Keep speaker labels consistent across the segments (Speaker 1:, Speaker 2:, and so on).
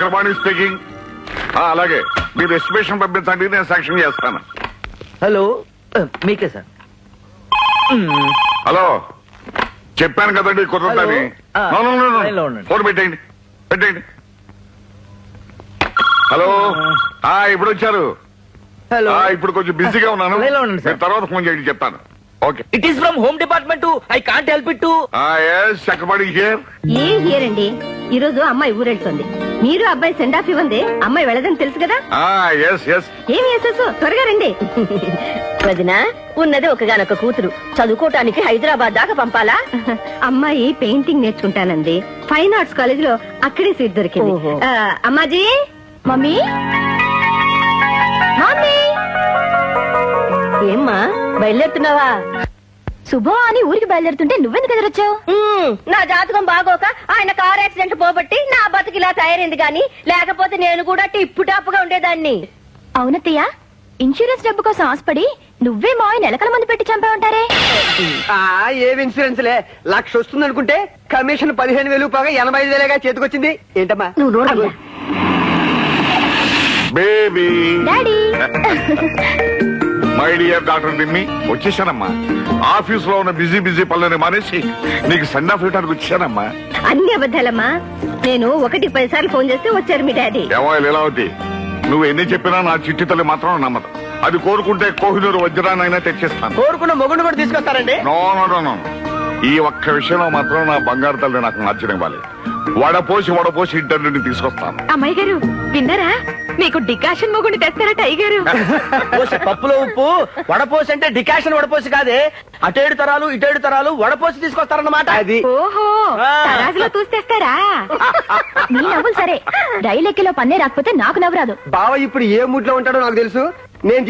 Speaker 1: Chakrapani speaking. అలాగే మీరు estimation పంపించండి, నేను శాంక్షన్ చేస్తాను.
Speaker 2: హలో, మీకే సార్.
Speaker 1: హలో, చెప్పాను కదండి కుదరదని.
Speaker 2: లైన్లో ఉండండి.
Speaker 1: ఫోన్ పెట్టేయండి. హలో, ఇప్పుడు వచ్చారు.
Speaker 2: హలో,
Speaker 1: ఇప్పుడు కొంచెం బిజీగా ఉన్నాను,
Speaker 2: లైన్లో ఉండండి సార్.
Speaker 1: నేను తర్వాత ఫోన్ చేయండి, చెప్తాను. Okay.
Speaker 2: It is from home department. I can't help it to.
Speaker 1: Chakrapani here.
Speaker 3: ఏం హియర్ అండి, ఈ రోజు అమ్మాయి ఊరెళ్తుంది. మీరు అబ్బాయి సెండ్ ఆఫ్ ఇవ్వండి, అమ్మాయి వెళ్ళదని తెలుసు కదా. ఏమి వేసేసు, త్వరగా రండి.
Speaker 4: వదినా, ఉన్నది ఒకగానొక కూతురు, చదువుకోటానికి హైదరాబాద్ దాకా పంపాలా?
Speaker 3: అమ్మాయి పెయింటింగ్ నేర్చుకుంటానండి, ఫైన్ ఆర్ట్స్ కాలేజ్ లో అక్కడే సీట్ దొరికింది.
Speaker 4: ఓహో.
Speaker 3: అమ్మాజీ. Mummy, mummy.
Speaker 4: ఏమ్మా, బయలుదేరుతున్నావా?
Speaker 3: శుభం అని ఊరికి బయలుదేరుతుంటే నువ్వెందుకు ఎదురొచ్చావు?
Speaker 4: నా జాతకం బాగోక ఆయన కార్ యాక్సిడెంట్ పోబట్టి నా బతుకిలా తయారైంది గాని, లేకపోతే నేను కూడా టిప్పు టాప్గా ఉండేదాన్ని.
Speaker 3: అవునత్తయ్య, ఇన్సూరెన్స్ డబ్బు కోసం ఆశపడి నువ్వే మా ఆయన ఎలకల మంది పెట్టి చంపా ఉంటారే.
Speaker 5: ఏవి ఇన్సూరెన్స్ లే, 1,00,000 వస్తుంది అనుకుంటే కమిషన్ 15,000 పోగా 85,000గా చేతికొచ్చింది. ఏంటమ్మా
Speaker 4: నువ్వు నోరు.
Speaker 1: Baby.
Speaker 3: Daddy.
Speaker 1: My dear doctor దిమ్మి, వచ్చేసానమ్మా. ఆఫీస్ లో ఉన్న బిజీ పనులని మానేసి నీకు సెండ్ ఆఫ్ ఇవ్వడానికి వచ్చానమ్మా.
Speaker 3: అన్ని అబద్ధాలమ్మా, నేను 1-10 సార్లు ఫోన్ చేస్తే వచ్చారు మీ డాడీ.
Speaker 1: ఏమో లీలావతి, నువ్వు ఎన్ని చెప్పినా నా చిట్టి తల్లి మాత్రం నమ్మదు. అది కోరుకుంటే కోహినూరు వజ్రాన్నైనా తెచ్చిస్తాను.
Speaker 5: కోరుకున్న మొగుడు కూడా తీసుకొస్తారండి.
Speaker 1: నో, ఈ ఒక్క విషయంలో మాత్రం నా బంగారు తల్లి నాకు నచ్చనివ్వాలి. వడపోసి ఇంటర్వ్యూని తీసుకొస్తాను.
Speaker 3: అమ్మాయి గారు విన్నారా, మీకు డికాషన్ మొగుడిని తెస్తారట అయ్యగారు.
Speaker 2: పప్పులో ఉప్పు వడపోసి అంటే డికాషన్ వడపోసి కాదే, అటేడు తరాలు ఇటేడు తరాలు వడపోసి తీసుకొస్తారన్నమాట.
Speaker 5: అది
Speaker 3: ఓహో, తరాజులో చూస్తేస్తారా? నీ నవ్వులు సరే, రైలు ఎక్కిలో పన్నే రాకపోతే నాకు నవ్వు రాదు.
Speaker 5: బావ ఇప్పుడు ఏ మూడ్ లో ఉంటాడో నాకు తెలుసు. నేను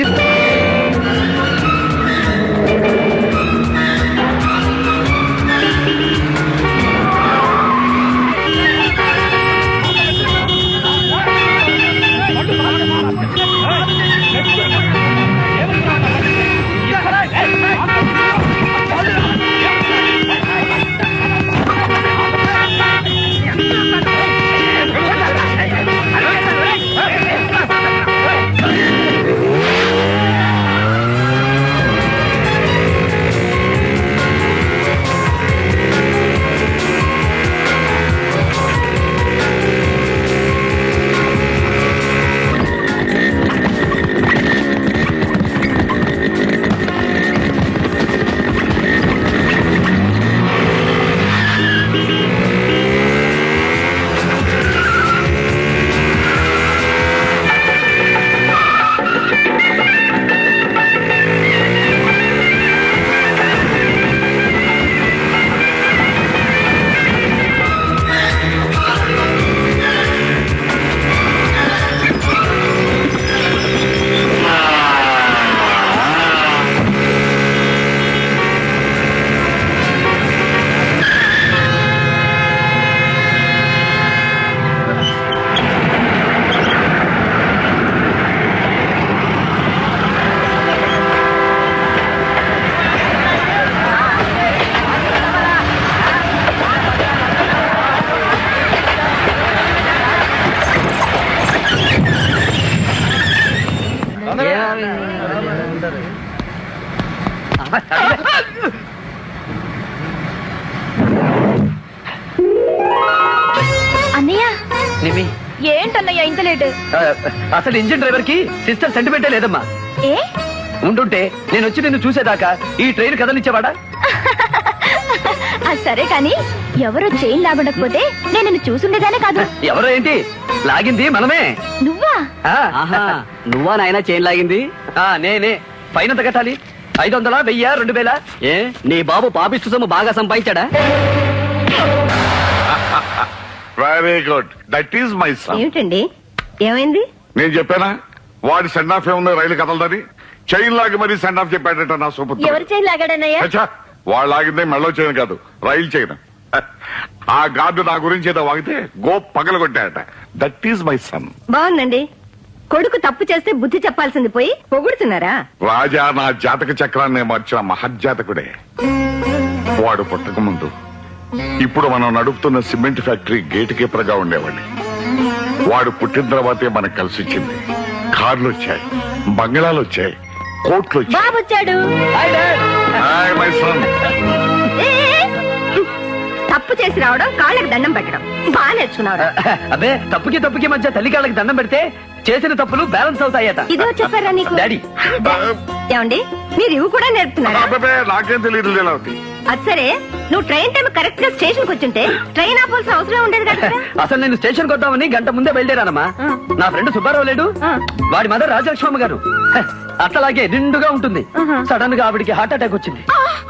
Speaker 3: అన్నయ్య.
Speaker 2: నిమి,
Speaker 3: ఏంటన్నయ్య ఇంత లేట్?
Speaker 2: అసలు ఇంజిన్ డ్రైవర్ కి సిస్టర్ సెంటిమెంటే లేదమ్మా.
Speaker 3: ఏ
Speaker 2: ఉంటుంటే నేను వచ్చి నిన్ను చూసేదాకా ఈ ట్రైన్ కదలిచ్చేవాడా?
Speaker 3: సరే కాని, ఎవరో చైన్ లాగడకపోతే నేను నిన్ను చూసుండేదానే కాదు.
Speaker 2: ఎవరో ఏంటి, లాగింది మనమే.
Speaker 3: నువ్వా?
Speaker 2: నువ్వా నాయన చైన్ లాగింది? నేనే. ఫైన్ ఎంత కట్టాలి? 500, 1000, 2000? ఏ నీ బాబు పాపిస్తు సొమ్ము బాగా సంపాదించాడా?
Speaker 1: Very good, that is my son.
Speaker 3: ఏమిటండి, ఏమైంది?
Speaker 1: నేను చెప్పానా వాడి సెండ్ ఆఫ్ ఏముందో రైలు కదలదని? చైన్ లాగి మరీ సెండ్ ఆఫ్ చెప్పాడట నా సూపర్.
Speaker 4: ఎవరు చైన్ లాగాడన్నయ్య?
Speaker 1: వాళ్ళు లాగిందే మెళ్ళో చైన్ కాదు, రైలు చైన్. ఆ గార్డు నా గురించి ఏదో వాగితే గో పగలగొట్టాడట. That is my son.
Speaker 3: బాగుందండి, కొడుకు తప్పు చేస్తే బుద్ధి చెప్పాల్సింది పోయి పొగుడుతున్నారా?
Speaker 1: రాజా నా జాతక చక్రాన్ని మార్చిన మహజ్జాతకుడే. వాడు పుట్టక ముందు ఇప్పుడు మనం నడుపుతున్న సిమెంట్ ఫ్యాక్టరీ గేట్ కీపర్ గా ఉండేవాడిని. వాడు పుట్టిన తర్వాతే మనకు కలిసి వచ్చింది. కార్లు వచ్చాయి, బంగ్లాలు వచ్చాయి, కోట్లు వచ్చాయి.
Speaker 4: బాబు వచ్చాడు.
Speaker 1: Hi my son.
Speaker 3: తప్పు చేసి రావడం, కాళ్ళకి దండం పెట్టడం బాగా నేర్చుకున్నాడు.
Speaker 2: అబ్బే, తప్పుకి మధ్య తల్లి కాళ్ళకి దండం పెడితే చేసిన తప్పులు బ్యాలెన్స్ అవుతాయట.
Speaker 3: ఇదో చెప్పారా నీకు?
Speaker 2: డాడీ.
Speaker 3: ఏమండి, మీరు ఇవి కూడా నేర్పుతున్నారా?
Speaker 1: అబ్బబ్బే, నాకేం తెలియదు లీలావతి.
Speaker 3: అది సరే, నువ్వు ట్రైన్ టైం కరెక్ట్ గా స్టేషన్ కు వచ్చుంటే ట్రైన్ ఆపాల్సిన అవసరం ఉండేది కదా.
Speaker 2: అసలు నేను స్టేషన్ కొద్దామని గంట ముందే బయలుదేరానమ్మా. నా ఫ్రెండ్ సుబ్బారావు లేడు, వాడి మదర్ రాజలక్ష్మమ్మ గారు అట్లాగే నిండుగా ఉంటుంది. సడన్ గా ఆవిడికి హార్ట్ అటాక్ వచ్చింది.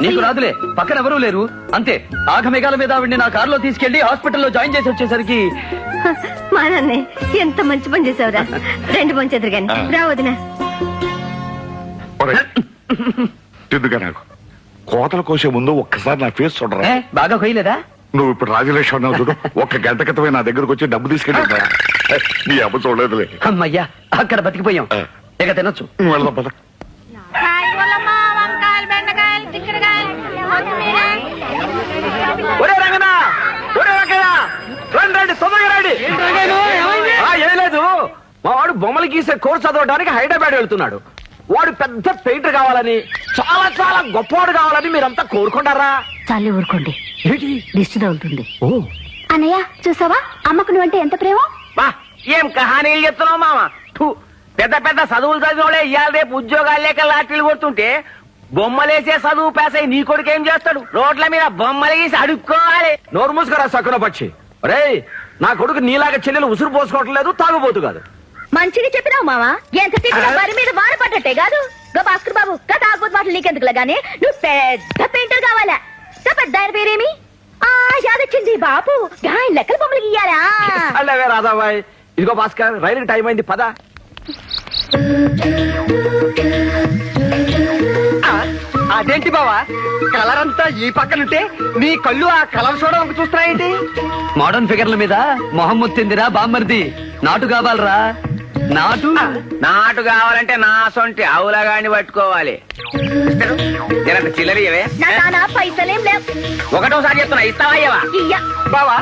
Speaker 2: నీకు రాదులే, పక్కన ఎవరూ లేరు. అంతే, ఆగమేఘాల మీద ఆవిడ్ని నా కారులో తీసుకెళ్లి హాస్పిటల్లో జాయిన్ చేసి వచ్చేసరికి
Speaker 3: మా నాన్నే ఎంత మంచి పని చేసావురా. రెండు మంచి ఎదురుగాని రా వదినా.
Speaker 1: తిందుగా నాకు కోతలు కోసే ముందు ఒక్కసారి నా ఫేస్ చూడరా.
Speaker 2: బాగా కొయ్యలేదా?
Speaker 1: నువ్వు ఇప్పుడు రాజలక్ష్మి అన్నావు చూడు, ఒక్క గంట క్రితమే నా దగ్గరకు వచ్చి డబ్బు తీసుకెళ్ళి నీ అబ్బ చూడలేదులే.
Speaker 2: అమ్మయ్యా, అక్కడ బతికిపోయాం. ఇక తినొచ్చు.
Speaker 1: వెళ్దాం పద.
Speaker 5: ఒరే రంగనా, ఒరే రంగనా, రండి రండి, తొందరగా రండి. ఏం లేదు, మా వాడు బొమ్మలు గీసే కోర్సు చదవడానికి హైదరాబాద్ వెళ్తున్నాడు. వాడు పెద్ద పెయింటర్ కావాలని, చాలా చాలా గొప్పవాడు కావాలని మీరంతా కోరుకుంటారా?
Speaker 3: చాలే ఊరుకోండి, దిష్టి తగులుతుంది.
Speaker 4: అన్నయ్య చూసావా, అమ్మకు నువ్వంటే ఎంత ప్రేమ.
Speaker 5: బా, ఏం కహానీలు చెప్తున్నావు మామ. పెద్ద పెద్ద చదువులు చదివినోడే ఇవాళ రేపు ఉద్యోగాలు లేక లాటరీలు కొడుతుంటే బొమ్మలేసే చదువు పేసై నీ కొడుకు ఏం చేస్తాడు? రోడ్ల మీద బొమ్మలు గీసి అడుక్కోవాలి. నోరు మూసుకురా సక్కున పక్షి. రే, నా కొడుకు నీలాగా చెల్లెలు ఉసురు పోసుకోవటం లేదు, తాగుబోతు కాదు.
Speaker 4: మంచిగా చెప్పినావు మావా, ఎంత తిప్పినా వారి మీద వాన పడ్డట్టే కాదు. గా భాస్కర్ బాబు, గా తాగుబోతు మాటలు నీకెందుకులే గానీ నువ్వు పెద్ద పెయింటర్ కావాలా. గా పెద్ద ఆయన పేరేమి? యాదొచ్చింది బాబు, ఆయన లెక్కల బొమ్మలు గీయాలా?
Speaker 5: అలాగే రాధాబాయ్. ఇదిగో భాస్కర్, రైలుకి టైం అయింది, పద. అదేంటి బావా, కలర్ అంతా ఈ పక్కనుంటే నీ కళ్ళు ఆ కలర్ చూడడానికి చూస్తున్నాయేంటి?
Speaker 2: మోడర్న్ ఫిగర్ల మీద మొహమ్మద్ తిందిరా బామ్మర్ది. నాటు కావాలరా, నాటు.
Speaker 5: నాటు కావాలంటే నా సొంటి ఆవులగాని పట్టుకోవాలి. చిల్లరియవే,
Speaker 4: నా నాన్న పైసలేం లేవు.
Speaker 5: ఒకటోసారి చెప్తున్నా, ఇస్తావా ఇయ్యవా?
Speaker 4: ఇయ్య.
Speaker 5: బావా,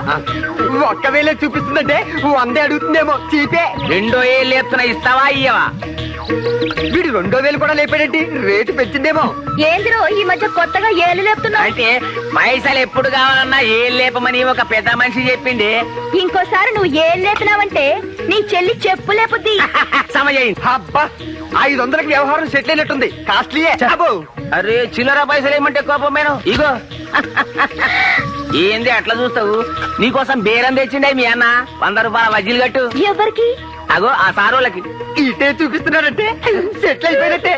Speaker 5: ఒక్కవేళ చూపిస్తుందంటే వందే అడుగుతుందేమో, చీపే. 2 ఏళ్ళు చెప్తున్నా, ఇస్తావా ఇయ్యవా? వీడు 2,000 కూడా లేపాడేంటి, రేటు పెంచిందేమో.
Speaker 4: ఏందిరో ఈ మధ్య కొత్తగా ఏళ్ళు లేపుతున్నావు?
Speaker 5: అంటే పైసలు ఎప్పుడు కావాలన్నా ఏళ్ళు లేపమని ఒక పెద్ద మనిషి చెప్పింది.
Speaker 4: ఇంకోసారి నువ్వు ఏళ్ళు లేపినావంటే నీ చెల్లి చెప్పు లేపుద్ది.
Speaker 5: సమజయింది. అబ్బా, 500కి వ్యవహారం సెటిల్ అయినట్టుంది. కాస్ట్లీయే. అరే, చిల్లర పైసలు ఏమంటే కోపం మేడం. ఇగో ఏంది అట్లా చూస్తావు? నీకోసం బేరం తెచ్చిండే మీ అన్న. 100 రూపాయల వజ్జీలు కట్టు.
Speaker 4: ఎవరికి?
Speaker 5: అగో ఆ సారోళ్ళకి. ఇటే చూపిస్తున్నాడంటే సెటిల్ అయిపోయినట్టే.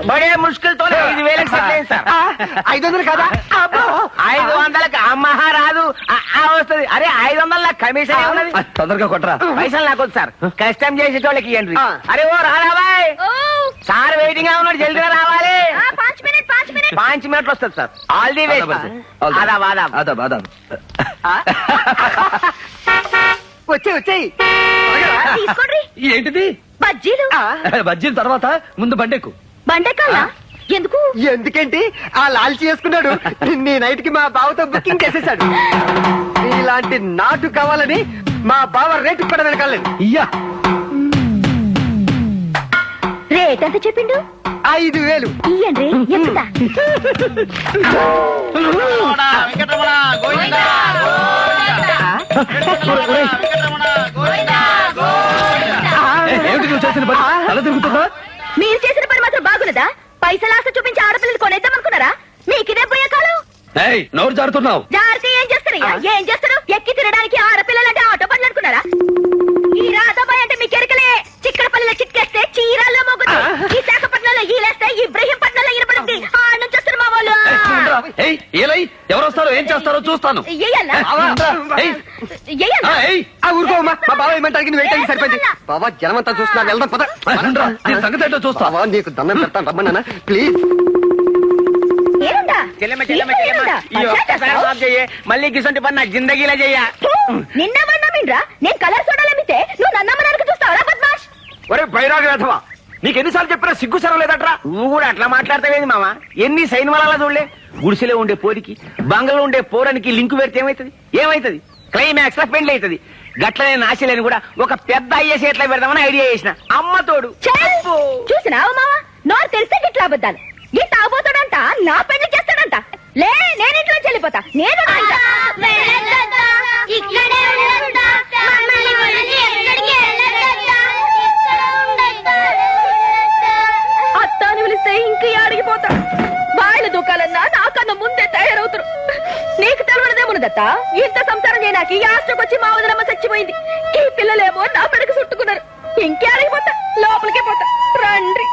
Speaker 5: బడే ముష్కిల్తో 5,000 సెటిల్ అయింది సార్. 500 కదా? 500కి అమ్మహా రాదు, వస్తుంది. అరే 500 కమిషన్ ఉన్నది.
Speaker 2: తొందరగా కొట్టరా.
Speaker 5: పైసలు నాకు వద్దు సార్, కష్టం చేసేటోళ్ళకి ఇవ్వండి. అరే ఓ రాబాయ్, సార్ వెయిటింగ్ గా ఉన్నాడు, జల్దిగా రావాలి.
Speaker 4: 5 మినిట్
Speaker 5: 5 మినిట్లు వస్తుంది సార్. All the best. ఆదాబ్ ఆదాబ్.
Speaker 2: ఆదాబ్ ఆదాబ్.
Speaker 5: వచ్చాయి.
Speaker 4: తీసుకోండి.
Speaker 2: ఏంటిది?
Speaker 4: బజ్జీలు.
Speaker 2: బజ్జీల తర్వాత ముందు బండెక్కు.
Speaker 4: బండెక్కాలా? ఎందుకు?
Speaker 5: ఎందుకేంటి, ఆ లాల్చి చేసుకున్నాడు. నీ నైట్ కి మా బావతో బుకింగ్ చేసేసాడు. ఇలాంటి నాటు కావాలని మా బావ రేటు కూడా వెనకాలేదు.
Speaker 2: ఇయ్యా,
Speaker 4: రేట్ ఎంత చెప్పిండు?
Speaker 5: 5,000.
Speaker 4: ఇయ్యండి, ఎక్కుతా.
Speaker 2: ఏమిటి నువ్వు చేసిన పని? తల తిరుగుతుందా?
Speaker 4: మీరు చేసిన పని మాత్రం బాగున్నదా? పైసలు ఆశ చూపించి ఆడపిల్లలు కొనేద్దాం అనుకున్నారా? మీకిదే పోయే కాలం.
Speaker 2: నోరు జారుతున్నావు.
Speaker 4: జాగ్రత్త. ఏం చేస్తారు? ఎక్కి తినడానికి ఆడపిల్లలంటే ఆటో పనులు అనుకున్నారా? ఈ రాధాబాయ్ అంటే మీ కెరకలే. చిక్కడపల్లిలో చిక్కేస్తే చీరాల్లో మొగ్గుతుంది. విశాఖపట్నంలో ఈలేస్తే ఇబ్రహీంపట్నంలో ఇనపడుతుంది. ఆ నుంచి వస్తారు మా వాళ్ళు.
Speaker 2: ఎవరు వస్తారో ఏం చేస్తారో చూస్తాను.
Speaker 4: ఎయ్యాలా?
Speaker 5: ఊరుకోమా, మా బావ ఏమంటారు? వెయిట్ అయ్యి సరిపోయింది. బావా, జనమంతా చూస్తున్నా, వెళ్దాం పద.
Speaker 2: సంగతి ఏంటో చూస్తా.
Speaker 5: బావా, నీకు దండం పెడతాను, రమ్మన్నా ప్లీజ్. మళ్ళీ గిసంటి పని నా జిందగీలా చెయ్య.
Speaker 4: నిన్నమన్నామిండ్రా, నేను కలర్ చూడాలమ్మితే నువ్వు నన్నమ్మడానికి చూస్తావరా బద్మాష్?
Speaker 5: ఒరే బైరాగి వేధవా, నీకు ఎన్నిసార్లు చెప్పినా సిగ్గు సరం లేదట్రా. నువ్వు కూడా అట్లా మాట్లాడతావేంది మామ? ఎన్ని సైన్ వల్ల చూడలే. గుడిసెలో ఉండే పోరికి బంగ్లాలో ఉండే పోరానికి లింకు పెడితే ఏమైతుంది? క్లైమాక్స్ లో పెళ్లి అవుతుంది గట్లనే నాశలేని కూడా ఒక పెద్ద అయ్యే చేతిలో పెడదామని ఐడియా చేసిన అమ్మ తోడు
Speaker 4: చూసినావు మావా నోరు తెలిస్తే గిట్లా అబద్ధాలు ఈ తాగుతాడంట నా పెళ్లి చేస్తాడంట లే నేను ఇంట్లో చెల్లిపోతా నేను అత్తాని పిలిస్తే ఇంక అడిగిపోతా వాళ్ళ దుకాలన్నా నాకన్నా ముందే తయారవుతారు నీకు తెలవడదేమున్నదత్త ఇంత సంసారం చేయడానికి యాస్ట్రకొచ్చి మా వదనమ్మ చచ్చిపోయింది ఈ పిల్లలేమో నా పెడకు చుట్టుకున్నారు ఇంకే అడిగిపోతా లోపలికే పోతా రండి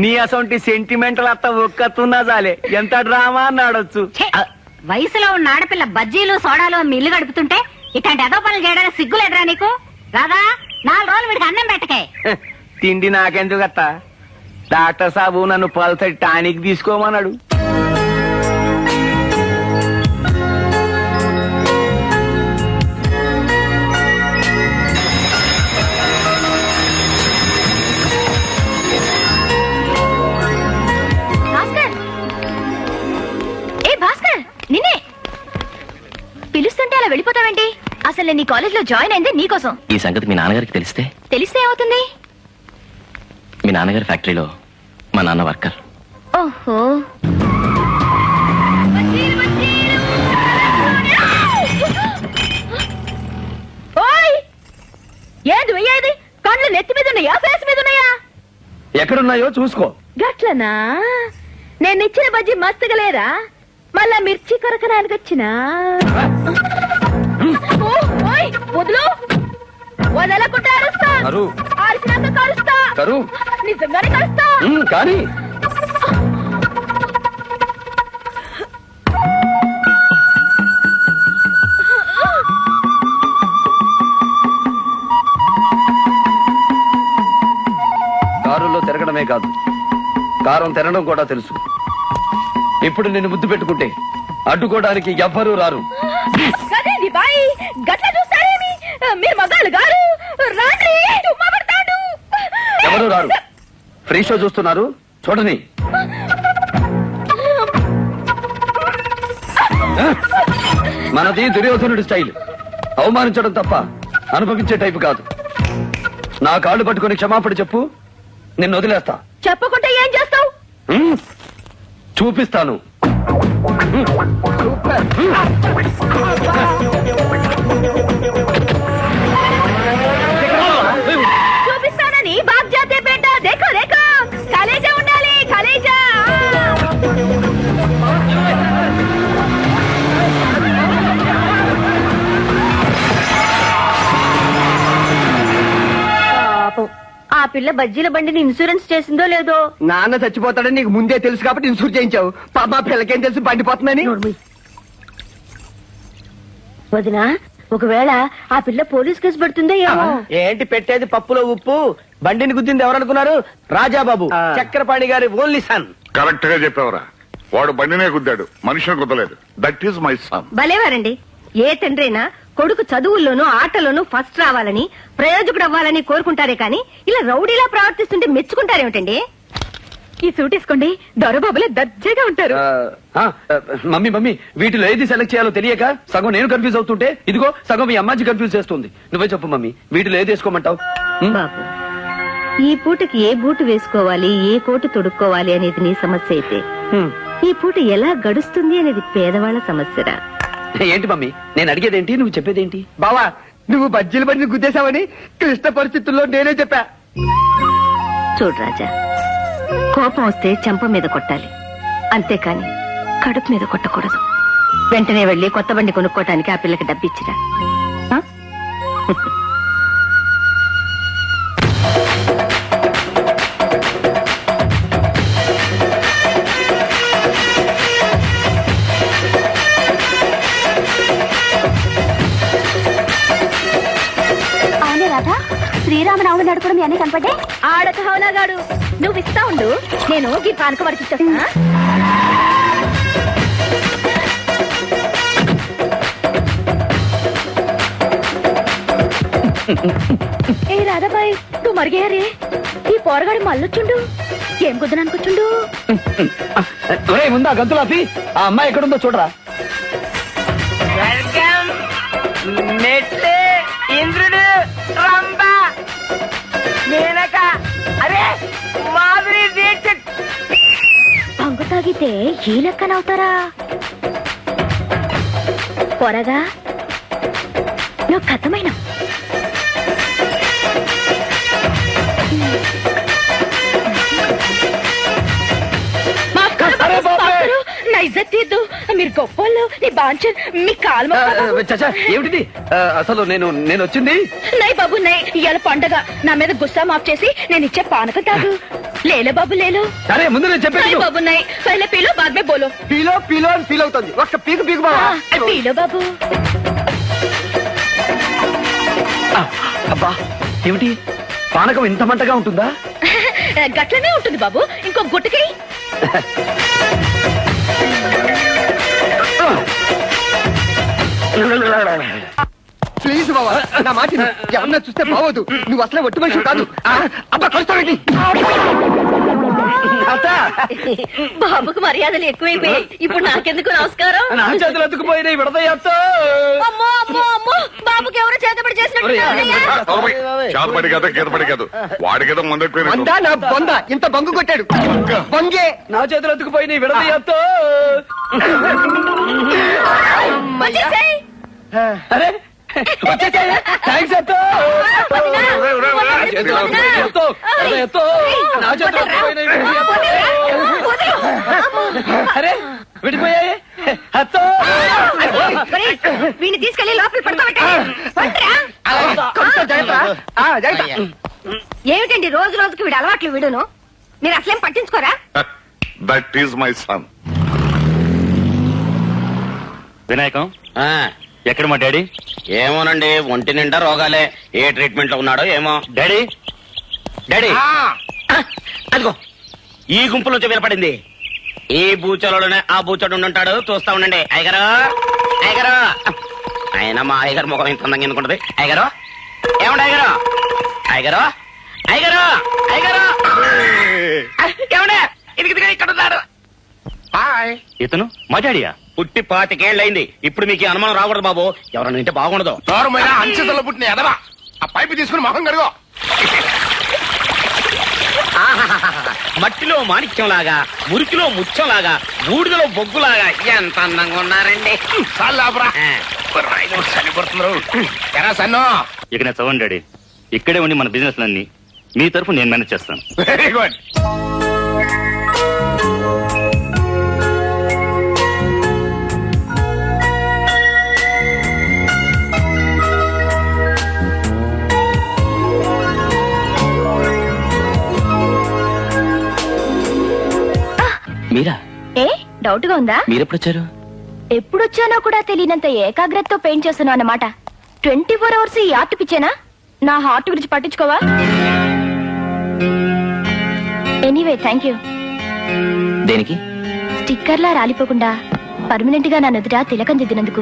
Speaker 5: నీ అసొంటి సెంటిమెంటల్ అత్త ఒక్కతున్నా చాలే ఎంత డ్రామా అన్నాడొచ్చు
Speaker 3: వయసులో ఉన్న ఆడపిల్ల బజ్జీలు సోడాలు అమ్మి ఇల్లు గడుపుతుంటే ఇట్లాంటి అదో పనులు చేయడానికి సిగ్గులేదురా నీకు రాదా 4 రోజులు వీడికి అన్నం పెట్టకే
Speaker 5: తిండి నాకెందుకు అత్త డాక్టర్ సాబు నన్ను పల్సటి టానిక్ తీసుకోమన్నాడు
Speaker 4: భాస్కర్ ఏ భాస్కర్ నిన్నే పిలుస్తుంటే అలా వెళ్ళిపోతావేంటి అసలు నేను నీ కాలేజ్ లో జాయిన్ అయింది నీకోసం
Speaker 2: ఈ సంగతి మీ నాన్నగారికి తెలిస్తే
Speaker 4: తెలిస్తే ఏమవుతుంది
Speaker 2: మీ నాన్నగారి ఫ్యాక్టరీలో మా నాన్న వర్కర్.
Speaker 4: ఓహో ఓయ్ ఏది ఏది కళ్ళు నెత్తి మీద ఉన్నాయా ఫేస్ మీద ఉన్నాయా
Speaker 2: ఎక్కడున్నాయో చూసుకో.
Speaker 4: గట్లనా నేను ఇచ్చిన బజ్జి మస్తుగా లేరా మళ్ళా మిర్చి కొరకడానికి వచ్చినా ఓయ్ వదులు వదలకుండా అరుస్తా
Speaker 2: అరు.
Speaker 4: అరిసినాక కలుస్తా
Speaker 2: కరు.
Speaker 4: నిజంగానే కలుస్తా
Speaker 2: కానీ కారులో తిరగడమే కాదు కారం తినడం కూడా తెలుసు. ఇప్పుడు నిన్ను ముద్దు పెట్టుకుంటే అడ్డుకోవడానికి ఎవ్వరూ రారు.
Speaker 4: కదేంది బాయ్ గట్ల చూస్తారేమి మీరు మగాళ్ళు గారు రాండి చుమ్మా పడతాడు
Speaker 2: ఎవరు రారు. ఫ్రీ షో చూస్తున్నారు చూడని. మనది దుర్యోధనుడి స్టైల్. అవమానించడం తప్ప అనుభవించే టైపు కాదు. నా కాళ్ళు పట్టుకుని క్షమాపణ చెప్పు, నిన్ను వదిలేస్తా.
Speaker 4: చెప్పకుంటే ఏం చేస్తావు
Speaker 2: చూపిస్తాను.
Speaker 4: చూపిస్తానని బాప్ జాతే బేట దేఖో దేఖో కలేజా ఉండాలి కలేజా పాపం ఆ పిల్ల బజ్జీల బండిని ఇన్సూరెన్స్ చేసిందో లేదో
Speaker 5: నాన్న చచ్చిపోతాడని నీకు ముందే తెలుసు కాబట్టి ఇన్సూర్ చేయించావు పాప పిల్లకేం తెలుసు బండిపోతుందని
Speaker 4: వదినా ఒకవేళ ఆ పిల్ల పోలీస్ కేసు పెడుతుందో ఏమో
Speaker 5: ఏంటి పెట్టేది పప్పులో ఉప్పు బండిని గుద్దింది ఎవరనుకున్నారు రాజాబాబు చక్రపాణి గారి ఓన్లీ సన్
Speaker 1: కరెక్ట్ గా చెప్పావురా. వాడు బండినే గుద్దాడు, మనిషిని గుద్దలేదు. That is my son.
Speaker 3: భలేవారండి. ఏ తండ్రైనా కొడుకు చదువుల్లోనూ ఆటలోనూ ఫస్ట్ రావాలని ప్రయోజకుడు అవ్వాలని కోరుకుంటారే కానీ ఇలా రౌడీలా ప్రవర్తిస్తుంటే మెచ్చుకుంటారేమిటండి?
Speaker 4: ఈ సూట్ వేసుకోండి దొరబాబులే దర్జాగా ఉంటారు
Speaker 2: మమ్మీ మమ్మీ వీటిలో ఏది సెలెక్ట్ చేయాలో తెలియక సగం నేను కన్ఫ్యూజ్ అవుతుంటే ఇదిగో సగం మీ అమ్మాజీ కన్ఫ్యూజ్ చేస్తుంది. నువ్వే చెప్పు మమ్మీ, వీటిలో ఏది వేసుకోమంటావు?
Speaker 3: బాబు, ఈ పూటకి ఏ బూటు వేసుకోవాలి, ఏ కోటు తొడుక్కోవాలి అనేది నీ సమస్య అయితే ఈ పూట ఎలా గడుస్తుంది అనేది పేదవాళ్ల సమస్యరా.
Speaker 2: ఏంటి మమ్మీ నేను అడిగేదేంటి, నువ్వు చెప్పేదేంటి?
Speaker 5: బావా నువ్వు బజ్జీల బండిని గుద్దేశావని క్లిష్ట పరిస్థితుల్లో నేనే చెప్పా.
Speaker 3: చూడు రాజా, కోపం వస్తే చెంప మీద కొట్టాలి, అంతేకాని కడుపు మీద కొట్టకూడదు. వెంటనే వెళ్లి కొత్త బండి కొనుక్కోటానికి ఆ పిల్లకి డబ్బిచ్చిరా. ఆ?
Speaker 4: అవునే రాధా శ్రీరామనవమి నడుపుడు మీ అన్ని కనపడ్డే ఆడక హౌలాగాడు నువ్వు ఇస్తా ఉండు నేను ఈ పానక వరకు ఇచ్చేస్తా ఏ రాధాబాయ్ నువ్వు మరిగేయారే ఈ పోరగాడి మళ్ళొచ్చుండు ఏం కుదరనుకొచ్చుండు
Speaker 2: ఒరేయ్, ముందా గంతులాపి ఆ అమ్మాయి ఎక్కడుందో చూడరా.
Speaker 4: తాగితే ఈ లెక్కనవుతారా? పొరగా నువ్వు కథమైన నా ఇజ్జత్ తీద్దు. మీరు గొప్పోళ్ళు, నీ బాంచన్, మీ కాలు
Speaker 2: చచ్చా ఏమిటిది? అసలు నేను వచ్చింది.
Speaker 4: నై బాబు నై, ఇవాళ పండగ. నా మీద గుస్సా మాఫ్ చేసి నేను ఇచ్చే పానకం తాగు. లేలే బాబు లేలు.
Speaker 2: సరే ముందు నేను
Speaker 4: నై
Speaker 2: చెప్పాను.
Speaker 4: బాబు నై, పహలే పీలో బాద్ మే బోలో.
Speaker 2: పీలో పీలో అని ఫీల్ అవుతుంది. ఒక్క పీకు పీకు బావా.
Speaker 4: పీలో బాబు.
Speaker 2: అబ్బా ఏమిటి పానకం ఇంత మంటగా ఉంటుందా?
Speaker 4: గట్లనే ఉంటుంది బాబు. ఇంకో గుట్టకి.
Speaker 2: ప్లీజ్ బావా నా మాట ఎవరన్నా చూస్తే బావద్దు. నువ్వు అసలే ఒట్టి మనిషి కాదు. అబ్బా కలుస్తావేంటి?
Speaker 4: బాబుకు మర్యాదలు ఎక్కువైపోయాయి. ఇప్పుడు నాకెందుకు నమస్కారం?
Speaker 2: నా చేతులు ఎత్తుకుపోయినాయి విడదయ్యా.
Speaker 4: అమ్మో అమ్మో అమ్మో, బాబుకి ఎవరో చేతబడి చేసినట్టు.
Speaker 1: చేతపడి కాదు గీతపడి కాదు, వాడికేదో ముందెక్కువ.
Speaker 2: నా బొంద ఇంత బంగు కొట్టాడు. బంగే నా చేతులు ఎత్తుకుపోయినాయి విడదయ్యా.
Speaker 4: వచ్చేసేయ్.
Speaker 2: అరే థ్యాంక్స్ అత్తో. నా చేతులు ఎత్తుకుపోయినాయి. అరే విడిపోయాయి అత్తో.
Speaker 4: వీడిని తీసుకెళ్లి లోపల పడుకోబెట్టా. ఏమిటండి రోజు రోజుకి వీడు అలవాట్లు వీడును. మీరు అసలేం పట్టించుకోరా?
Speaker 1: That is my son.
Speaker 6: Vinayakam ఎక్కడ మా డాడీ?
Speaker 5: ఏమోనండి, ఒంటి నిండా రోగాలే. ఏ ట్రీట్మెంట్ లో ఉన్నాడో ఏమో.
Speaker 6: డాడీ డాడీ
Speaker 5: అదిగో ఈ గుంపులోంచి వినపడింది. ఈ బూచలోనే ఆ బూచోడు ఉంటాడు. చూస్తా ఉండండి. అయ్యగారు అయ్యగారు. ఆయన మా అయ్యగారు ముఖం ఇంత అందంగా ఎందుకుంటది? అయ్యగారు ఏమండి? అయ్యగారు అయ్యగారు అయ్యగారు అయ్యగారు ఏమండే? ఇది ఇక్కడ ఉన్నాడు.
Speaker 6: ఇతను మా డాడీయా?
Speaker 5: పుట్టి 25 ఏళ్ళైంది. ఇప్పుడు మీకు ఈ అనుమానం రాకూడదు బాబు. ఎవరన్నా వింటే బాగుండదు.
Speaker 7: అంచెతలో పుట్టిన ఎదవా, ఆ పైపు తీసుకుని మొహం కడుగో.
Speaker 5: మట్టిలో మాణిక్యం లాగా, మురికిలో ముత్యం లాగా, బూడిదలో బొగ్గులాగా ఎంత అందంగా ఉన్నారండి.
Speaker 7: చనిపోతున్నారు. ఎరా సన్నో.
Speaker 6: ఇక నేను చదవండి డాడీ. ఇక్కడే ఉండి మన బిజినెస్ అన్ని మీ తరఫు నేను మేనేజ్ చేస్తాను.
Speaker 7: Very good.
Speaker 2: మీరా?
Speaker 4: ఏ డౌట్ గా ఉందా?
Speaker 2: మీరెప్పుడొచ్చారు?
Speaker 4: ఎప్పుడొచ్చానో కూడా తెలియనంత ఏకాగ్రతతో పెయింట్ చేస్తున్నా అన్నమాట. 24 అవర్స్ ఈ ఆర్ట్ పిచ్చేనా? నా హార్ట్ గురించి పట్టించుకోవా? Anyway thank you.
Speaker 2: దేనికి?
Speaker 4: స్టిక్కర్లా రాలిపోకుండా పర్మనెంట్ గా నా నుదుట తిలకం దిద్దినందుకు.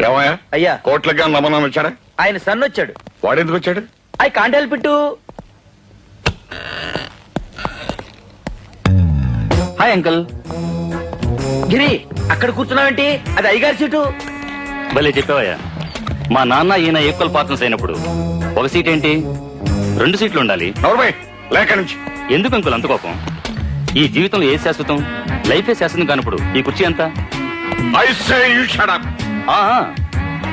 Speaker 1: ఏమయ్యా
Speaker 2: అయ్యా
Speaker 1: కోట్లకి నమ్మనం వచ్చాడా?
Speaker 2: ఆయన సన్ వచ్చాడు.
Speaker 1: వాడెందుకు వచ్చాడు?
Speaker 2: I can't help it. Hi uncle. గిరి అక్కడ కూర్చున్నావేంటి? అది అయ్యగారి సీటు.
Speaker 6: భలే చెప్పావయ్యా. మా నాన్న ఈయన ఈక్వల్ పార్ట్నర్స్ అయినప్పుడు ఒక సీట్ ఏంటి 2 సీట్లు ఉండాలి.
Speaker 1: నోర్మై లేక నుంచి.
Speaker 6: ఎందుకు అంకుల్ అంత కోపం? ఈ జీవితంలో ఏ శాశ్వతం? లైఫే శాశ్వతం కానప్పుడు ఈ కుర్చీ ఎంత?
Speaker 1: I say you shut up.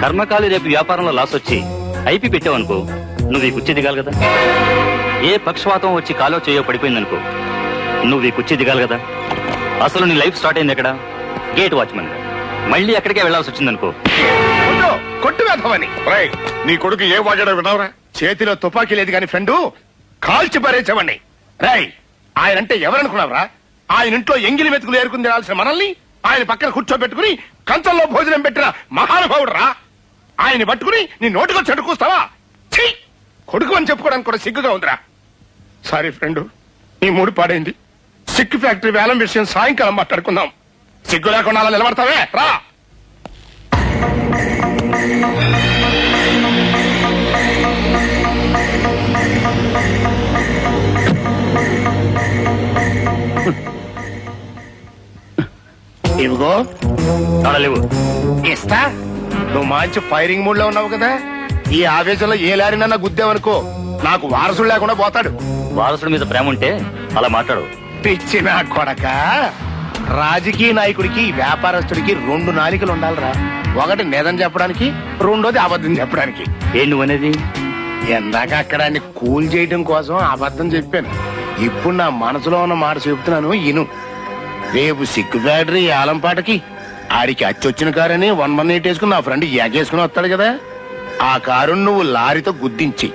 Speaker 6: కర్మకాలి రేపు వ్యాపారంలో లాస్ వచ్చి ఐపీ పెట్టావనుకో, నువ్వు ఈ కుర్చీ దిగాలి కదా. ఏ పక్షవాతం వచ్చి కాలో చేయో పడిపోయిందనుకో, నువ్వు ఈ కుర్చీ దిగాలి కదా. అసలు నీ లైఫ్ స్టార్ట్ అయింది ఎక్కడ? Gate watchman. మళ్ళీ ఎక్కడికే వెళ్లాల్సి వచ్చిందనుకో,
Speaker 7: కొట్టు వేద్దామని.
Speaker 1: నీ కొడుకు ఏ వాడాడో వినవరా?
Speaker 7: చేతిలో తుపాకీ లేదు కాని ఫ్రెండ్ కాల్చి పారేసేవాడిని. రై, ఆయనంటే ఎవరనుకున్నావరా? ఆయన ఇంట్లో ఎంగిలి మెతుకులు ఏరుకుని తినాల్సిన మనల్ని ఆయన పక్కన కూర్చోబెట్టుకుని కంచంలో భోజనం పెట్టిన మహానుభావుడు రా. ఆయన పట్టుకుని నీ నోటిలో చెడుకూస్తావా? కొడుకు అని చెప్పుకోవడానికి కూడా సిగ్గుగా ఉందిరా. సారీ ఫ్రెండ్, నీ మూడు పాడైంది. సిక్కు ఫ్యాక్టరీ వేలం విషయం సాయంకాలం మాట్లాడుకుందాం. సిగ్గు లేకుండా అలా నిలబడతావే రా. ఇదిగో
Speaker 6: లేవు.
Speaker 7: ఇస్తా. నువ్వు మంచి ఫైరింగ్ మూడ్ లో ఉన్నావు కదా. ఈ ఆవేశంలో ఏ లారీనన్నా గుద్దావనుకో నాకు వారసుడు లేకుండా పోతాడు.
Speaker 6: వారసుడి మీద ప్రేమ ఉంటే అలా మాట్లాడు.
Speaker 7: పిచ్చి నా కొడక, రాజకీయ నాయకుడికి వ్యాపారస్తుడికి 2 నాలికలు ఉండాలిరా. ఒకటి నిజం చెప్పడానికి, రెండోది అబద్ధం చెప్పడానికి.
Speaker 6: ఏం నువ్వనేది?
Speaker 7: ఎందాక అక్కడ ఆయన్ని కూల్ చేయడం కోసం అబద్ధం చెప్పాను. ఇప్పుడు నా మనసులో ఉన్న మాట చెబుతున్నాను, ఇను. రేపు సిక్కు ఫ్యాక్టరీ ఏలంపాటకి ఆడికి అచ్చొచ్చిన కారని 118 వేసుకుని నా ఫ్రెండ్ ఎగేసుకుని వస్తాడు కదా, ఆ కారుని నువ్వు లారీతో గుద్దించి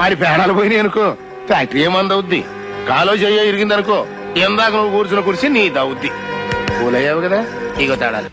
Speaker 7: ఆడి పేడాలు పోయినాయి అనుకో, ఫ్యాక్టరీ ఏమందవుద్ది? కాలో చెయ్యో ఇరిగిందనుకో, ఎందాక నువ్వు కూర్చున్న కుర్చీ నీ దవుద్ది. కూలయ్యావు కదా, ఇగో తేడాలి.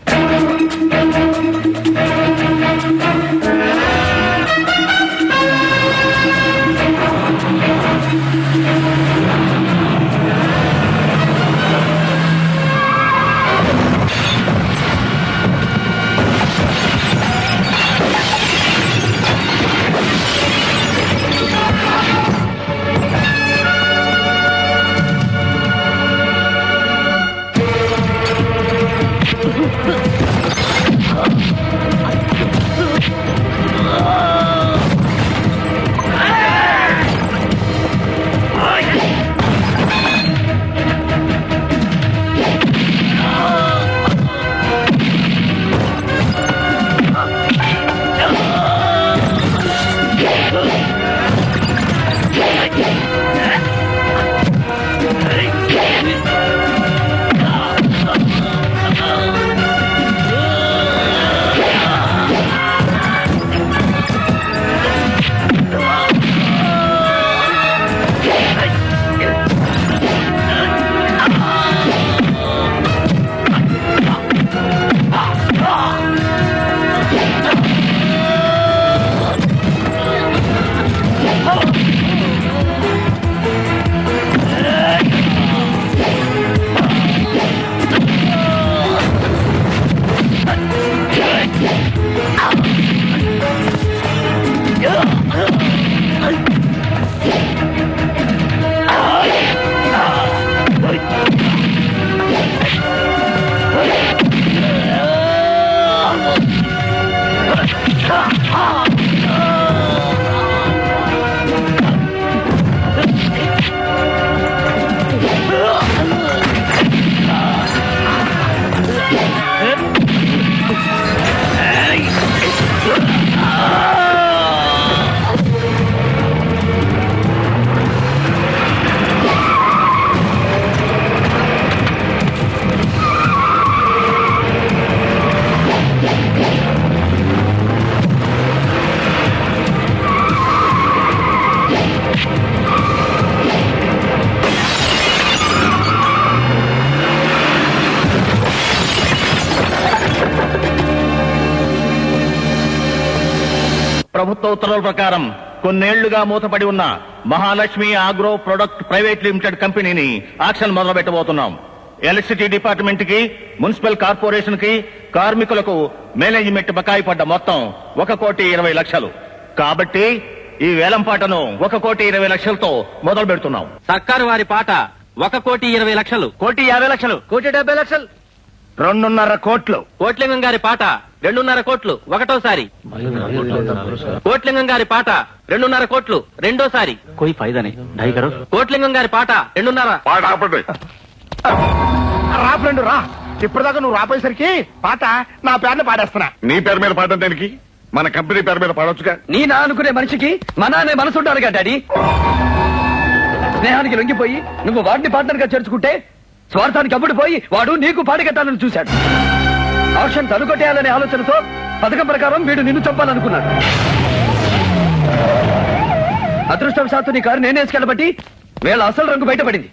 Speaker 8: ప్రభుత్వ ఉత్తర్వుల ప్రకారం కొన్నేళ్లుగా మూతపడి ఉన్న Mahalakshmi agro product private limited కంపెనీని యాక్షన్ మొదలు పెట్టబోతున్నాం. ఎలక్ట్రిసిటీ డిపార్ట్మెంట్ కి, మున్సిపల్ కార్పొరేషన్ కి, కార్మికులకు మేనేజ్మెంట్ బకాయి పడ్డ మొత్తం 1,20,00,000. కాబట్టి ఈ వేలంపాటను 1,20,00,000తో మొదలు పెడుతున్నాం.
Speaker 2: సర్కారు వారి పాట 1,20,00,000.
Speaker 5: 1,50,00,000.
Speaker 2: 1,70,00,000.
Speaker 7: 2.5 కోట్లు.
Speaker 2: కోట్లింగం గారి పాట 2.5 కోట్లు ఒకటోసారి. కోట్లింగం గారి పాట 2.5 కోట్లు రెండోసారి. కోట్లింగం గారి పాట 2.5.
Speaker 1: పాట ఆపండి.
Speaker 7: రా ఫ్రెండ్ రా, ఇప్పటిదాకా నువ్వు రాపోయేసరికి పాట నా పేరుని పాడేస్తున్నా.
Speaker 1: నీ పేరు మీద పాడడం దానికి, మన కంపెనీ పేరు మీద పాడొచ్చుగా.
Speaker 2: నీ నా అనుకునే మనిషికి మన అనే మనసు ఉండాలిగా డాడీ. స్నేహానికి లొంగిపోయి నువ్వు వాడిని పార్ట్నర్ గా చేర్చుకుంటే, స్వార్థానికి అమ్ముడుపోయి వాడు నీకు పాడిగట్టాలని చూశాడు. ఆప్షన్ తనుకొట్టేయాలనే ఆలోచనతో పథకం ప్రకారం వీడు నిన్ను చంపాలనుకున్నాడు. అదృష్టవశాత్తు నీ కారు నేనే వేసుకెళ్ళబట్టి వీళ్ళ అసలు రంగు బయటపడింది.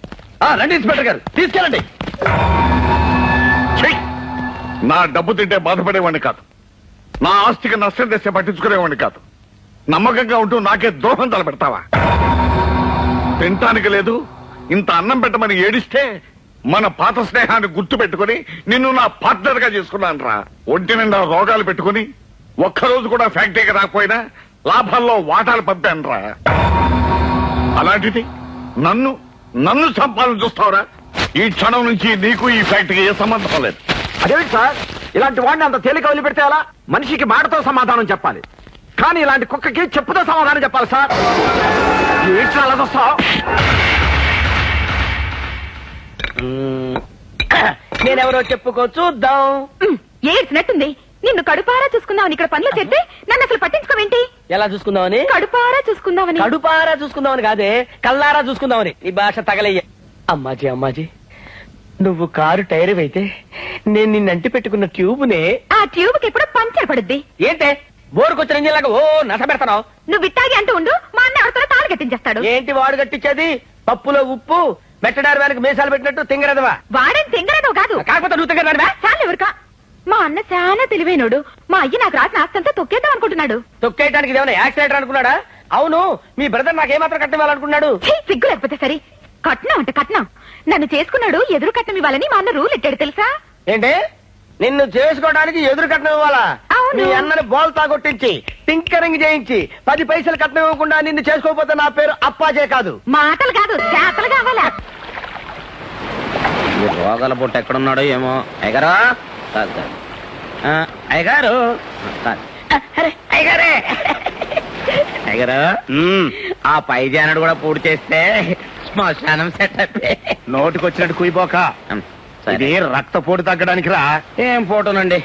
Speaker 2: రండి ఇన్స్పెక్టర్ గారు, తీసుకెళ్ళండి.
Speaker 1: ఛీ! నా డబ్బు తింటే బాధపడేవాడిని కాదు, నా ఆస్తికి నష్టం తెస్తే పట్టించుకునేవాడిని కాదు. నమ్మకంగా ఉంటూ నాకే ద్రోహం తలపెడతావా? తింటానికి లేదు, ఇంత అన్నం పెట్టమని ఏడిస్తే మన పాత స్నేహాన్ని గుర్తు పెట్టుకుని నిన్ను నా పార్ట్నర్ గా చేసుకున్నాను రా. ఒంటి నిండా రోగాలు పెట్టుకుని ఒక్కరోజు కూడా ఫ్యాక్టరీకి రాకపోయినా లాభాల్లో వాటాలు పంపాను రా. అలాంటిది నన్ను చంపాలని చూస్తావురా? ఈ క్షణం నుంచి నీకు ఈ ఫ్యాక్టరీకి ఏ సంబంధం లేదు.
Speaker 5: అదేంటి సార్, ఇలాంటి వాడిని అంత తేలిక వదిలిపెడితే ఎలా? మనిషికి మాటతో సమాధానం చెప్పాలి, కానీ ఇలాంటి కుక్కకి చెప్పుతో సమాధానం చెప్పాలి సార్. ఏంటి అలా చూస్తావ్? నేనెవరో చెప్పుకో చూద్దాం.
Speaker 4: ఏడ్చినట్టుంది. నిన్ను కడుపారా చూసుకుందామని ఇక్కడ పనులు చేస్తే నన్ను అసలు పట్టించుకోవేంటి?
Speaker 5: ఎలా చూసుకుందామని?
Speaker 4: కడుపారా చూసుకుందామని.
Speaker 5: కడుపారా చూసుకుందామని కాదే, కల్లారా చూసుకుందామని. ఈ భాష తగలయ్య. అమ్మాజీ అమ్మాజీ, నువ్వు కారు టైర్ అయితే నేను నిన్నంటి పెట్టుకున్న ట్యూబ్నే.
Speaker 4: ఆ ట్యూబ్ కి ఎప్పుడు పంచర్ పడుద్ది.
Speaker 5: ఏంటే బోరుకొచ్చిన ఇంజిన్లాగా ఓ నస పెడతావు?
Speaker 4: నువ్వు ఇట్టాగి అంటూ ఉండు, మా అన్న ఎవరితో తాళి కట్టించేస్తాడు.
Speaker 5: ఏంటి వాడు కట్టించేది? పప్పులో ఉప్పు మెట్టడారు వెనక మీసాలు పెట్టినట్టు తింగరదవా?
Speaker 4: వాడేం తింగరదో కాదు.
Speaker 5: కాకపోతే నువ్వు తింగరదానివా?
Speaker 4: చాలు ఎవరికా. మా అన్న చాలా తెలివైనోడు. మా అయ్య నాకు రాసిన ఆస్తంతా తొక్కేద్దాం అనుకుంటున్నాడు.
Speaker 5: తొక్కేయడానికి ఇదేమన్నా యాక్సిడెంట్ అనుకున్నాడా? అవును, మీ బ్రదర్ నాకేమాత్రం కట్టివ్వాలనుకున్నాడు?
Speaker 4: ఛీ, సిగ్గు లేకపోతే సరే. కట్నం అంటే కట్నం. నన్ను చేసుకున్నాడు ఎదురు కట్నం ఇవ్వాలని మా అన్న రూల్ ఎట్టాడు తెలుసా?
Speaker 5: ఏంటి, నిన్ను చేసుకోవడానికి ఎదురు కట్నం ఇవ్వాలా?
Speaker 4: అవును.
Speaker 5: మీ అన్నని బోల్ తాగొట్టించి టింకరింగ్ చేయించి 10 పైసలు కట్నం ఇవ్వకుండా నిన్ను చేసుకోకపోతే నా పేరు అప్పాజే కాదు.
Speaker 4: మాటలు కాదు, చేతలు కావాలా?
Speaker 2: రోగాల పొట్టు ఎక్కడున్నాడో ఏమో. అయ్యగారా అయ్యగారు
Speaker 5: అయ్యగారే,
Speaker 2: అయ్యగారు ఆ పై జానడు కూడా పూర్తి చేస్తే శ్మశానం సెట్
Speaker 7: నోటికొచ్చినట్టు కుయిపోక. ఇది రక్తపోటు తగ్గడానికి రా.
Speaker 2: ఏం ఫోటోనండి,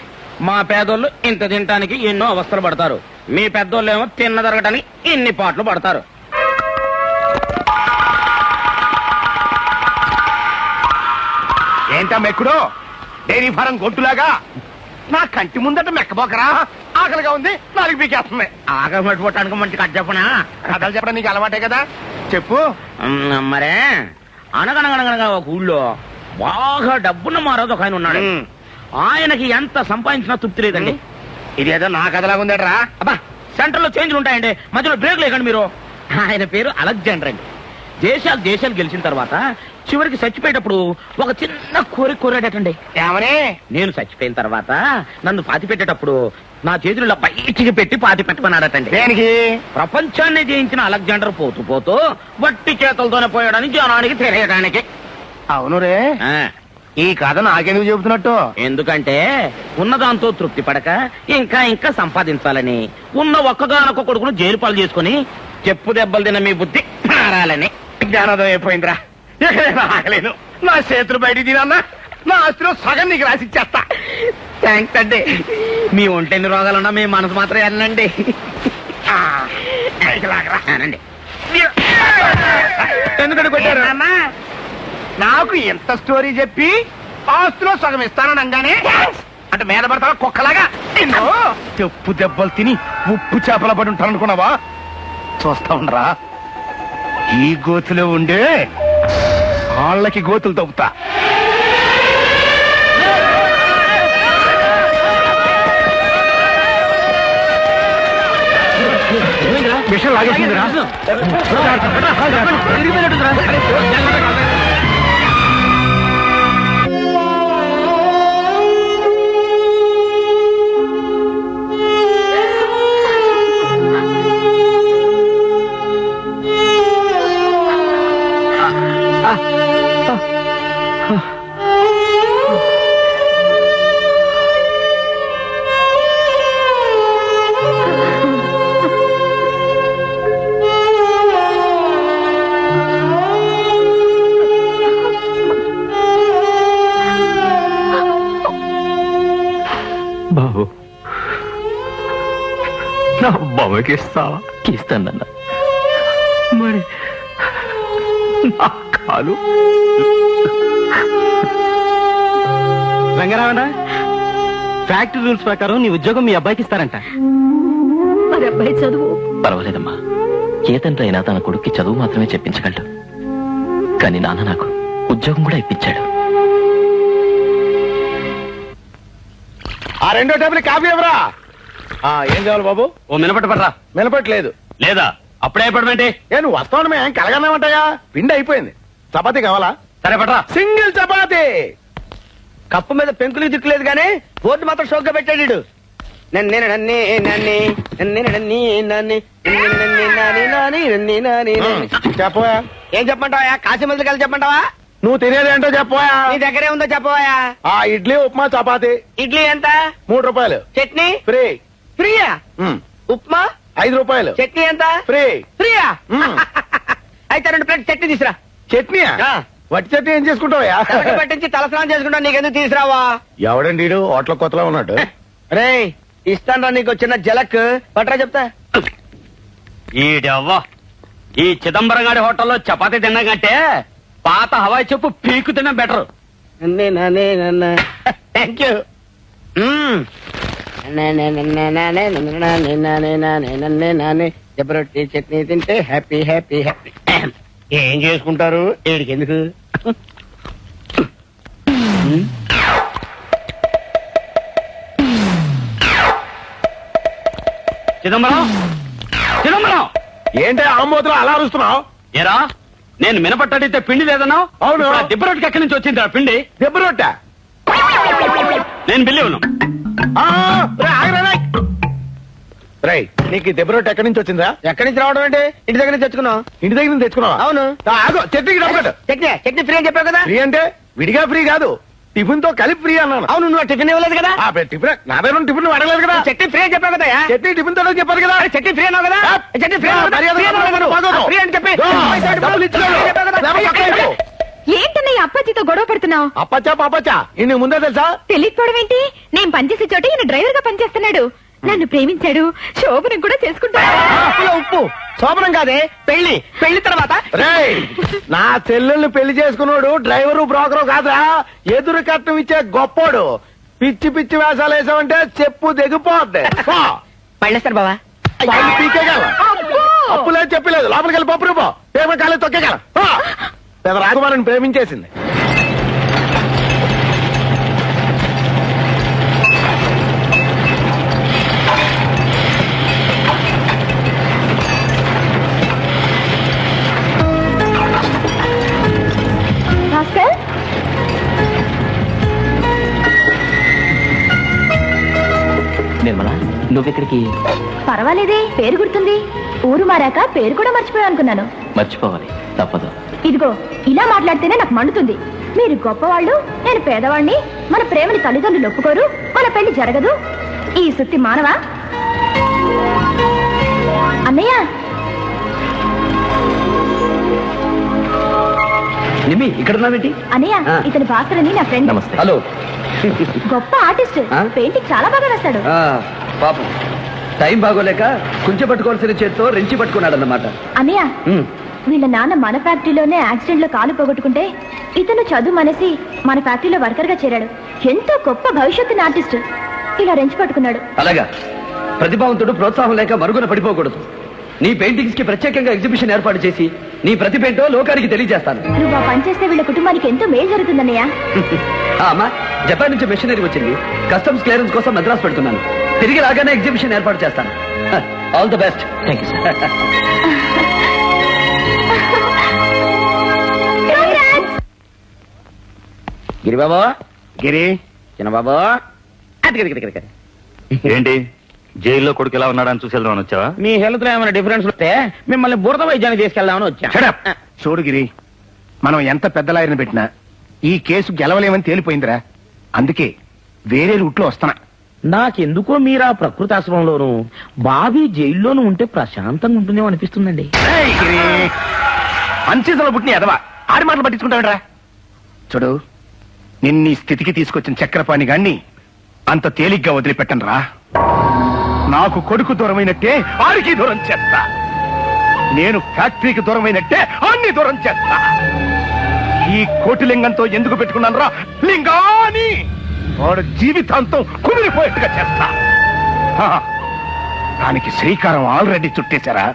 Speaker 2: మా పేదోళ్ళు ఇంత తినటానికి ఎన్నో అవస్థలు పడతారు. మీ పెద్దోళ్ళు ఏమో తిన్న జరగటానికి ఇన్ని పాటలు పడతారు.
Speaker 7: ఏంటా మెక్కుడు? డైరీ ఫారం గొట్టులాగా నా కంటి ముందట మెక్కబోకరా. ఆకలిగా ఉంది, నాలుగు పీకేస్తుంది.
Speaker 2: ఆకలి పట్టుకోవటానికి మంచి కథ చెప్పనా?
Speaker 7: కథలు చెప్పడం నీకు అలవాటే కదా, చెప్పు.
Speaker 2: మరే అనగనగనగనగా ఒక ఊళ్ళో బాగా డబ్బున్న మారోజు ఒక ఆయన ఉన్నాడు. ఆయనకి ఎంత సంపాదించినా తృప్తి లేదండి.
Speaker 7: ఇదేదో నా కథలాగా ఉందట్రా.
Speaker 2: అబ్బా, సెంటర్ లో చేంజ్లు ఉంటాయండి, మధ్యలో బ్రేక్ లేకండి మీరు. ఆయన పేరు అలెగ్జాండర్ అండి. దేశాలు గెలిచిన తర్వాత చివరికి చచ్చిపోయేటప్పుడు ఒక చిన్న కోరాడటండి.
Speaker 7: ఏమని?
Speaker 2: నేను చచ్చిపోయిన తర్వాత నన్ను పాతి పెట్టేటప్పుడు నా చేతుల్లో బయటికి పెట్టి పాతి పెట్టమన్నాడటండి.
Speaker 7: దేనికి?
Speaker 2: ప్రపంచాన్ని జయించిన అలెగ్జాండర్ పోతూ పోతూ వట్టి చేతులతోనే పోయాడని జనానికి తెలియడానికి.
Speaker 7: అవును రే,
Speaker 2: ఆ,
Speaker 7: ఈ కథ నాకెందుకు చెబుతున్నట్టు?
Speaker 2: ఎందుకంటే ఉన్నదాంతో తృప్తి పడక ఇంకా ఇంకా సంపాదించాలని, ఉన్న ఒక్కగానొక్క కొడుకును జైలు పాలు చేసుకుని చెప్పు దెబ్బలు తిన్న మీ బుద్ధి మారాలని.
Speaker 7: జ్ఞానోదయం అయిపోయిందిరా. ఎక్కడైనా ఆగలేను. నా చేతులు బయట తినన్నా నా ఆస్తిలో సగం నీకు రాసిచ్చేస్తా.
Speaker 2: థ్యాంక్స్ అండి. మీ ఒంటెన్ని రోగాలున్నా మీ మనసు మాత్రం వెళ్ళండి. అనండి.
Speaker 7: ఎందుకంటే కొట్టారు? నాకు ఎంత స్టోరీ చెప్పి ఆస్తిలో సగం ఇస్తాననగానే అంటే మీద పడతావా కుక్కలాగా? నిన్ను చెప్పు దెబ్బలు తిని ఉప్పు చేపల పడి ఉంటాను అనుకున్నావా? చూస్తా ఉండరా, ఈ గోతులో ఉండే వాళ్ళకి గోతులు తవ్వుతా. విషయం లాగేసిందిరా.
Speaker 2: బాబు, నా బాబుకి ఇస్తావా? ఇస్తానన్న. మరి నా కాలు రంగరావణ, ఫ్యాక్టరీ రూల్స్ ప్రకారం నీ ఉద్యోగం మీ అబ్బాయికి ఇస్తారంట.
Speaker 4: మరి అబ్బాయి చదువు?
Speaker 9: పర్వాలేదమ్మా, ఏ తండ్రి అయినా తన కొడుక్కి చదువు మాత్రమే చెప్పించగలడు. కానీ నాన్న నాకు ఉద్యోగం కూడా ఇప్పించాడు.
Speaker 7: ఆ రెండో టేబుల్ కాఫీ ఎవరా? ఏం కావాలి బాబు?
Speaker 2: ఓ మినపట్టు పడరా.
Speaker 7: నిలబట్టలేదు.
Speaker 2: లేదా అప్పుడే పడమంటే?
Speaker 7: నువ్వు వస్తావు మేము కలగన్నామంటాయా? పిండి అయిపోయింది. చపాతీ కావాలా?
Speaker 2: సరే పడరా.
Speaker 7: సింగిల్ చపాతీ.
Speaker 5: కప్పు మీద పెంకులు దిక్కులేదు గానీ బోర్డు మాత్రం షోక్గా పెట్టాడు.
Speaker 7: చెప్పవా?
Speaker 5: ఏం చెప్పమంటావా? కాశీ మందులు కలిసి చెప్పమంటావా?
Speaker 7: నువ్వు తినేదేంటో చెప్పవా?
Speaker 5: నీ దగ్గరే ఉందో చెప్పవా?
Speaker 7: ఆ ఇడ్లీ ఉప్మా చపాతీ
Speaker 5: ఇడ్లీ ఎంత?
Speaker 7: 3 రూపాయలు.
Speaker 5: చట్నీ
Speaker 7: ఫ్రీ.
Speaker 5: ఫ్రీయా? ఉప్మా
Speaker 7: రూపాయలు
Speaker 5: చట్నీ ఎంత
Speaker 7: ఫ్రీ
Speaker 5: ఫ్రీయా అయితే 2 ప్లేట్ చట్నీ తీసురా
Speaker 7: చట్నీయా వట్టి చట్నీ ఏం చేసుకుంటావయ్యా
Speaker 5: తలకి పట్టించి తలస్నానం చేసుకుంటా నీకెందుకు తీసురావా
Speaker 7: ఎవడండి వీడు హోటల్ కొత్తలో ఉన్నాడు
Speaker 5: రే ఇస్తాను నీకు చిన్న జలక్ పట్రా చెప్తా
Speaker 2: ఈడవ్వా ఈ చిదంబరం గారి హోటల్లో చపాతీ తినడం కంటే పాత హవాయి చెప్పు పీకు తినడం బెటర్.
Speaker 5: థ్యాంక్ యూ జబరొట్టి చట్నీ తింటే హ్యాపీ హ్యాపీ హ్యాపీ ఏం చేసుకుంటారు ఏడికి ఎందుకు
Speaker 2: చిదంబరం చిదంబరం
Speaker 7: ఏంటి ఆమోదం అలా అరుస్తున్నావు
Speaker 2: ఏరా నేను మినపట్టడితే పిండి లేదన్నా
Speaker 7: అవును.
Speaker 2: దిబ్బరొట్టుకి ఎక్కడి నుంచి వచ్చింది పిండి
Speaker 7: దెబ్బ రొట్టె
Speaker 2: నేను బిల్లి ఉన్నాను.
Speaker 7: రై నీకు దెబ్బ రొట్టె ఎక్కడి నుంచి వచ్చిందా
Speaker 5: ఎక్కడి నుంచి రావడం అంటే ఇంటి దగ్గర నుంచి తెచ్చుకున్నావు
Speaker 7: ఇంటి దగ్గర నుంచి తెచ్చుకున్నావా
Speaker 5: అవును.
Speaker 7: ఆగు చట్నీకి డబ్బు కట్టు.
Speaker 5: చట్నీ చట్నీ ఫ్రీ అని చెప్పావు కదా
Speaker 7: ఫ్రీ అంటే విడిగా ఫ్రీ కాదు టిఫిన్ తో కలిపి ఫ్రీ అన్నాను
Speaker 5: అవును నువ్వు టిఫిన్ ఇవ్వలేదు కదా
Speaker 7: టిఫిన్ నా దగ్గర టిఫిన్ అడగలేదు కదా
Speaker 5: చట్నీ ఫ్రీ అని చెప్పావు కదా
Speaker 7: చట్నీ టిఫిన్ తో చెప్పారు కదా
Speaker 5: చట్నీ ఫ్రీ అన్నావు కదా చట్నీ ఫ్రీ ఫ్రీ అని చెప్పి
Speaker 7: డబ్బులు ఇచ్చాడు. లేకపోతే పక్కన పెట్టు.
Speaker 4: ఏంటన్నయ్య అప్పాజీతో గొడవ పడుతున్నావు?
Speaker 7: అప్పచ్చా పాపచ్చా ఇన్ని ముందే తెలుసా
Speaker 4: తెలియకపోవడం ఏంటి? నేను పనిచేసే చోట ఈయన డ్రైవర్ గా పనిచేస్తున్నాడు. నన్ను ప్రేమించాడు, శోభనం కూడా చేసుకుంటాడు.
Speaker 5: ఉప్పు శోభనం కాదే పెళ్లి పెళ్లి తర్వాత
Speaker 7: రేయ్ నా చెల్లెల్ని పెళ్లి చేసుకున్నాడు డ్రైవరు బ్రోకరు కాదురా ఎదురు కట్నం ఇచ్చే గొప్పోడు పిచ్చి పిచ్చి వేషాలు వేసామంటే చెప్పు దిగిపోద్ది పో.
Speaker 5: పళ్ళేస్తారు బావా
Speaker 7: వాళ్ళు పీకేగల అప్పులేదు చెప్పలేదు లోపలికి వెళ్ళి పప్పు రూపో పేపర్ కాలేదు తొక్కేగల పెద్ద రాకుమారిని ప్రేమించేసింది
Speaker 4: భాస్కర్,
Speaker 9: నిర్మల నువ్వెక్కడికి?
Speaker 4: పర్వాలేదే, పేరు గుర్తుంది. ఊరు మారాక పేరు కూడా మర్చిపోయా అనుకున్నాను.
Speaker 9: మర్చిపోవాలి తప్పదు.
Speaker 4: ఇదిగో ఇలా మాట్లాడితేనే నాకు మండుతుంది. మీరు గొప్పవాళ్ళు, నేను పేదవాణ్ణి. మన ప్రేమని తల్లిదండ్రులు ఒప్పుకోరు, మన పెళ్లి జరగదు. ఈ సుత్తి మానవా? అన్నయ్య,
Speaker 2: నిమ్మి ఇక్కడ ఉన్నావేంటి?
Speaker 4: అన్నయ్య ఇతని భాస్కర్ అని నా ఫ్రెండ్.
Speaker 9: నమస్తే.
Speaker 2: హలో.
Speaker 4: గొప్ప ఆర్టిస్ట్,
Speaker 2: ఆ?
Speaker 4: పెయింటింగ్ చాలా బాగా వేస్తాడు.
Speaker 2: పాపం టైం బాగోలేక కుంచె పట్టుకోవాల్సిన చేత్తో రెంచి పట్టుకున్నాడు అన్నమాట.
Speaker 4: అన్నయ్య, వీళ్ళ నాన్న మన ఫ్యాక్టరీలోనే యాక్సిడెంట్ లో కాలు పోగొట్టుకుంటే ఇతను చదువు మనేసి మన ఫ్యాక్టరీలో వర్కర్ గా చేరాడు. ఎంతో గొప్ప భవిష్యత్తుని ఆర్టిస్ట్. ఇలా రెంచి పట్టుకున్నాడు.
Speaker 2: అలాగా ప్రతిభావంతుడు ప్రోత్సాహం లేక మరుగున పడిపోకూడదు. నీ పెయింటింగ్స్ కి ప్రత్యేకంగా ఎగ్జిబిషన్ ఏర్పాటు చేసి నీ ప్రతిభేంటో లోకానికి తెలియజేస్తాను.
Speaker 4: నువ్వు ఆ పని చేస్తే వీళ్ళ కుటుంబానికి ఎంతో మేలు జరుగుతుందన్నయ్య.
Speaker 2: అమ్మా జపాన్ నుంచి మెషినరీ వచ్చింది. కస్టమ్స్ క్లియరెన్స్ కోసం మద్రాసు పెడుతున్నాను. తిరిగి రాగానే ఎగ్జిబిషన్ ఏర్పాటు చేస్తాను. All the best.
Speaker 9: Thank you sir.
Speaker 5: Giribabu
Speaker 7: Giri
Speaker 5: Chinnababu
Speaker 6: ఏంటి జైల్లో కొడుకు ఎలా ఉన్నాడని చూసి వెళ్దామని వచ్చావా?
Speaker 5: మీ హెల్త్ లో ఏమైనా డిఫరెన్స్ వస్తే మిమ్మల్ని బురద వైద్యానికి తీసుకెళ్దామని వచ్చా.
Speaker 7: Shut up. చూడు గిరి మనం ఎంత పెద్ద లాయర్ని పెట్టినా ఈ కేసు గెలవలేమని తేలిపోయిందిరా. అందుకే వేరే రూట్లో వస్తున్నా.
Speaker 5: నాకెందుకో మీరు ఆ ప్రకృతి ఆశ్రమంలోను బాబీ జైల్లోనూ ఉంటే ప్రశాంతంగా ఉంటుందేమో అనిపిస్తుందండి.
Speaker 7: ఏయ్ గిరి, అన్సీజన్లో పుట్టిన ఎదవా ఆడి మాటలు పట్టించుకుంటాడురా. చూడు నిన్నీ స్థితికి తీసుకొచ్చిన చక్రపాణి గాన్ని అంత తేలిగ్గా వదిలిపెట్టను రా. నాకు కొడుకు దూరమైనట్టే ఆడికి దూరం చేస్తా. నేను ఫ్యాక్టరీకి దూరమైనట్టే అన్ని దూరం చేస్తా. ఈ కోటిలింగంతో ఎందుకు పెట్టుకున్నాను రా లింగాని వాడు జీవితాంతం కుమిలిపోయేట్టుగా చేస్తా. హా, దానికి శ్రీకారం ఆల్రెడీ చుట్టేశారా.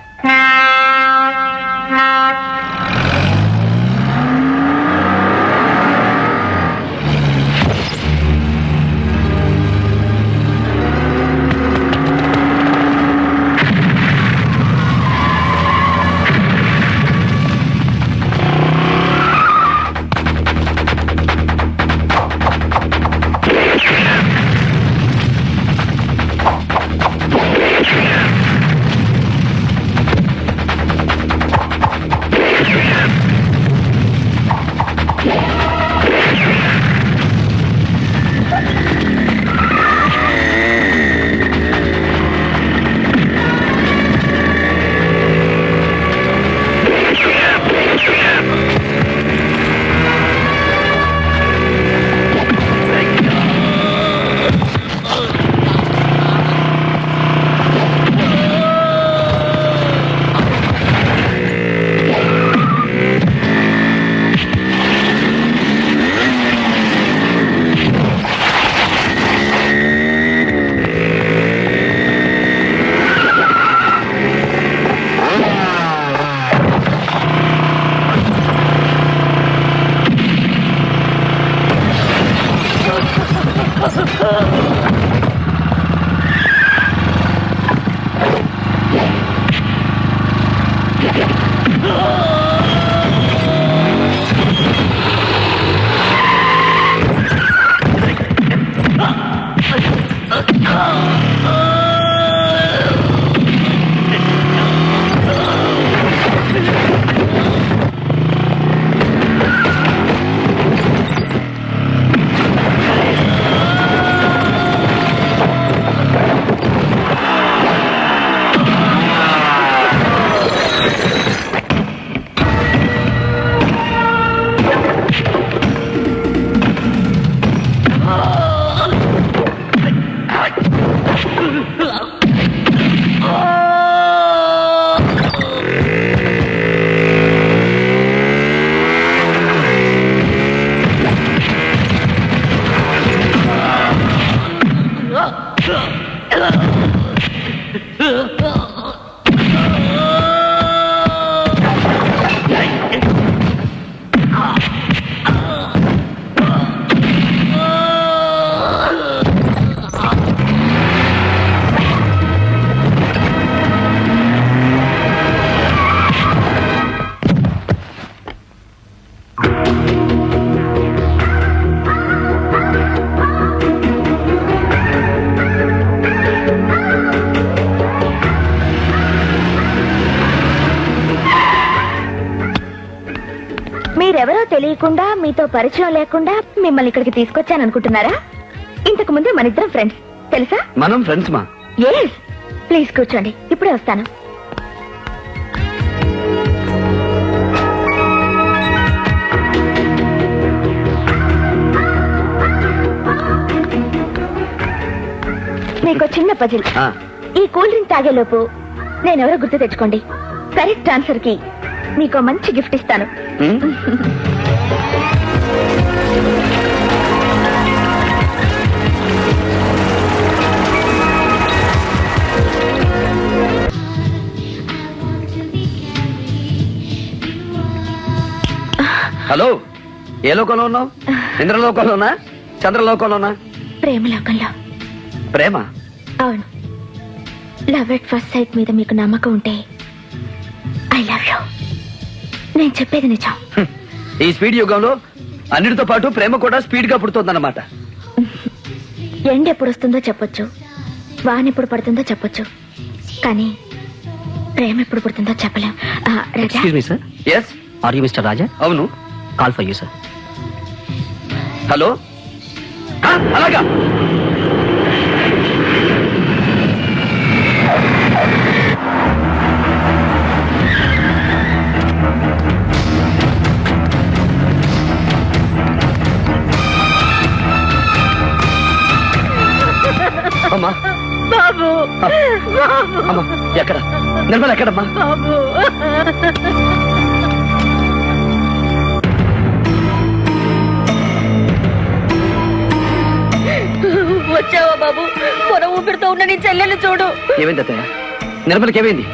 Speaker 4: మీరెవరో తెలియకుండా మీతో పరిచయం లేకుండా మిమ్మల్ని ఇక్కడికి తీసుకొచ్చాను అనుకుంటున్నారా? ఇంతకు ముందు మన ఇద్దరం ఫ్రెండ్స్ తెలుసా?
Speaker 2: మనం ఫ్రెండ్స్ మా.
Speaker 4: ఎస్, ప్లీజ్ కూర్చోండి, ఇప్పుడే వస్తాను. మీకు చిన్న పజిల్.
Speaker 2: ఆ,
Speaker 4: ఈ కూల్ డ్రింక్ తాగేలోపు నేనెవరో గుర్తు తెచ్చుకోండి. కరెక్ట్ ఆన్సర్ కి మీకు మంచి గిఫ్ట్ ఇస్తాను.
Speaker 2: ఉమ్, హలో, ఏ లోకంలో ఉన్నావు? ఇంద్రలోకంలోనా, చంద్రలోకంలోనా?
Speaker 4: ప్రేమలోకంలో.
Speaker 2: ప్రేమ?
Speaker 4: అవును. లవ్ ఎట్ ఫస్ట్ సైట్ మీద మీకు నమ్మకం ఉంటే ఐ లవ్ యూ. నేను చెప్పేది నిజం.
Speaker 2: హ్మ్. ఈ స్పీడ్ యుగంలో అన్నిటితో పాటు ప్రేమ కూడా స్పీడ్ గా పుడుతోందన్నమాట.
Speaker 4: ఎండ ఎప్పుడు వస్తుందో చెప్పొచ్చు, వాన ఎప్పుడు పడుతుందో చెప్పొచ్చు, కానీ ప్రేమ ఎప్పుడు పుడుతుందో చెప్పలేం. Raja,
Speaker 9: excuse me sir,
Speaker 2: yes,
Speaker 9: are you mister Raja?
Speaker 2: అవును.
Speaker 9: Call for you sir.
Speaker 2: Hello, ఆ, అలాగా. అమ్మా,
Speaker 4: బాబు,
Speaker 2: అమ్మా, ఎక్కడ నిర్మల? ఎక్కడమ్మా?
Speaker 4: బాబు, వచ్చావా బాబు? పొర ఊపిరితో ఉన్న నీ చెల్లెలు చూడు.
Speaker 2: ఏమైంది అత్తయ్య? నిర్మలకి ఏమైంది?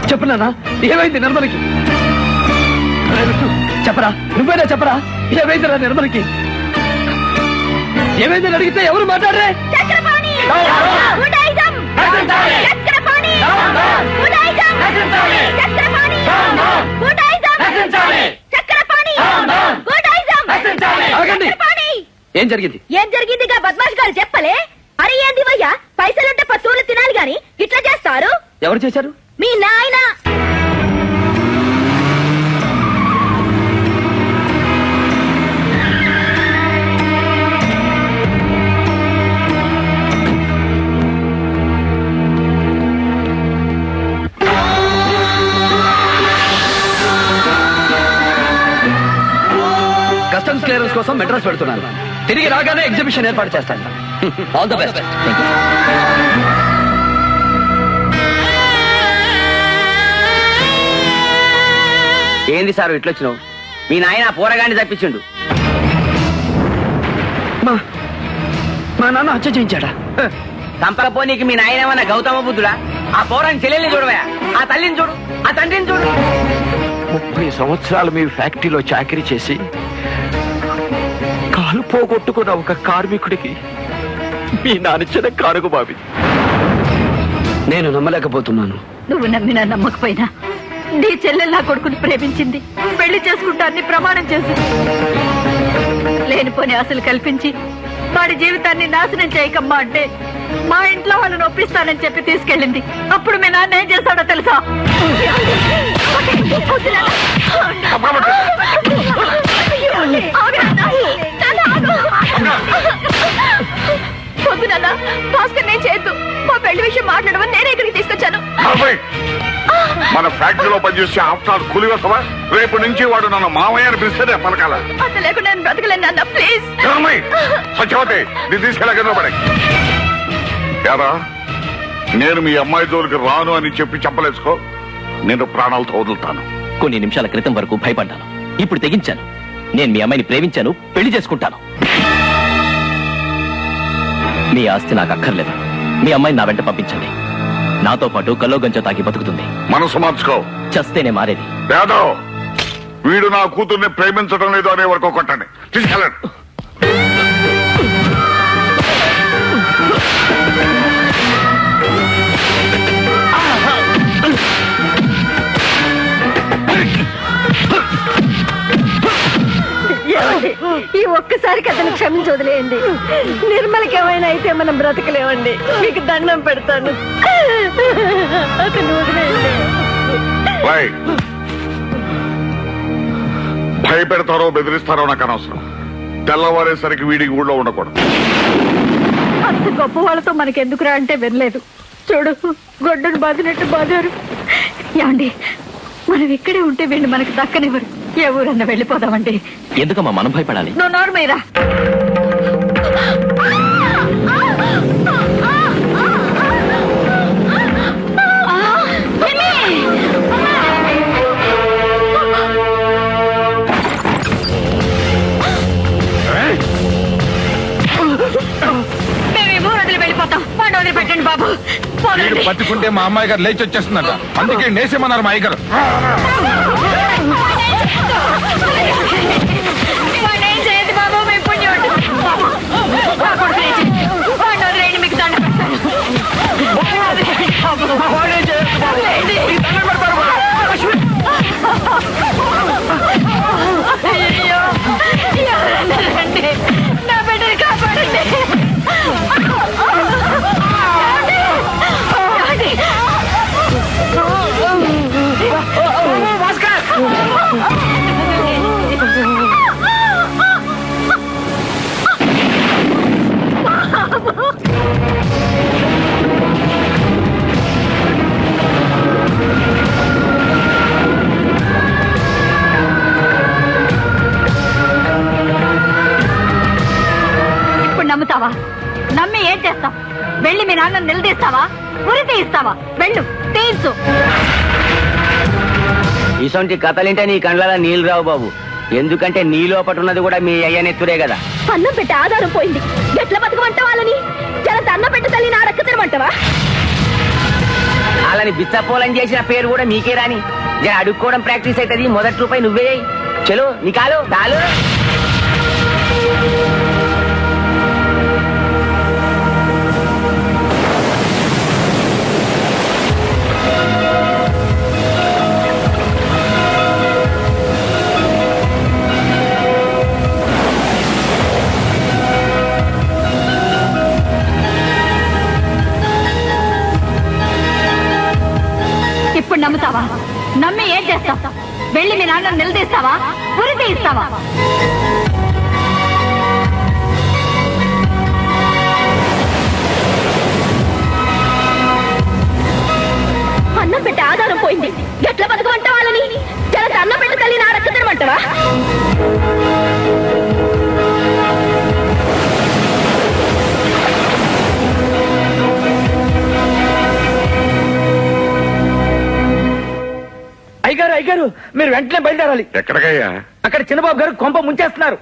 Speaker 2: చెప్పు నాన్న, ఏమైంది నిర్మలకి? చెప్పరా, నువ్వేనా చెప్పరా, ఏమైందిరా నిర్మలకి? ఏమైందని అడిగితే ఎవరు మాట్లాడరే?
Speaker 4: చక్రపాణి! ఉడాయిజం! చక్రపాణి! ఉడాయిజం! చక్రపాణి! ఉడాయిజం! చక్రపాణి! ఉడాయిజం!
Speaker 2: ఆగండి.
Speaker 4: చక్రపాణి!
Speaker 2: ఏం జరిగింది?
Speaker 4: ఏం జరిగిందిగా బద్మాష్ గారు చెప్పలే? అరే ఏంది వయ్యా, పైసలుంటే పశువులు తినాలి గాని ఇట్లా చేస్తారు?
Speaker 2: ఎవరు చేశారు?
Speaker 4: మీ నాయన.
Speaker 2: కస్టమ్స్ క్లియరెన్స్ కోసం మెడ్రాస్ పెడుతున్నాను. తిరిగి రాగానే ఎగ్జిబిషన్ ఏర్పాటు చేస్తాను. All the best.
Speaker 5: ఏంది సార్ ఇట్లొచ్చినావు? మీ నాయన పోరగాన్ని తప్పించిండు.
Speaker 2: మా నాన్న హత్య చేయించాడా?
Speaker 5: చంపకపోనీకి మీ నాయన ఏమన్నా గౌతమ బుద్ధుడా? ఆ పోరాని చెల్లెల్ని చూడవా, ఆ తల్లిని చూడు, ఆ తండ్రిని చూడు.
Speaker 10: 30 సంవత్సరాలు మీ ఫ్యాక్టరీలో చాకరీ చేసి
Speaker 9: కాలు పోగొట్టుకున్న ఒక కార్మికుడికి మీ నానిచ్చిన కానుక బాబి.
Speaker 2: నేను నమ్మలేకపోతున్నాను.
Speaker 4: నువ్వు నమ్మినా నమ్మకపోయినా నీ చెల్లెలు నా కొడుకుని ప్రేమించింది, పెళ్లి చేసుకుంటాన్ని ప్రమాణం చేసింది. లేనిపోని ఆశలు కల్పించి వాడి జీవితాన్ని నాశనం చేయకమ్మా అంటే మా ఇంట్లో వాళ్ళని ఒప్పిస్తానని చెప్పి తీసుకెళ్ళింది. అప్పుడు మీ నాన్న ఏం చేస్తాడో తెలుసా? పొద్దున భాస్కర్ నేను చేయొద్దు, మా పెళ్లి విషయం మాట్లాడమని నేనే ఇక్కడికి తీసుకొచ్చాను.
Speaker 1: మన ఫ్యాక్టరీలో పనిచేసే ఆఫ్టర్ కూలి వస్తావా? రేపు నుంచి వాడు నన్ను మామయ్య అని పిలిస్తేనే పలకాల.
Speaker 4: అంత లేకుండా నేను బ్రతకలేను నాన్న, ప్లీజ్.
Speaker 1: సత్యవతి నీ తీసుకెళ్ళ పడే యారా, నేను మీ అమ్మాయి జోలికి రాను అని చెప్పి చెప్పలేసుకో, నేను ప్రాణాలతో వదులుతాను.
Speaker 9: కొన్ని నిమిషాల క్రితం వరకు భయపడ్డాను, ఇప్పుడు తెగించాను. నేను మీ అమ్మాయిని ప్రేమించాను, పెళ్లి చేసుకుంటాను. మీ ఆస్తి నాకు అక్కర్లేదు. మీ అమ్మాయిని నా వెంట పంపించండి. నాతో పాటు కల్లో గంజ తాగి బతుకుతుంది.
Speaker 1: మనసు మార్చుకో,
Speaker 9: చస్తేనే మారేది.
Speaker 1: యాదవ్, వీడు నా కూతుర్ని ప్రేమించడం లేదు అనే వరకు కొట్టండి. తీసుకెళ్ళండి.
Speaker 4: ఈ ఒక్కసారికి అతను క్షమించి వదిలేయండి. నిర్మలకి ఏమైనా అయితే మనం బ్రతకలేమండి. మీకు దండం పెడతాను, అతను వదిలేయండి.
Speaker 1: భయపెడతారో బెదిరిస్తారో నాకు అనవసరం. తెల్లవారేసరికి వీడికి ఊళ్ళో ఉండకూడదు.
Speaker 4: అంత గొప్ప వాళ్ళతో మనకెందుకురా అంటే వినలేదు. చూడు, గొడ్డను బాదినట్టు బాదారు. ఏమండి, మనం ఇక్కడే ఉంటే వీళ్ళు మనకు దక్కనివ్వరు. ఏ ఊరన్నా వెళ్ళిపోదామండి.
Speaker 9: ఎందుకమ్మా మనం భయపడాలి?
Speaker 4: నువ్వు నోర్మయ్యరా. మేము ఈ ఊరు వదిలి వెళ్ళిపోతాం. వాడిని వదిలిపెట్టండి బాబు.
Speaker 7: పట్టుకుంటే మా అమ్మాయి గారు లేచి వచ్చేస్తుందట, అందుకే నేసేమన్నారు మా అయ్యగారు.
Speaker 4: వాడిని చేయదు బాబు, మేము పుణ్యోడు. వాడిని వదిలేయండి, మీకు దండ అయ్యో, ఎవరన్నా రండి, నా బిడ్డని కాపాడండి. ఇప్పుడు నమ్ముతావా? నమ్మి ఏం చేస్తావు? వెళ్ళి మీ నాన్న నిలదీస్తావా? ఉరి తీయిస్తావా? వెళ్ళు, తీయించు.
Speaker 5: ఇసొంటి కథలింటే నీ కండ్ల నీళ్ళు రావు బాబు. ఎందుకంటే నీ లోపట ఉన్నది కూడా మీ అయ్యనెత్తురే కదా.
Speaker 4: అన్నం పెట్టి ఆధారం పోయింది, ఎట్లా బతకమంటావా? వాళ్ళని చాలా అన్నం పెట్టి తల్లి నా రక్క తినమంటావా?
Speaker 5: వాళ్ళని బిచ్చపోలని చేసిన పేరు కూడా మీకే రాని. జర అడుక్కోవడం ప్రాక్టీస్ అవుతుంది. మొదటి రూపాయి నువ్వే. చలో నీ కాలు కాలు.
Speaker 4: ఇప్పుడు నమ్ముతావా? నమ్మి ఏం చేస్తావు? వెళ్ళి మీ నాన్న నిలదీస్తావా? ఉరి తీయిస్తావా? అన్నం పెట్టి ఆధారం పోయింది, ఎట్లా బతకమంటావా? వాళ్ళని చాలా అన్నం పెట్టి తల్లి నా రక్క తినమంటావా?
Speaker 2: అయ్యగారు, అయ్యగారు, మీరు వెంటనే బయలుదేరాలి.
Speaker 1: ఎక్కడికయ్యా?
Speaker 2: అక్కడ చిన్నబాబు గారు కొంప ముంచేస్తున్నారు.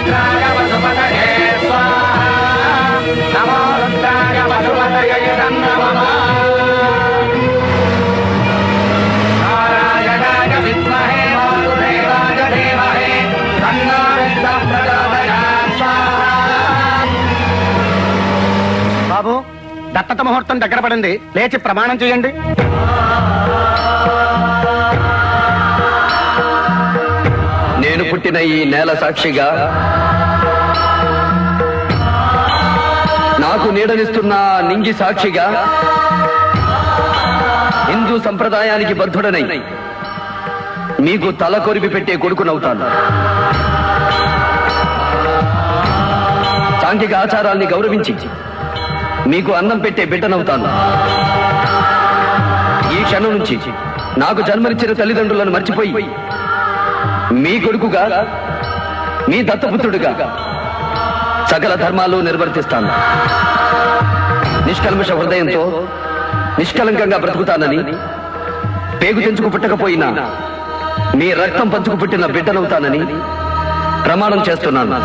Speaker 5: రుద్రాయ వసుపతయే స్వాహా నమో రుద్రాయ వసుపతయే నమః నారాయణాయ విద్మహే వాసుదేవాయ ధీమహి తన్నో విష్ణుః ప్రచోదయాత్ స్వాహా.
Speaker 2: బాబు దత్తత ముహూర్తం దగ్గర పడింది, లేచి ప్రమాణం చేయండి. నేను పుట్టిన ఈ నేల సాక్షిగా, నాకు నీడనిస్తున్న నింగి సాక్షిగా, హిందూ సంప్రదాయానికి బద్ధుడనై మీకు తల కొరిపి పెట్టే కొడుకునవుతాను. సాంఘిక ఆచారాల్ని గౌరవించి మీకు అన్నం పెట్టే బిడ్డనవుతాను. ఈ క్షణం నుంచి నాకు జన్మనిచ్చిన తల్లిదండ్రులను మర్చిపోయి మీ కొడుకుగా, మీ దత్తపుత్రుడిగా సకల ధర్మాలు నిర్వర్తిస్తాను. నిష్కల్మష హృదయంతో నిష్కలంకంగా బ్రతుకుతానని, పేగు తెంచుకు పుట్టకపోయినా మీ రక్తం పంచుకు పుట్టిన బిడ్డనవుతానని ప్రమాణం చేస్తున్నాను.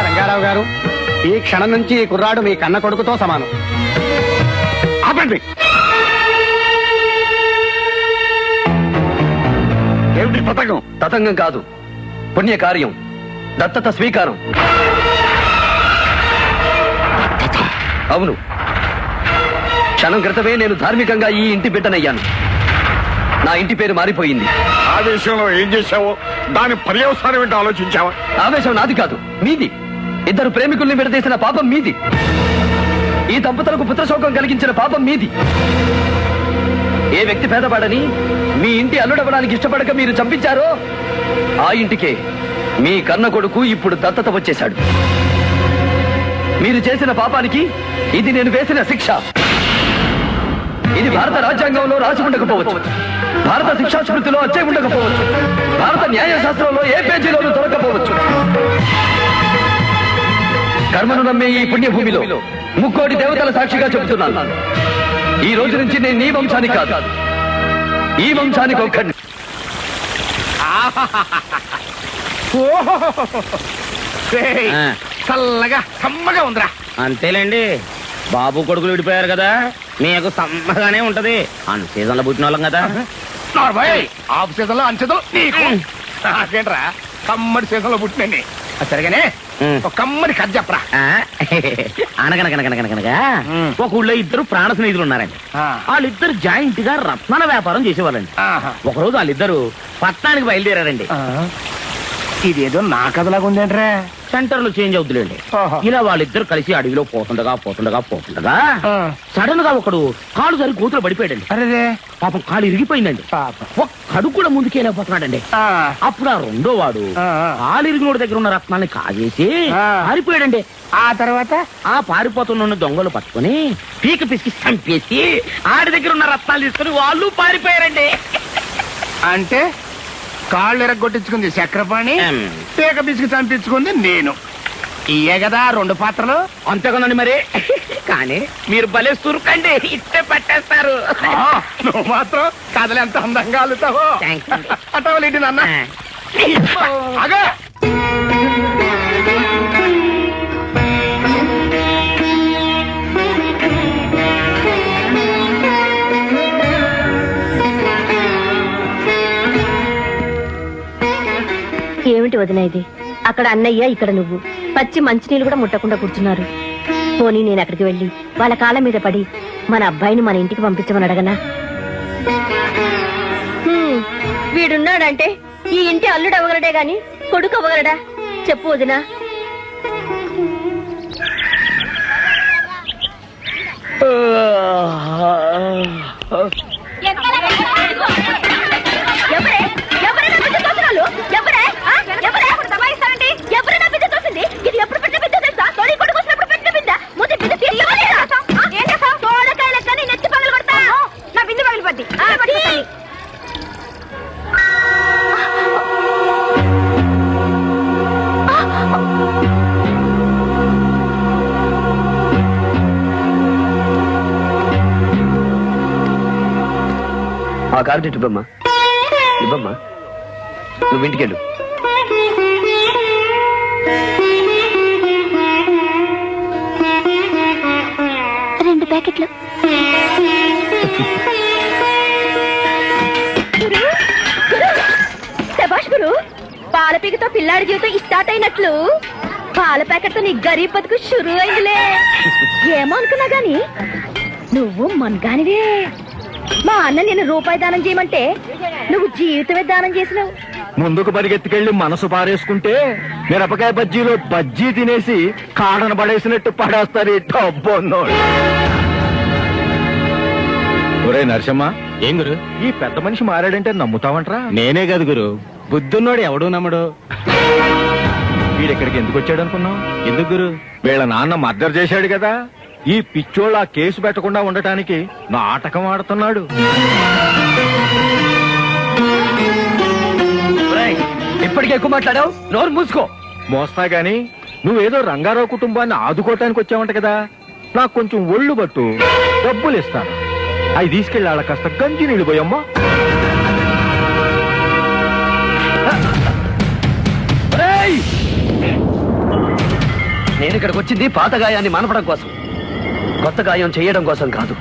Speaker 2: రంగారావు గారు, ఈ క్షణం నుంచి ఈ కుర్రాడు మీ కన్న కొడుకుతో సమానం.
Speaker 1: ఆపండి. ఏమిటి పథకం?
Speaker 2: తతంగం కాదు, పుణ్యకార్యం, దత్తత స్వీకారం. అవును, క్షణం క్రితమే నేను ధార్మికంగా ఈ ఇంటి బిడ్డనయ్యాను. నా ఇంటి పేరు మారిపోయింది.
Speaker 1: ఆ విషయంలో ఏం చేశావో దాని పర్యవసానం ఏంటో ఆలోచించావా?
Speaker 2: ఆవేశం నాది కాదు, మీది. ఇద్దరు ప్రేమికుల్ని విడదీసిన పాపం మీది. ఈ దంపతులకు పుత్రశోకం కలిగించిన పాపం మీది. ఏ వ్యక్తి పేదవాడని మీ ఇంటి అల్లుడవడానికి ఇష్టపడక మీరు చంపించారో ఆ ఇంటికే మీ కన్న కొడుకు ఇప్పుడు దత్తత వచ్చేశాడు. మీరు చేసిన పాపానికి ఇది నేను వేసిన శిక్ష. ఇది భారత రాజ్యాంగంలో రాసి ఉండకపోవచ్చు, భారత శిక్షా స్మృతిలో వచ్చే ఉండకపోవచ్చు, భారత న్యాయశాస్త్రంలో ఏ పేజీలోనూ దొరకపోవచ్చు. కర్మను నమ్మే ఈ పుణ్యభూమిలో ముక్కోటి దేవతల సాక్షిగా చెబుతున్నాను, ఈ రోజు నుంచి నేను నీ వంశానికి కాదు, ఈ వంశానికి ఒక్కడిని.
Speaker 7: చల్లగా సమ్మగా ఉందిరా.
Speaker 5: అంతేలేండి, బాబు కొడుకులు విడిపోయారు కదా, మీకు సమ్మగానే ఉంటది. అన్ సీజన్ లో పుట్టిన వాళ్ళం కదా.
Speaker 7: ఆఫ్ సీజన్ లో అన్సీజన్ నీకు నాకేంట్రా, కమ్మడి సీజన్ లో పుట్టినండి. సరిగానే ఒక కమ్మడి కథ చెప్పరా.
Speaker 5: అనగనగనగనగనగా ఒక ఊళ్ళో ఇద్దరు ప్రాణ స్నేహితులు ఉన్నారండి. వాళ్ళిద్దరు జాయింట్ గా రత్నాల వ్యాపారం చేసేవాళ్ళండి. ఒకరోజు వాళ్ళిద్దరు పట్టణానికి బయలుదేరారండి.
Speaker 7: ఇదేదో నా కథలాగా ఉందేంట్రా.
Speaker 5: సెంటర్ లో చేంజ్ అవుతులేండి. ఇలా వాళ్ళిద్దరు కలిసి అడవిలో పోతుండగా సడన్ గా ఒకడు కాలు సరి కూతురు పడిపోయాడండి.
Speaker 7: అరే
Speaker 5: పాపం కాలు ఇరిగిపోయిందండి. ఒక్కడు కూడా ముందుకెళ్ళిపోతున్నాడండి. అప్పుడు ఆ రెండో వాడు కాలు ఇరిగినోడి దగ్గర ఉన్న రత్నాన్ని కాజేసి పారిపోయాడండి.
Speaker 7: ఆ తర్వాత
Speaker 5: ఆ పారిపోతున్న దొంగలు పట్టుకుని పీక పిసికి చంపేసి ఆడి దగ్గర ఉన్న రత్నాలు తీసుకుని వాళ్ళు పారిపోయారండి.
Speaker 7: అంటే కాళ్ళు ఎరగొట్టించుకుంది చక్రపాణి, పీక పిసికి చంపించుకుంది నేను. ఇయే కదా రెండు పాత్రలు.
Speaker 5: అంతేకనండి మరి. కానీ మీరు భలే సురుకండి, ఇట్టే పట్టేస్తారు.
Speaker 7: నువ్వు మాత్రం కథలు ఎంత అందంగా అల్లుతావో. అటవలేంటి నాన్న. అగా
Speaker 3: ఏమిటి వదిన ఇది? అక్కడ అన్నయ్య, ఇక్కడ నువ్వు పచ్చి మంచినీళ్ళు కూడా ముట్టకుండా కూర్చున్నారు. పోనీ నేను అక్కడికి వెళ్ళి వాళ్ళ కాళ్ళ మీద పడి మన అబ్బాయిని మన ఇంటికి పంపించమని అడగనా? వీడున్నాడంటే ఈ ఇంటి అల్లుడు అవ్వగలడే గాని కొడుకు అవ్వగలడా? చెప్పు వదినా.
Speaker 4: పడిపోద్ది పడిపోద్ది.
Speaker 2: ఆ కార్డు ఇవ్వమ్మా, ఇవ్వమ్మా. నువ్వు ఇంటికెళ్ళు.
Speaker 4: రెండు ప్యాకెట్లు. శభాష్ గురు, పాల పీకతో పిల్లాడి జీవితం స్టార్ట్ అయినట్లు పాల ప్యాకెట్ తో నీ గరీబ్ బతుకు షురు అయిందిలే. ఏమో అనుకున్నా గాని నువ్వు మన్గానివే. మా అన్న నేను రూపాయి దానం చేయమంటే నువ్వు జీవితమే దానం చేసినావు.
Speaker 8: ముందుకు పరిగెత్తుకెళ్లి మనసు పారేసుకుంటే మిరపకాయ బజ్జీలో బజ్జీ తినేసి కాడన పడేసినట్టు పడేస్తారు ఈ డబ్బున్నోడు. ఒరే నరసమ్మ,
Speaker 6: ఏం గురు?
Speaker 8: ఈ పెద్ద మనిషి మారాడంటే నమ్ముతావంట్రా?
Speaker 6: నేనే కాదు గురు, బుద్ధున్నోడు ఎవడు నమ్మడు.
Speaker 8: వీడెక్కడికి ఎందుకు వచ్చాడు అనుకున్నావు?
Speaker 6: ఎందుకు గురు?
Speaker 8: వీళ్ళ నాన్న మర్డర్ చేశాడు కదా, ఈ పిచ్చోళ్ళు ఆ కేసు పెట్టకుండా ఉండటానికి నాటకం ఆడుతున్నాడు.
Speaker 2: ఇప్పటికే ఎక్కువ మాట్లాడావు, నోరు మూసుకో.
Speaker 8: మోస్తా గాని నువ్వేదో రంగారావు కుటుంబాన్ని ఆదుకోవటానికి వచ్చావంట కదా, నాకు కొంచెం ఒళ్ళు పట్టు, డబ్బులు ఇస్తాను. అవి తీసుకెళ్ళి వాళ్ళ కాస్త గంజి నీళ్ళు పోయమ్మా.
Speaker 2: నేను ఇక్కడికి వచ్చింది పాత గాయాన్ని మనపడం కోసం, కొత్త గాయం చేయడం కోసం కాదు.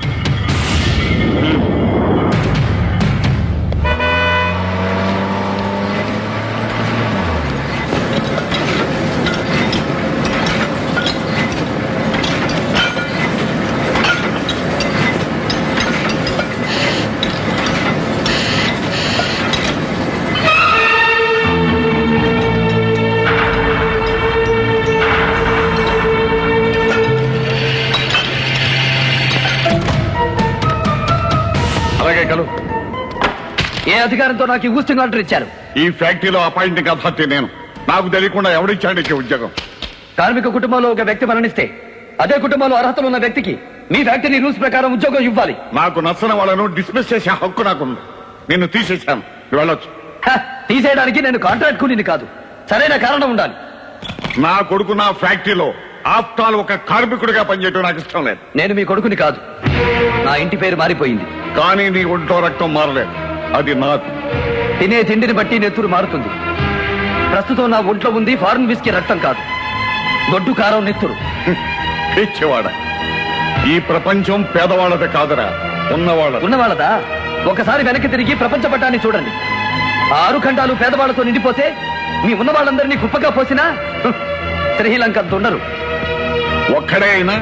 Speaker 2: ఏ అధికారంతో నాకు ఈ ఊస్టింగ్ ఆర్డర్ ఇచ్చారు?
Speaker 1: ఈ ఫ్యాక్టరీలో అపాయింటింగ్ అభ్యర్థి నేను. నాకు తెలియకుండా ఎవడిచ్చాడు ఈ ఉద్యోగం?
Speaker 2: కార్మిక కుటుంబంలో ఒక వ్యక్తి మరణిస్తే అదే కుటుంబంలో అర్హతలు ఉన్న వ్యక్తికి మీ ఫ్యాక్టరీ రూల్స్ ప్రకారం ఉద్యోగం ఇవ్వాలి.
Speaker 1: నాకు నచ్చని వాళ్ళను డిస్మిస్ చేసే హక్కు నాకుంది. నిన్ను తీసేశాను, వెళ్ళొచ్చు.
Speaker 2: తీసేయడానికి నేను కాంట్రాక్ట్ కూలీని కాదు, సరైన కారణం ఉండాలి.
Speaker 1: నా కొడుకు నా ఫ్యాక్టరీలో ఆఫ్టర్ ఒక కార్మికుడిగా పనిచేయడం నాకు ఇష్టం లేదు.
Speaker 2: నేను మీ కొడుకుని కాదు, నా ఇంటి పేరు మారిపోయింది.
Speaker 1: కానీ నీ ఒంట్లో రక్తం మారలేదు, అది నాకు.
Speaker 2: తినే తిండిని బట్టి నెత్తురు మారుతుంది. ప్రస్తుతం నా ఒంట్లో ఉంది ఫారెన్ విస్కీ రక్తం కాదు, దొడ్డు కారం నెత్తురు.
Speaker 1: పిచ్చివాడ, ఈ ప్రపంచం పేదవాళ్ళది కాదురా,
Speaker 2: ఉన్నవాళ్ళదా? ఒకసారి వెనక్కి తిరిగి ప్రపంచ పట్టాన్ని చూడండి. 6 ఖండాలు పేదవాళ్లతో నిండిపోతే మీ ఉన్న వాళ్ళందరినీ కుప్పగా పోసినా శ్రీలంకంత ఉండరు.
Speaker 1: ఒక్కడే అయినా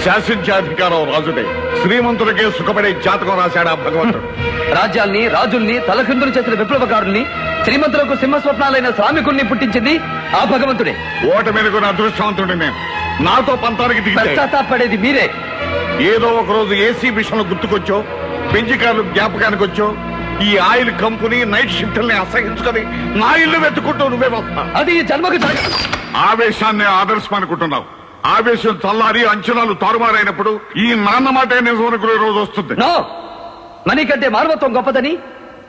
Speaker 1: శాసించాధికారం రాజుడే. శ్రీమంతుడికే సుఖపడే జాతకం రాశాడు ఆ భగవంతుడు.
Speaker 2: రాజ్యాల్ని, రాజుల్ని, తలకిందులు చేసిన విప్లవకారుల్ని, శ్రీమంతులకు సింహస్వప్నాలైన శ్రామికుల్ని పుట్టించింది ఆ భగవంతుడే.
Speaker 1: ఓటమినుకున్న అదృష్టవంతుడి నేను. నాతో పంతానికి దిగితే
Speaker 2: పశ్చాత్తాపడేది మీరే.
Speaker 1: ఏదో ఒక రోజు ఏసీ మిషన్లు గుర్తుకొచ్చో, పెంచికారులు జ్ఞాపకానికి వచ్చో, ఈ ఆయిల్ కంపెనీ నైట్ షిఫ్ట్ల్ని అసహించుకొని నా ఇల్లు వెతుక్కుంటూ నువ్వే వస్తా.
Speaker 2: అది ఈ జన్మకు
Speaker 1: ఆవేశాన్ని ఆదర్శం అనుకుంటున్నావు. ఆవేశం చల్లారి అంచనాలు తారుమారైనప్పుడు ఈ నాన్న మాట నిజం అనుకునే రోజు వస్తుంది.
Speaker 2: నో, మనీ కంటే మానవత్వం గొప్పదని,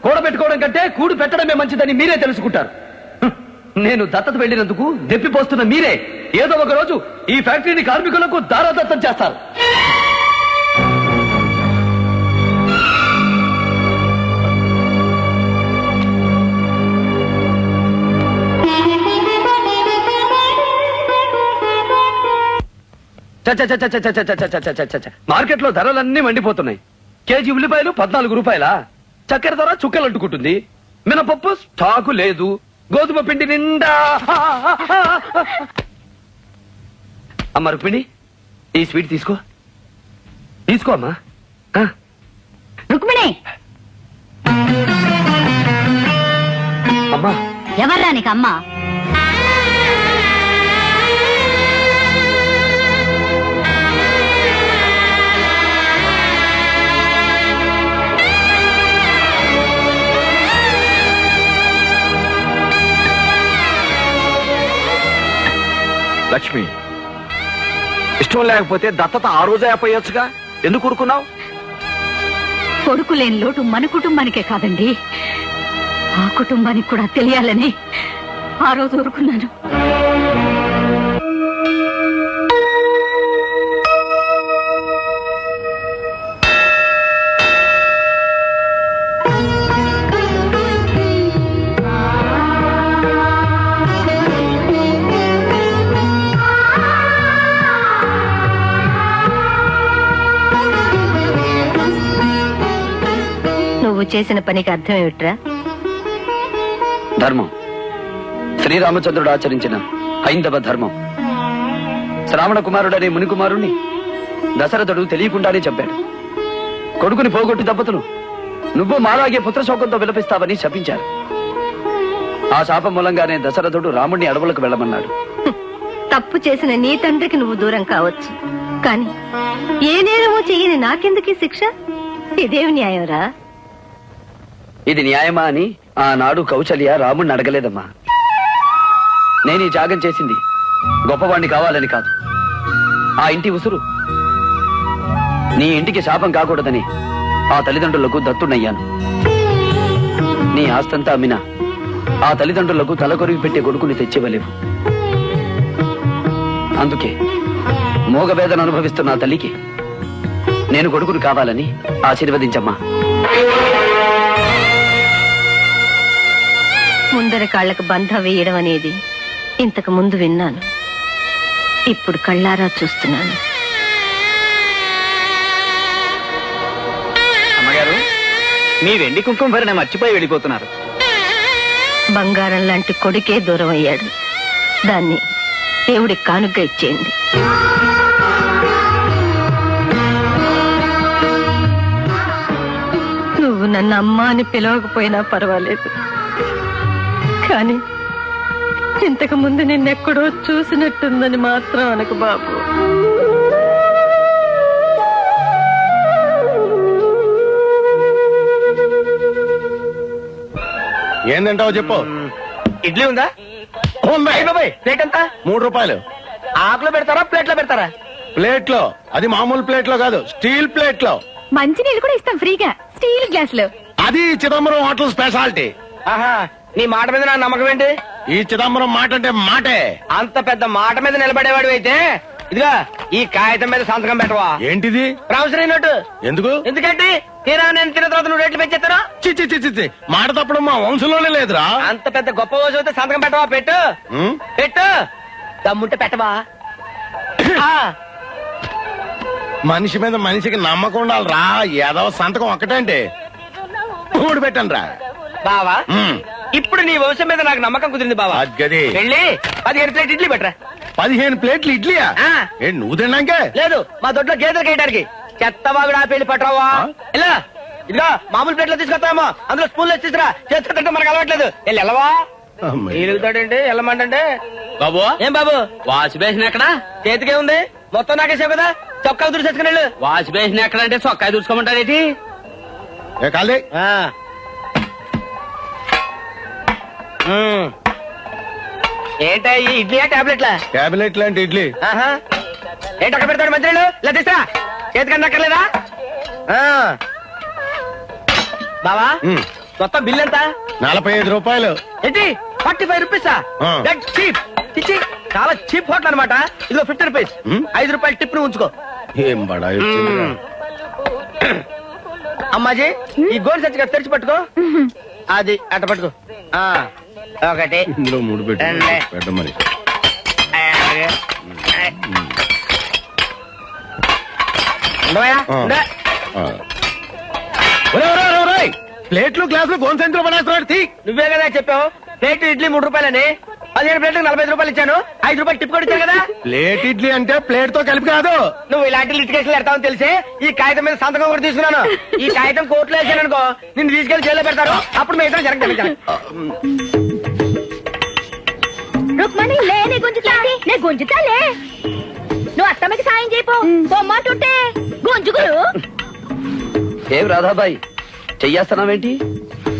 Speaker 2: కూడబెట్టుకోవడం కంటే కూడు పెట్టడమే మంచిదని మీరే తెలుసుకుంటారు. నేను దత్తత వెళ్లినందుకు దెప్పిపోస్తున్న మీరే ఏదో ఒక రోజు ఈ ఫ్యాక్టరీని కార్మికులకు దారాదత్తం చేస్తారు. మార్కెట్ లో ధరలన్నీ మండిపోతున్నాయి. కేజీ ఉల్లిపాయలు 14 రూపాయల, చక్కెర ధర చుక్కలు అంటుకుంటుంది, మినపప్పు స్టాకు లేదు, గోధుమ పిండి నిండా. అమ్మ రుక్మిణి, ఈ స్వీట్ తీసుకో. తీసుకో అమ్మా.
Speaker 4: రుక్మిణి,
Speaker 2: అమ్మా
Speaker 4: ఎవర్రా నీకు అమ్మా?
Speaker 5: లక్ష్మి, ఇష్టం లేకపోతే దత్తత ఆ రోజే అయిపోయొచ్చుగా, ఎందుకు ఊరుకున్నావు?
Speaker 3: కొడుకు లేని లోటు మన కుటుంబానికే కాదండి, ఆ కుటుంబానికి కూడా తెలియాలని ఆ రోజు ఊరుకున్నాను. నువ్వు చేసిన పనికి అర్థం ఏమిట్రా?
Speaker 2: ధర్మం. శ్రీరామచంద్రుడు ఆచరించిన హైందవ ధర్మం. శ్రావణ కుమారుడనే మునికుమారుణ్ణి దశరథుడు తెలియకుండానే చంపాడు. కొడుకుని పోగొట్టి దంపతులు నువ్వు మాలాగే పుత్రశోకంతో విలపిస్తావని శపించారు. ఆ శాపం మూలంగానే దశరథుడు రాముణ్ణి అడవులకు వెళ్ళమన్నాడు.
Speaker 3: తప్పు చేసిన నీ తండ్రికి నువ్వు దూరం కావచ్చు, కానీ ఏ నేరమో చెయ్యని నాకెందుకీ శిక్ష? ఇదేమి న్యాయంరా?
Speaker 2: ఇది న్యాయమా అని ఆనాడు కౌశల్య రాముణ్ణి అడగలేదమ్మా. నేను ఈ త్యాగం చేసింది గొప్పవాణ్ణి కావాలని కాదు. ఆ ఇంటి ఉసురు నీ ఇంటికి శాపం కాకూడదని ఆ తల్లిదండ్రులకు దత్తునయ్యాను. నీ ఆస్తంతా అమ్మినా ఆ తల్లిదండ్రులకు తలకొరివి పెట్టే కొడుకుని తెచ్చివ్వలేవు. అందుకే మోగవేదన అనుభవిస్తున్న ఆ తల్లికి నేను కొడుకుని కావాలని ఆశీర్వదించమ్మా.
Speaker 3: ముందర కాళ్లకు బంధ వేయడం అనేది ఇంతకు ముందు విన్నాను, ఇప్పుడు కళ్ళారా చూస్తున్నాను.
Speaker 5: అమ్మగారు, మీ వెండి కుంకుమ భరణ మర్చిపోయి వెళ్ళిపోతున్నారు.
Speaker 3: బంగారం లాంటి కొడుకే దూరం అయ్యాడు, దాన్ని దేవుడికి కానుగ్గా ఇచ్చేయండి. నువ్వు నన్ను అమ్మ అని పిలవకపోయినా పర్వాలేదు, కానీ ఇంతకు ముందు నిన్నెక్కడో చూసినట్టుందని మాత్రం అనకు బాబు.
Speaker 7: ఏందంటావు చెప్పు.
Speaker 5: ఇడ్లీ ఉందా? ప్లేట్ ఎంత?
Speaker 7: 3 రూపాయలు.
Speaker 5: ఆకులో పెడతారా ప్లేట్లో పెడతారా?
Speaker 7: ప్లేట్ లో. అది మామూలు ప్లేట్ లో కాదు, స్టీల్ ప్లేట్ లో.
Speaker 3: మంచినీళ్ళు కూడా ఇస్తాం ఫ్రీగా, స్టీల్ గ్లాస్ లో.
Speaker 7: అది చిదంబరం హోటల్ స్పెషాలిటీ.
Speaker 5: ఆహా, నీ మాట మీద నా నమ్మకం ఏంటి?
Speaker 7: ఈ చిదంబరం మాట అంటే మాటే.
Speaker 5: అంత పెద్ద మాట మీద నిలబడేవాడు అయితే ఇదిగా ఈ కాగితం మీద సంతకం పెట్టవా?
Speaker 7: ఏంటిది?
Speaker 5: Promissory note.
Speaker 7: ఎందుకు?
Speaker 5: ఎందుకంటే తీరా నేను తిన్న తర్వాత నువ్వు రేట్లు పెంచేస్తాను.
Speaker 7: చిచ్చి చిచ్చి చిచ్చి, మాట తప్పడం మా వంశంలోనే లేదురా.
Speaker 5: అంత పెద్ద గొప్ప రోజు అయితే సంతకం పెట్టవా? పెట్టు
Speaker 7: ఉం?
Speaker 5: పెట్టు, దమ్ముంటే పెట్టవా? ఆ,
Speaker 7: మనిషి మీద మనిషికి నమ్మకం ఉండాలిరా. ఏదో సంతకం ఒక్కటంటే 3 పెట్టండి రా.
Speaker 5: బావా, ఇప్పుడు నీ వంశం మీద నాకు నమ్మకం కుదిరింది బావా.
Speaker 7: అద్గది.
Speaker 5: వెళ్ళి 15 ప్లేట్ ఇడ్లీ పెట్టరా.
Speaker 7: 15 ప్లేట్లు ఇడ్లీయా?
Speaker 5: ఆ.
Speaker 7: ఏంటి నువ్వు తిన్నాకే?
Speaker 5: లేదు, మా దొడ్లో గేదెలు కేయడానికి. చెత్తవాగుడు ఆ పెళ్లి పట్టరావా? ఇలా ఇదిగా మామూలు ప్లేట్లో తీసుకొస్తామో అందులో స్పూన్లో తీసుకురా. చేత్తో తింటే మనకు అలవాట్లేదు. వెళ్ళి వెళ్ళవా? ఎలుగుతాడండి వెళ్ళమంటే.
Speaker 2: బాబు,
Speaker 5: ఏం బాబు,
Speaker 2: వాష్ బేసిన్ ఎక్కడ?
Speaker 5: చేతికే ఉంది, మొత్తం నాకేసావు కదా. చొక్కా దురిసేసుకుని వెళ్ళు.
Speaker 2: వాష్ బేసిన్ ఎక్కడ అంటే చొక్కా దూసుకోమంటారేటి?
Speaker 7: ఏ కాలే.
Speaker 5: ఏంటా ఈ ఇడ్లీయా టాబ్లెట్లా?
Speaker 7: క్యాబినెట్ లాంటి ఇడ్లీ.
Speaker 5: ఆహా, ఏంటి అక్కడ పెడతాడు మంత్రులు? ఇలా తీసురా, చేతికన్నా అక్కర్లేదా? బావా, మొత్తం బిల్ ఎంత?
Speaker 7: 45 రూపాయలు.
Speaker 5: ఏంటి 45 రూపీసా? That cheap. చిచ్చి, చాలా చీప్ హోటల్ అనమాట. ఇదిగో 50 రూపీస్. 5 రూపాయలు టిప్ ను ఉంచుకో.
Speaker 7: ఏం బడా వచ్చిందిరా.
Speaker 5: అమ్మాజీ, ఈ గోల్డ్ సచ్చిగా తెరిచి పట్టుకో. అది అట్ట పట్టుకో. ఒకటి,
Speaker 7: ఇందులో 3 పెట్టు.
Speaker 5: రెండే.
Speaker 7: పెట్టమని.
Speaker 5: ఉండవయ్యా?
Speaker 7: ఆ.
Speaker 5: ఉండే.
Speaker 7: ప్లేట్లు గ్లాసులు ఫోన్ సెంటర్ పడేస్తున్నాడు. తీ.
Speaker 5: నువ్వే కదా చెప్పావు ప్లేట్ ఇడ్లీ 3 రూపాయలని. 15 ప్లేట్లకు 45 రూపాయలు ఇచ్చాను. 5 రూపాయలు టిప్ కూడా ఇచ్చాను కదా.
Speaker 7: ప్లేట్ ఇడ్లీ అంటే ప్లేట్ తో కలిపి కాదు.
Speaker 5: నువ్వు ఇలాంటి లిటికేషన్ పెడతావని తెలిసి ఈ కాగితం మీద సంతకం కూడా తీసుకున్నాను. ఈ కాగితం కోర్టులో వేసాను అనుకో, నిన్ను తీసుకెళ్లి జైల్లో పెడతారు. అప్పుడు మీ ఇద్దరు జరగదు.
Speaker 4: రుక్మణి లే, నీ గుంజుతా నే గుంజుతాలే. నువ్వు అత్తమ్మకి సాయం చేయపో. బొమ్మంటుంటే గుంజుగురు.
Speaker 2: ఏం రాధాబాయి, చెయ్యేస్తున్నావేంటి?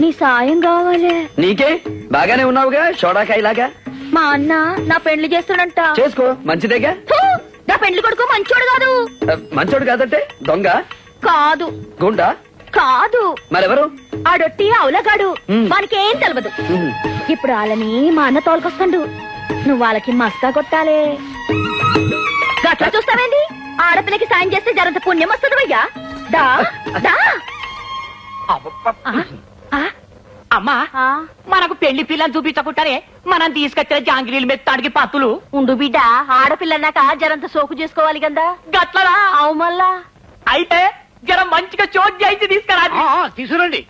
Speaker 4: నీ సాయం కావాలి.
Speaker 2: నీకే బాగానే ఉన్నావుగా షోడాకాయలాగా.
Speaker 4: మా అన్న నా పెళ్లి చేస్తాడంట.
Speaker 2: చేసుకో, మంచిదేగా.
Speaker 4: ఫు, నా పెళ్లి కొడుకు మంచోడు కాదు.
Speaker 2: మంచోడు కాదంటే దొంగ,
Speaker 4: కాదు
Speaker 2: గుండా,
Speaker 4: కాదు
Speaker 2: మరెవరు
Speaker 4: ఆడొట్టి అవులగాడు
Speaker 2: మ్.
Speaker 4: వానికేం తెలవదు
Speaker 2: ఉమ్.
Speaker 4: ఇప్పుడు వాళ్ళని మా అన్న తోలుకొస్తాడు నువ్వు వాళ్ళకి మస్కా కొట్టాలే గట్లా చూస్తావేంది ఆడపిల్లకి సాయం చేస్తే జరంత పుణ్యం వస్తుంది భయ్యా దా దా
Speaker 5: అమ్మా
Speaker 4: ఆ,
Speaker 5: మనకు పెళ్లి పిల్లలు చూపించకుంటారే మనం తీసుకొచ్చిన జాంగిరీలు మెత్తాడికి పత్తులు
Speaker 4: ఉండు బిడ్డ ఆడపిల్లన్నాక జరంత సోకు చేసుకోవాలి కదా
Speaker 5: గట్లరా
Speaker 4: అవు మళ్ళా
Speaker 5: అయితే జర మంచిగా చోటు చేసి తీసుకురా తీసుకురండి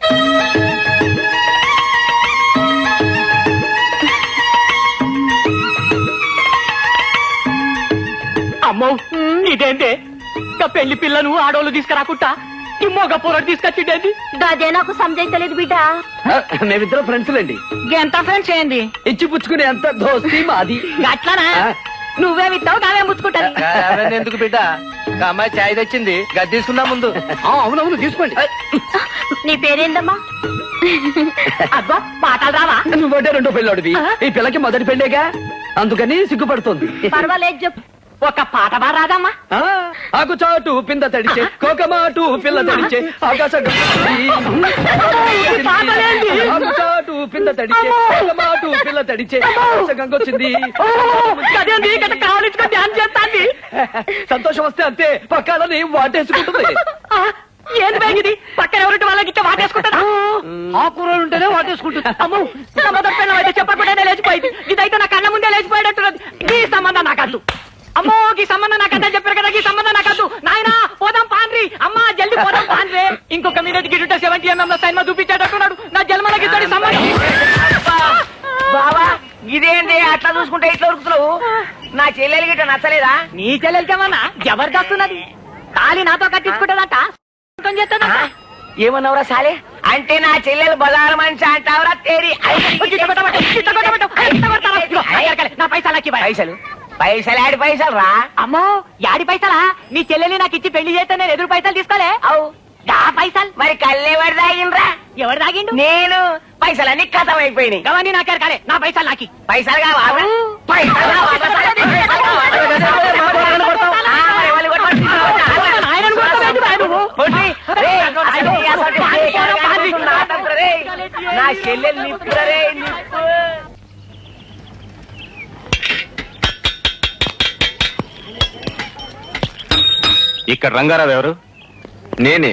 Speaker 5: అమ్మో ఇదేంటి ఇంకా పెళ్లి పిల్లను ఆడోళ్ళు తీసుకురాకుండా ఈ మొగ పొరడు తీసుకొచ్చిండేంటి
Speaker 4: గదే నాకు సమజైతలేదు బిడ్డ
Speaker 2: ఆ, మేమిద్దరం ఫ్రెండ్స్ లేండి
Speaker 5: ఎంత ఫ్రెండ్స్ ఏంది
Speaker 2: ఇచ్చి పుచ్చుకునే అంత దోస్తి మాది
Speaker 5: గట్లనా
Speaker 2: ఆ.
Speaker 5: నువ్వేమిస్తావు నావే ముచ్చుకుంటాను
Speaker 2: ఎందుకు బిడ్డ అమ్మాయి చాయ్ తెచ్చింది గది తీసుకుందా ముందు అవునవును తీసుకోండి
Speaker 4: నీ పేరేందమ్మా
Speaker 5: అబ్బా పాటలు రావా
Speaker 2: నువ్వంటే రెండో పెళ్ళాడివి ఈ పిల్లకి మొదటి పెళ్ళేగా అందుకని సిగ్గుపడుతోంది
Speaker 4: పర్వాలేదు చెప్పు
Speaker 5: ఒక పాట బా రాదమ్మా
Speaker 2: ఆ, ఆకు చాటు పింద తడిచే కోకమాటు పిల్ల తడిచే ఆకాశం ఆకు చాటు పింద తడిచే కోకమాటు పిల్ల తడిచే ఆకాశం గంగొచ్చింది
Speaker 5: అదేంది ఇక్కడ కావలించుకొని ధ్యానం చేస్తాంది
Speaker 2: సంతోషం వస్తే అంతే పక్కాలని వాటేసుకుంటుంది
Speaker 5: ఏం బేగిది పక్కన ఎవరింటి వాళ్ళకి ఇట్లా వాటేసుకుంటారా
Speaker 2: ఆ కూరలు ఉంటేనే వాటేసుకుంటుంది
Speaker 5: అమ్మో నా మొదటి పిల్లం అయితే చెప్పకుండానే లేచిపోయింది ఇదైతే నా కళ్ళ ముందే లేచిపోయేటట్టున్నది ఈ సంబంధం నాకద్దు అమ్మో ఈ సంబంధం నాకద్దా చెప్పారు కదా ఈ సంబంధం నాకద్దు నాయనా పోదాం పాన్రి అమ్మా జల్ది పోదాం పాన్రే ఇంకొక మీద గిట్ట 70mm లో సైన్మా చూపించేటట్టున్నాడు నా జన్మలకి ఇద్దరి సంబంధం బావా ఇదేంటి అట్లా చూసుకుంటే ఇట్లా ఉరుకుతున్నావు నా చెల్లెలు గిట్ట నచ్చలేదా నీ చెల్లెలకేమన్నా జబర్దస్తున్నది తాళి నాతో కట్టించుకుంటుందట ఏమన్నావురా సాలే అంటే నా చెల్లెలు బజారు మనిషి అంటావురా తేరి నా పైసలు పైసలు యాడి పైసలు రా అమ్మో యాడి పైసలా నీ చెల్లెలి నాకు ఇచ్చి పెళ్లి చేస్తే నేను ఎదురు పైసలు తీసుకోలే అవు దా పైసలు మరి కళ్ళెవరు తాగిండ్రా ఎవరు తాగిండు నేను పైసలన్నీ కథం అయిపోయినాయి అవన్నీ నాకే కాలే నా పైసలు నాకి పైసలు కావాలి నా చెల్లెలు నిప్పురే నిప్పు
Speaker 6: ఇక్కడ రంగారావు ఎవరు?
Speaker 2: నేనే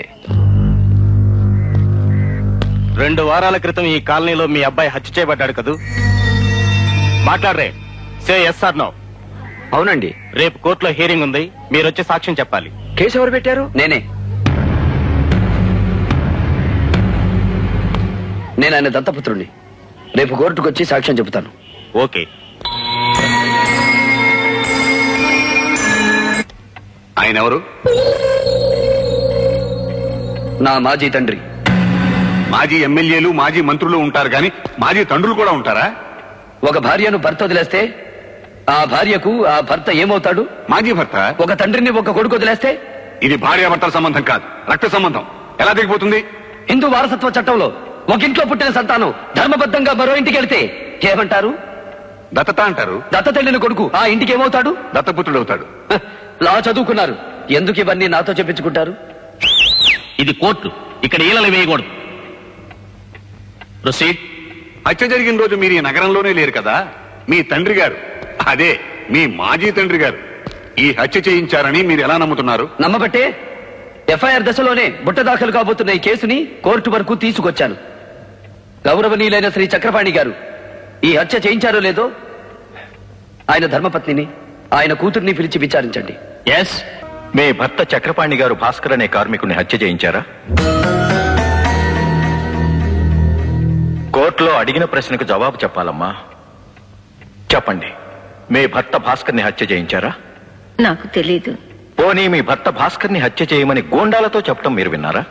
Speaker 6: 2 వారాల క్రితం ఈ కాలనీలో మీ అబ్బాయి హత్య చేయబడ్డాడు కదూ? మాట్లాడరే. Say yes or no.
Speaker 2: అవునండి.
Speaker 6: రేపు కోర్టులో హియరింగ్ ఉంది, మీరు వచ్చి సాక్ష్యం చెప్పాలి.
Speaker 2: కేసు ఎవరు పెట్టారు? నేనే ఆయన దత్తపుత్రుణ్ణి. రేపు కోర్టుకు వచ్చి సాక్ష్యం చెబుతాను.
Speaker 6: ఓకే.
Speaker 1: ఆయన ఎవరు?
Speaker 2: నా మాజీ తండ్రి.
Speaker 1: మాజీ ఎమ్మెల్యేలు మాజీ మంత్రులు ఉంటారు కానీ మాజీ తండ్రులు కూడా ఉంటారా?
Speaker 2: ఒక భార్యను భర్త వదిలేస్తే ఆ భార్యకు ఆ భర్త ఏమవుతాడు?
Speaker 1: మాజీ భర్త.
Speaker 2: ఒక తండ్రిని ఒక కొడుకు వదిలేస్తే?
Speaker 1: ఇది భార్యాభర్తల సంబంధం కాదు, రక్త సంబంధం. ఎలా దిగిపోతుంది?
Speaker 2: హిందూ వారసత్వ చట్టంలో ఒక ఇంట్లో పుట్టిన సంతానం ధర్మబద్ధంగా మరో ఇంటికి వెళ్తే ఏమంటారు?
Speaker 1: దత్తత అంటారు.
Speaker 2: దత్త తల్లిన కొడుకు ఆ ఇంటికి ఏమవుతాడు?
Speaker 1: దత్తపుత్రుడు అవుతాడు.
Speaker 2: లా చదువుకున్నారు, ఎందుకు ఇవన్నీ నాతో చెప్పించుకుంటారు?
Speaker 6: ఇది కోర్టు, ఇక్కడ ఈలలు వేయకూడదు. ప్రొసీడ్.
Speaker 1: హత్య జరిగిన రోజు మీరు ఈ నగరంలోనే లేరు కదా. మీ తండ్రి గారు, అదే మీ మాజీ తండ్రి గారు ఈ హత్య చేయించారని మీరు ఎలా నమ్ముతున్నారు?
Speaker 2: నమ్మబట్టే ఎఫ్ఐఆర్ దశలోనే బుట్ట దాఖలు కాబోతున్న ఈ కేసుని కోర్టు వరకు తీసుకొచ్చాను. గౌరవనీయులైన శ్రీ చక్రపాణి గారు ఈ హత్య చేయించారో లేదో ఆయన ధర్మపత్నిని ఆయన కూతుర్ని పిలిచి విచారించండి.
Speaker 8: ఎస్. మీ భర్త చక్రపాణి గారు భాస్కర్ అనే కార్మికుని హత్య చేయించారా? కోర్టులో అడిగిన ప్రశ్నకు జవాబు చెప్పాలమ్మా. చెప్పండి, మీ భర్త భాస్కర్ ని హత్య చేయించారా?
Speaker 3: నాకు తెలీదు.
Speaker 8: పోనీ మీ భర్త భాస్కర్ ని హత్య చేయమని గోండాలతో చెప్పడం మీరు విన్నారా?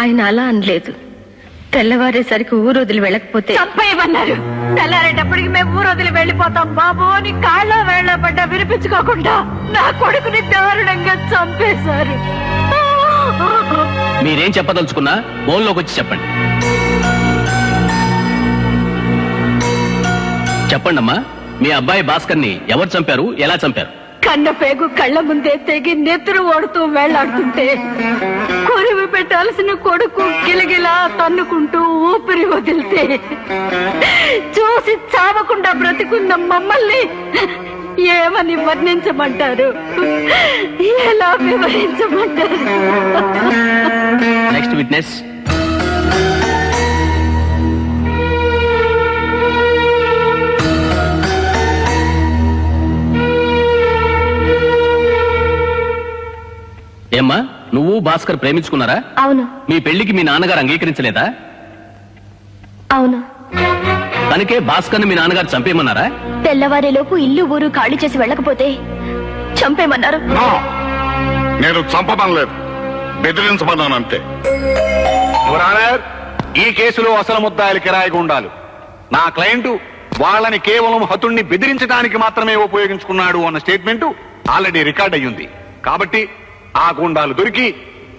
Speaker 3: ఆయన అలా అనలేదు. తెల్లవారేసరికి ఊరు వదిలి వెళ్ళకపోతే
Speaker 4: చంపేయమన్నారు. తెల్లారేటప్పటికి మేము ఊరు వదిలి వెళ్ళిపోతాం బాబు అని కాళ్ళ వేళ్ళ పడ్డ వినిపించుకోకుండా నా కొడుకుని దారుణంగా చంపేశారు.
Speaker 6: మీరేం చెప్పదలుచుకున్నా బోన్లోకి వచ్చి చెప్పండి. చెప్పండమ్మా, మీ అబ్బాయి భాస్కర్ ని ఎవరు చంపారు, ఎలా చంపారు?
Speaker 3: కన్న పేగు కళ్ళ ముందే తెగి నెత్తురు ఓడుతూ వేళ్లాడుతుంటే కొరివి పెట్టాల్సిన కొడుకు గిలగిలా తన్నుకుంటూ ఊపిరి వదిలితే చూసి చావకుండా బ్రతికున్న మమ్మల్ని ఏమని వర్ణించమంటారు? ఎలా వివరించమంటారు?
Speaker 9: Next witness. ఏమ్మా, నువ్వు భాస్కర్ ప్రేమించుకున్నారా?
Speaker 4: అవును
Speaker 9: మీ పెళ్లికి మీ నాన్నగారు అంగీకరించలేదా?
Speaker 4: అవును.
Speaker 9: తనకే భాస్కర్ మీ నాన్నగారు చంపేయమన్నారా?
Speaker 4: తెల్లవారేలోపు ఇల్లు ఊరు ఖాళీ చేసి వెళ్ళకపోతే చంపేమన్నారు.
Speaker 1: నో, నేను చంపమనలేదు, బెదిరించమన్నాను అంతే.
Speaker 10: యువర్ ఆనర్, ఈ కేసులో అసలు ముద్దాయిలు కిరాయి గుండాలు. నా క్లయింట్ వాళ్ళని కేవలం హతుణ్ణి బెదిరించడానికి మాత్రమే ఉపయోగించుకున్నాడు అన్న స్టేట్మెంట్ ఆల్రెడీ రికార్డ్ అయ్యింది. కాబట్టి ఆ గుండాలు దొరికి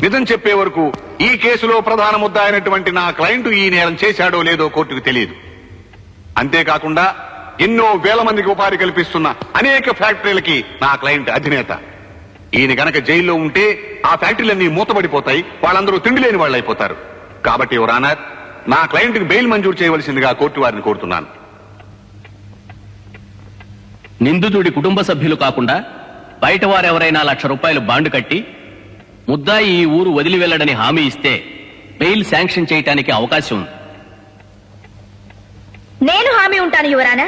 Speaker 10: నిజం చెప్పే వరకు ఈ కేసులో ప్రధాన ముద్దాయి అయినటువంటి నా క్లయింట్ ఈ నేరం చేశాడో లేదో కోర్టుకు తెలియదు. అంతేకాకుండా ఎన్నో వేల మందికి ఉపాధి కల్పిస్తున్న అనేక ఫ్యాక్టరీలకి నా క్లయింట్ అధినేత. ఈయన గనక జైల్లో ఉంటే ఆ ఫ్యాక్టరీలన్నీ మూతపడిపోతాయి, వాళ్ళందరూ తిండి లేని వాళ్ళు అయిపోతారు. కాబట్టి యువర్ ఆనర్, నా క్లయింట్ కి బెయిల్ మంజూరు చేయవలసిందిగా కోర్టు వారిని కోరుతున్నాను.
Speaker 9: నిందితుడి కుటుంబ సభ్యులు కాకుండా బయట వారెవరైనా ₹1,00,000 బాండ్ కట్టి ముద్దాయి ఈ ఊరు వదిలి వెళ్లడని హామీ ఇస్తే బెయిల్ శాంక్షన్ చేయడానికి అవకాశం ఉంది.
Speaker 4: నేను హామీ ఉంటాను యువరానా.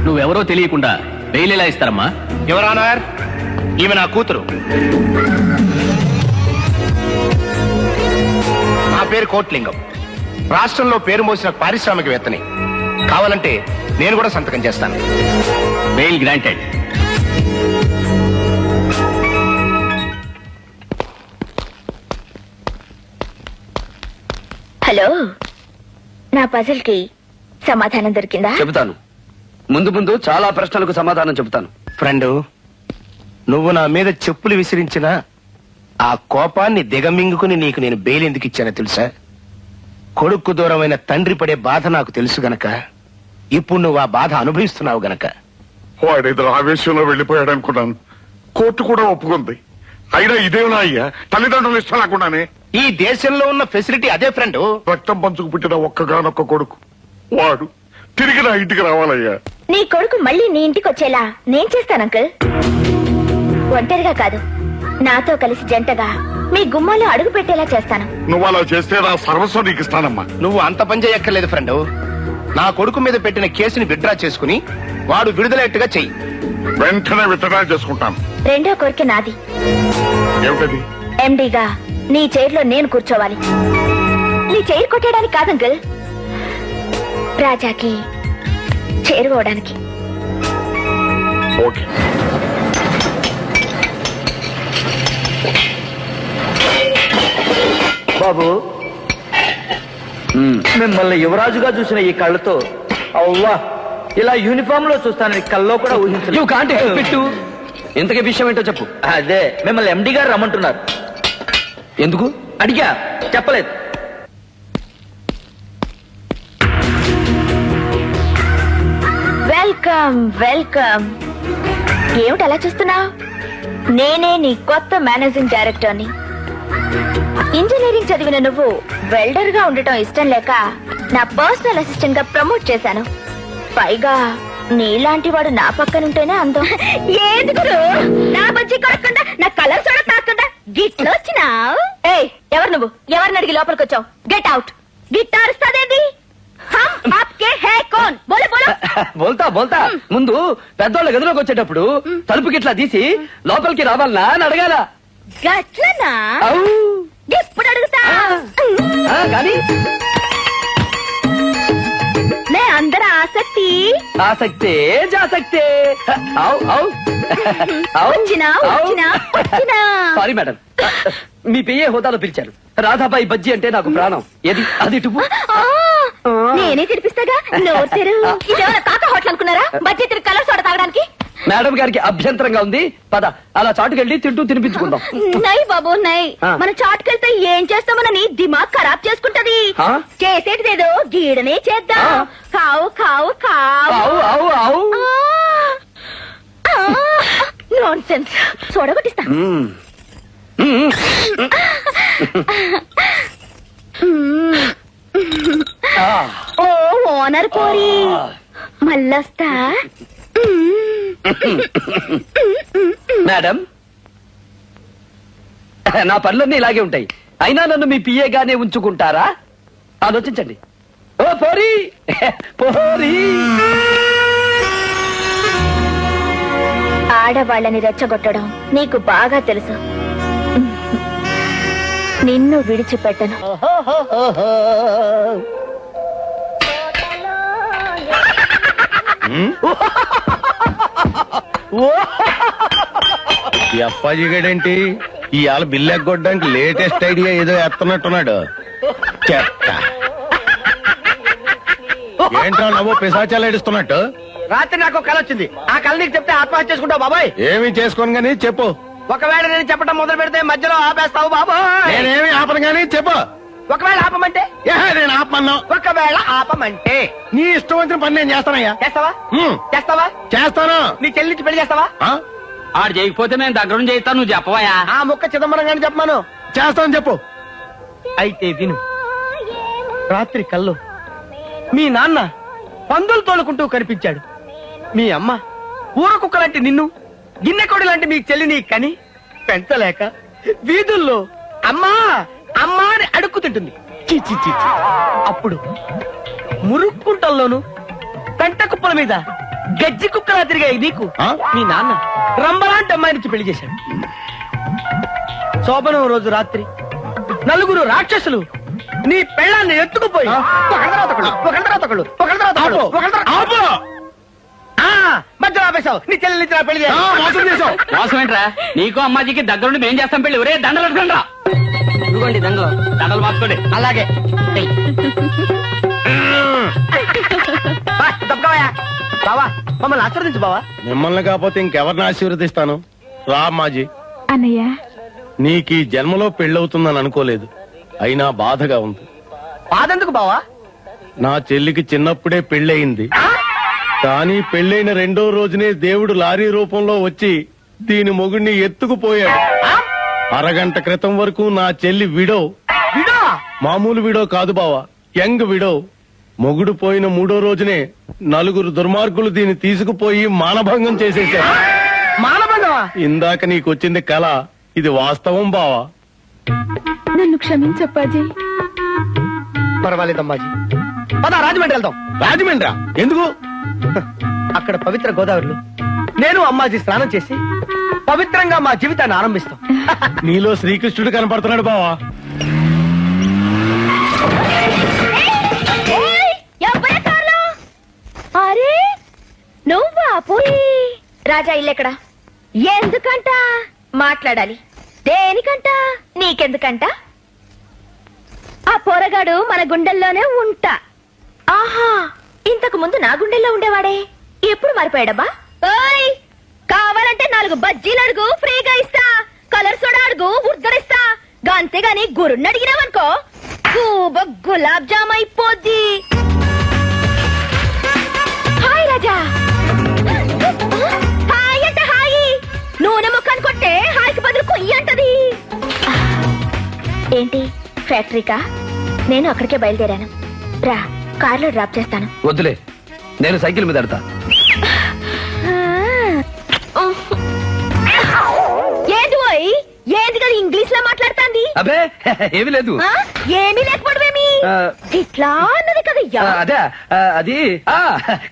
Speaker 9: నువ్వెవరో తెలియకుండా బెయిల్ ఎలా ఇస్తారమ్మా?
Speaker 7: యువర్ ఆనర్, ఈమె నా కూతురు. నా పేరు కోట్లింగం. రాష్ట్రంలో పేరు మోసిన పారిశ్రామికవేత్తని. కావాలంటే నేను కూడా సంతకం చేస్తాను.
Speaker 9: Bail granted.
Speaker 4: హలో, నా పజిల్ కి సమాధానం దొరికిందా?
Speaker 2: చెబుతాను. ముందు ముందు చాలా ప్రశ్నలకు సమాధానం చెబుతాను.
Speaker 7: ఫ్రెండ్, నువ్వు నా మీద చెప్పులు విసిరించిన ఆ కోపాన్ని దిగమింగుకుని నీకు నేను బెయిల్ ఎందుకు ఇచ్చానో తెలుసా? కొడుకు దూరమైన తండ్రి పడే బాధ నాకు తెలుసు గనక. ఇప్పుడు నువ్వు ఆ బాధ అనుభవిస్తున్నావు గనక.
Speaker 1: వాడేదో ఆవేశంలో వెళ్ళిపోయాడు అనుకున్నాను. కోర్టు కూడా ఒప్పుకుంది. అయినా ఇదేనా అయ్యా, తల్లిదండ్రులు ఇష్టం లేకుండానే.
Speaker 7: ఈ దేశంలో ఉన్న ఫెసిలిటీ అదే ఫ్రెండ్.
Speaker 1: రక్తం పంచుకు పుట్టిన ఒక్కగానొక్క కొడుకు వాడు తిరిగి నా ఇంటికి రావాలయ్యా.
Speaker 4: నీ కొడుకు మళ్ళీ నీ ఇంటికి వచ్చేలా నేను చేస్తాను అంకుల్. ఒంటరిగా కాదు, నాతో కలిసి జంటగా మీ గుమ్మాలో అడుగు పెట్టేలా చేస్తాను.
Speaker 1: నువ్వు అలా చేస్తే నా సర్వస్వం నీకు ఇస్తానమ్మా.
Speaker 7: నువ్వు అంత పని చేయక్కర్లేదు ఫ్రెండ్. నా కొడుకు మీద పెట్టిన కేసుని విత్డ్రా చేసుకుని వాడు విడుదలయ్యేట్టుగా చెయ్యి.
Speaker 1: వెంటనే విత్డ్రా చేసుకుంటాను.
Speaker 4: రెండో కోరిక నాది.
Speaker 1: ఏమిటది?
Speaker 4: ఎండీగా నీ చైర్లో నేను కూర్చోవాలి. నీ చైర్ కొట్టేయడానికి కాదు అంకుల్, రాజాకి చేరుకోవడానికి.
Speaker 1: ఓకే.
Speaker 2: బాబు, మిమ్మల్ని యువరాజుగా చూసిన ఈ కళ్ళతో అవ్వా ఇలా యూనిఫామ్ లో చూస్తానని కల్లో కూడా ఊహించలేదు. ఇంతకీ విషయం ఏంటో చెప్పు. అదే, మిమ్మల్ని ఎండి గారు రమ్మంటున్నారు. ఎందుకు అడిగా? చెప్పలేదు.
Speaker 4: Welcome welcome. ఏమిటి అలా చూస్తున్నావు? నేనే నీ కొత్త మేనేజింగ్ డైరెక్టర్ని. ఇంజనీరింగ్ చదివిన నువ్వు వెల్డర్ గా ఉండటం ఇష్టం లేక నా పర్సనల్ అసిస్టెంట్ గా ప్రమోట్ చేశాను. పైగా నీలాంటి వాడు నా పక్కనుంటేనే అందం. ఎందుకు నా బజ్జీ కొడకుండా నా కలర్ చూడ తాకుండా గిట్లో వచ్చినా? ఏయ్, ఎవరు నువ్వు? ఎవరిని అడిగి లోపలికి వచ్చావు? Get out. గిట్ అరుస్తాదేంటి? హమ్ ఆప్కే హై కౌన్? బోలో బోలో.
Speaker 2: బోల్తా బోల్తా. ముందు పెద్దోళ్ళ గదిలోకి వచ్చేటప్పుడు తలుపుకి ఇట్లా తీసి లోపలికి రావాలనా అని అడగాల.
Speaker 4: గట్లనా? ఎప్పుడు అడుగుతా
Speaker 2: కానీ
Speaker 4: మే అందర ఆసక్తి
Speaker 2: ఆసక్తే జాసక్తే.
Speaker 4: వచ్చినా వచ్చినా వచ్చినా.
Speaker 2: సారీ మేడం, మీ పిఏ హోదాలో పిలిచాను. రాధాబాయి బజ్జీ అంటే నాకు ప్రాణం. ఏది అది టుపు.
Speaker 4: నేనే తినిపిస్తాగా. నోరు తెరు. ఇదేమైనా కాకా హోటల్ అనుకున్నారా? బజ్జీ తిరిగి కలర్ సోడా తాగడానికి?
Speaker 2: మేడం గారికి అభ్యంతరంగా ఉంది. పద అలా చాటుకెళ్ళి తింటూ తినిపించుకుందాం.
Speaker 4: నై బాబు నై,
Speaker 2: ఆ.
Speaker 4: మన చాటుకెళ్తే ఏం చేస్తామనని దిమాగ్ ఖరాబ్ చేసుకుంటది.
Speaker 2: ఆ?
Speaker 4: చేసేటిదేదో గీడనే చేద్దాం.
Speaker 2: ఆ.
Speaker 4: కావు కావు కావు.
Speaker 2: ఆవు ఆవు ఆవు.
Speaker 4: Nonsense. చూడగొట్టిస్తా.
Speaker 2: మ్మ్. మ్మ్. ఆ.
Speaker 4: ఓ ఓనర్ పోరి మళ్ళొస్తా.
Speaker 2: మేడం, నా పనులన్నీ ఇలాగే ఉంటాయి. అయినా నన్ను మీ పిఏగానే ఉంచుకుంటారా? ఆలోచించండి. ఓ పోరి పోరి.
Speaker 4: ఆడవాళ్ళని రెచ్చగొట్టడం నీకు బాగా తెలుసు. నిన్ను విడిచిపెట్టను.
Speaker 7: ఈ అప్పాజీ గడేంటి ఇవాళ బిల్లు ఎగ్గొట్టడానికి లేటెస్ట్ ఐడియా ఏదో ఎత్తనట్టున్నాడు. చెత్త ఏంట్రా నవ్వు పిశాచాలు ఏడుస్తున్నట్టు?
Speaker 5: రాత్రి నాకు కళ వచ్చింది. ఆ కళ నీకు చెప్తే ఆత్మహత్య చేసుకుంటావు బాబాయ్.
Speaker 7: ఏమి చేసుకోను గానీ చెప్పు.
Speaker 5: ఒకవేళ నేను చెప్పడం మొదలు పెడితే మధ్యలో ఆపేస్తావు బాబాయ్.
Speaker 7: నేనేమి ఆపను గానీ చెప్పు.
Speaker 5: ఒకవేళ ఆపమంటే
Speaker 7: నేను ఆపమన్నా.
Speaker 5: ఒకవేళ ఆపమంటే
Speaker 7: నీ ఇష్టం వచ్చిన పని నేను చేస్తానయ్యా.
Speaker 5: చేస్తావా
Speaker 7: హ్మ్.
Speaker 5: చేస్తావా?
Speaker 7: చేస్తాను.
Speaker 5: నీ చెల్లించి పెళ్లి చేస్తావా?
Speaker 7: ఆ?
Speaker 9: ఆడు చేయకపోతే మేము దగ్గరుండి చేస్తాను, నువ్వు చెప్పవయా.
Speaker 5: ఆ ముక్క చిదంబరం గాని చెప్పమాను.
Speaker 7: చేస్తాను చెప్పు.
Speaker 5: అయితే విను. రాత్రి కల్లో మీ నాన్న పందులు తోలుకుంటూ కనిపించాడు. మీ అమ్మ ఊర కుక్క లాంటి నిన్ను, గిన్నెకోడి లాంటి మీ చెల్లిని కని పెంచలేక వీధుల్లో అమ్మా అమ్మా అని అడుక్కుతుంటుంది. చి చి చి చి. అప్పుడు మురుక్కుంటల్లోను పెంట కుప్పల మీద గజ్జి కుక్కలా తిరిగాయి నీకు
Speaker 7: ఆ?
Speaker 5: మీ నాన్న రంబలాంటి అమ్మాయి నుంచి పెళ్లి చేశాడు. శోభనం రోజు రాత్రి నలుగురు రాక్షసులు నీ పెళ్ళాన్ని ఎత్తుకుపోయి ఒకళ్ళ తర్వాత ఒకళ్ళు, ఒకళ్ళ తర్వాత ఒకళ్ళు, ఒకళ్ళ తర్వాత ఒకళ్ళు, ఒకళ్ళ తర్వాత
Speaker 7: ఆపు.
Speaker 5: ఆ, మధ్యలో ఆపేశావు. నీ చెల్లి నుంచి నా పెళ్లి
Speaker 7: ఆ, మోసం చేసావు.
Speaker 9: మోసం ఏంట్రా? నీకు అమ్మాజీకి దగ్గరుండి మేం చేస్తాం పెళ్లి. ఒరే దండలు పెట్టుకోండి రా.
Speaker 5: ఇదిగోండి దండలు.
Speaker 9: దండలు మార్చుకోండి.
Speaker 5: అలాగే తప్పకవయ్యా. బావా మమ్మల్ని ఆశీర్వదించు బావా.
Speaker 7: మిమ్మల్ని కాకపోతే ఇంకెవరిని ఆశీర్వదిస్తాను? రా మాజీ.
Speaker 4: అన్నయ్య
Speaker 7: నీకు ఈ జన్మలో పెళ్ళవుతుందని అనుకోలేదు. అయినా బాధగా ఉంది.
Speaker 5: బాధెందుకు బావా?
Speaker 7: నా చెల్లికి చిన్నప్పుడే పెళ్ళయింది. కానీ పెళ్ళైన రెండో రోజునే దేవుడు లారీ రూపంలో వచ్చి దీని మొగుడిని ఎత్తుకుపోయాడు. అరగంట క్రితం వరకు నా చెల్లి విడో.
Speaker 5: విడో?
Speaker 7: మామూలు విడో కాదు బావా, యంగ్ విడో. మొగుడు పోయిన మూడో రోజునే నలుగురు దుర్మార్గులు దీన్ని తీసుకుపోయి మానభంగం చేసేశారు.
Speaker 5: మానభంగమా?
Speaker 7: ఇందాక నీకొచ్చింది కళ, ఇది వాస్తవం బావా.
Speaker 4: నన్ను క్షమించప్పాజీ.
Speaker 5: పర్వాలేదమ్మాజీ. పద రాజమండ్రి వెళ్దాం.
Speaker 7: రాజమండ్రా? ఎందుకు?
Speaker 5: అక్కడ పవిత్ర గోదావరిలో నేను అమ్మాజీ స్నానం చేసి పవిత్రంగా మా జీవితాన్ని ఆరంభిస్తాం.
Speaker 7: నీలో శ్రీకృష్ణుడు కనపడుతున్నాడు బావా.
Speaker 4: అరే నువ్వా పోయి? రాజా ఇల్లెక్కడ? ఎందుకంట? మాట్లాడాలి. దేనికంట? నీకెందుకంట? ఆ పోరగాడు మన గుండెల్లోనే ఉంటా. ఆహా, ఇంతకు ముందు నా గుండెల్లో ఉండేవాడే, ఎప్పుడు మారిపోయాడబ్బా? ఓయ్, కావాలంటే 4 బజ్జీలు అడుగు, ఫ్రీగా ఇస్తా. కలర్ సోడా అడుగు, ఉద్దరిస్తా. అంతేగాని గురుణ్ణి అడిగినావనుకో గులాబ్ జామ్ అయిపోద్ది. హాయ్ రాజా. హాయ్ అంటే హాయ్, నూనె ముఖాన్ని కొట్టే హాయ్కి బదులు కొయ్యి అంటది. ఏంటి ఫ్యాక్టరీకా? నేను అక్కడికే బయలుదేరాను. రా, కార్లో డ్రాప్ చేస్తాను.
Speaker 2: వద్దులే, నేను సైకిల్ మీద ఎడతా.
Speaker 4: ఏంటి పోయి? ఏంది కదా ఇంగ్లీష్ లో మాట్లాడుతాంది?
Speaker 2: అబే ఏమీ లేదు.
Speaker 4: ఏమీ లేకపోవడమేమి? ఇట్లా అన్నది కదయ్యా.
Speaker 2: అదే అది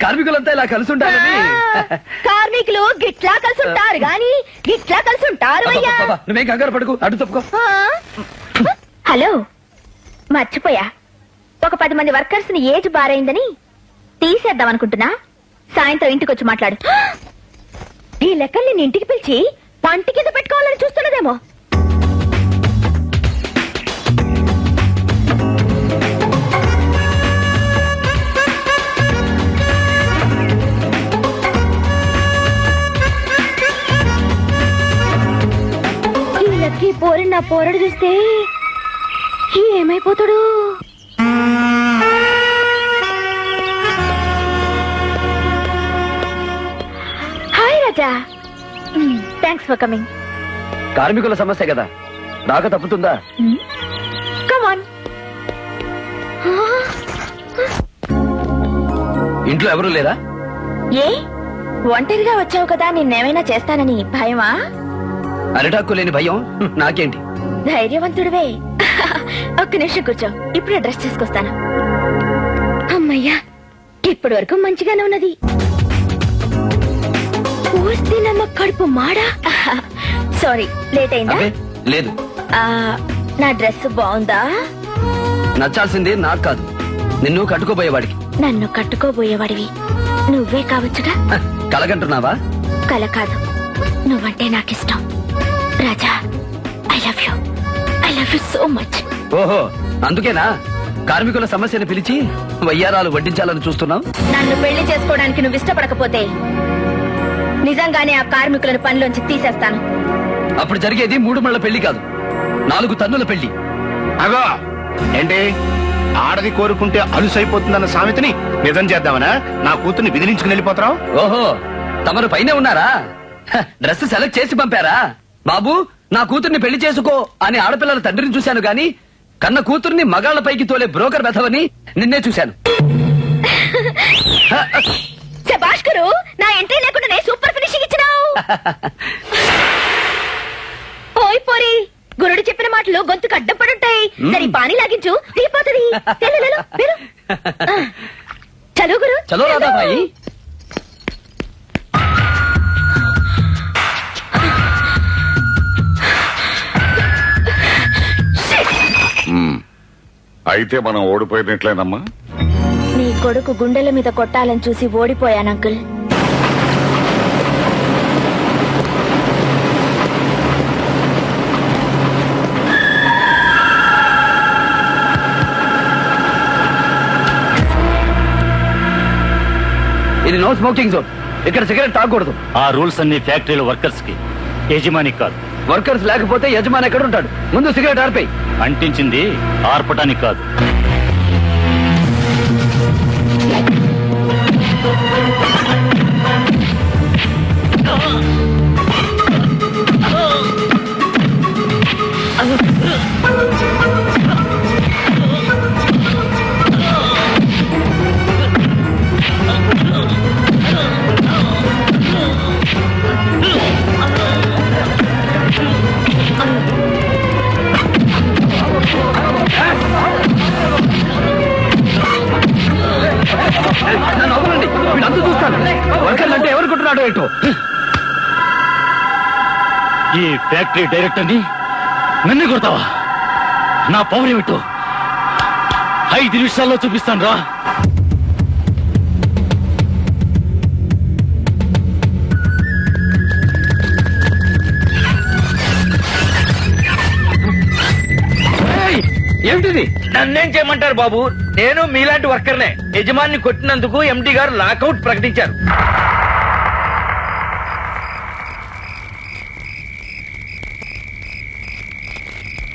Speaker 2: కార్మికులంతా ఇలా కలిసి ఉండాలని.
Speaker 4: కార్మికులు గిట్లా కలిసి ఉంటారు గాని గిట్లా కలిసి ఉంటారు అయ్యా.
Speaker 2: నువ్వేం కంగారు పడుకు, అటు తప్పుకో.
Speaker 4: హలో, మర్చిపోయా. ఒక 10 మంది వర్కర్స్ ని ఏజ్ బారైందని తీసేద్దాం అనుకుంటున్నా. సాయంత్రం ఇంటికి వచ్చి మాట్లాడు. ఈ లెక్కల్ని నేను ఇంటికి పిలిచి పంటి కింద పెట్టుకోవాలని చూస్తున్నదేమో. ఓరి నా పోరడు చూస్తే ఏమైపోతాడు? Hi Raja, thanks for coming.
Speaker 2: కార్మికుల సమస్య కదా, రాక తప్పుతుందా?
Speaker 4: Come on.
Speaker 2: ఇంట్లో ఎవరూ లేరా?
Speaker 4: ఏ ఒంటరిగా వచ్చావు కదా, నిన్నేమైనా చేస్తానని భయమా?
Speaker 2: అరిటాక్కు లేని భయం నాకేంటి?
Speaker 4: ధైర్యవంతుడివే. ఒక్క నిమిషం కూర్చో, ఇప్పుడే డ్రెస్ చేసుకొస్తాను. అమ్మయ్యా, ఇప్పటి వరకు మంచిగానే ఉన్నది. పూర్తి నమ్మ కడుపు మాడా. సారీ, లేట్ అయిందా?
Speaker 2: అబ్బే, లేదు.
Speaker 4: ఆ, నా డ్రెస్ బాగుందా?
Speaker 2: నచ్చాల్సింది నాకు కాదు, నిన్ను కట్టుకోబోయేవాడికి.
Speaker 4: నన్ను కట్టుకోబోయేవాడివి నువ్వే కావచ్చుగా.
Speaker 2: కలగంటున్నావా?
Speaker 4: కల కాదు, నువ్వంటే నాకిష్టం Raja. I love you so much.
Speaker 2: ఓహో, అందుకేనా కార్మికుల సమస్యను పిలిచి వయ్యారాలు వడ్డించాలని చూస్తున్నావు?
Speaker 4: నన్ను పెళ్లి చేసుకోవడానికి నువ్వు ఇష్టపడకపోతే నిజంగానే ఆ కార్మికులను పనిలోంచి తీసేస్తాను.
Speaker 2: అప్పుడు జరిగేది 3 మళ్ళ పెళ్లి కాదు, 4 తన్నుల పెళ్లి.
Speaker 7: అగో ఏంటి, ఆడది కోరుకుంటే అలుసైపోతుందన్న సామెతని నిజం చేద్దామనా? నా కూతుర్ని విదిలించుకుని వెళ్ళిపోతావు?
Speaker 2: ఓహో, తమరు పైనే ఉన్నారా? డ్రెస్ సెలెక్ట్ చేసి పంపారా? బాబు, నా కూతుర్ని పెళ్లి చేసుకో అని ఆడపిల్లల తండ్రిని చూశాను గాని కన్న కూతుర్ని మగాళ్ల పైకి తోలే బ్రోకర్ బెథవని నిన్నే చూశాను.
Speaker 4: భాస్కరు, నా ఎంట్రీ లేకుండా సూపర్ ఫినిషింగ్ ఇచ్చినావు. ఓయ్ పోరి, గురుడు చెప్పిన మాటలు గొంతుకు అడ్డం పడుంటాయి. సరే పానీ లాగించు, తీపోతుంది. చలో గురు,
Speaker 2: చలో రాధా భాయి.
Speaker 1: అయితే మనం ఓడిపోయినట్లేనమ్మా.
Speaker 4: నీ కొడుకు గుండెల మీద కొట్టాలని చూసి ఓడిపోయాను అంకుల్.
Speaker 2: ఇది నో స్మోకింగ్ జోన్, ఇక్కడ సిగరెట్ తాగకూడదు.
Speaker 6: ఆ రూల్స్ అన్ని ఫ్యాక్టరీల వర్కర్స్ కి, యజమానికి కాదు.
Speaker 2: వర్కర్స్ లేకపోతే యజమాని ఎక్కడ ఉంటాడు? ముందు సిగరెట్ ఆర్పేయి.
Speaker 6: అంటించింది ఆర్పటానికి కాదు.
Speaker 2: నన్ను వదలండి, వీళ్ళంతా చూస్తాను. వర్కర్లు అంటే ఎవరు కొట్టున్నాడో ఏంటో.
Speaker 6: ఈ ఫ్యాక్టరీ డైరెక్టర్ ని నన్ను కొడతావా? నా పవర్ ఏమిటో 5 నిమిషాల్లో చూపిస్తాను రా.
Speaker 2: ఏమిటిది?
Speaker 5: నన్నేం చేయమంటారు బాబు, నేను మీలాంటి వర్కర్నే. యజమాని కొట్టినందుకు ఎండి గారు లాకౌట్ ప్రకటించారు.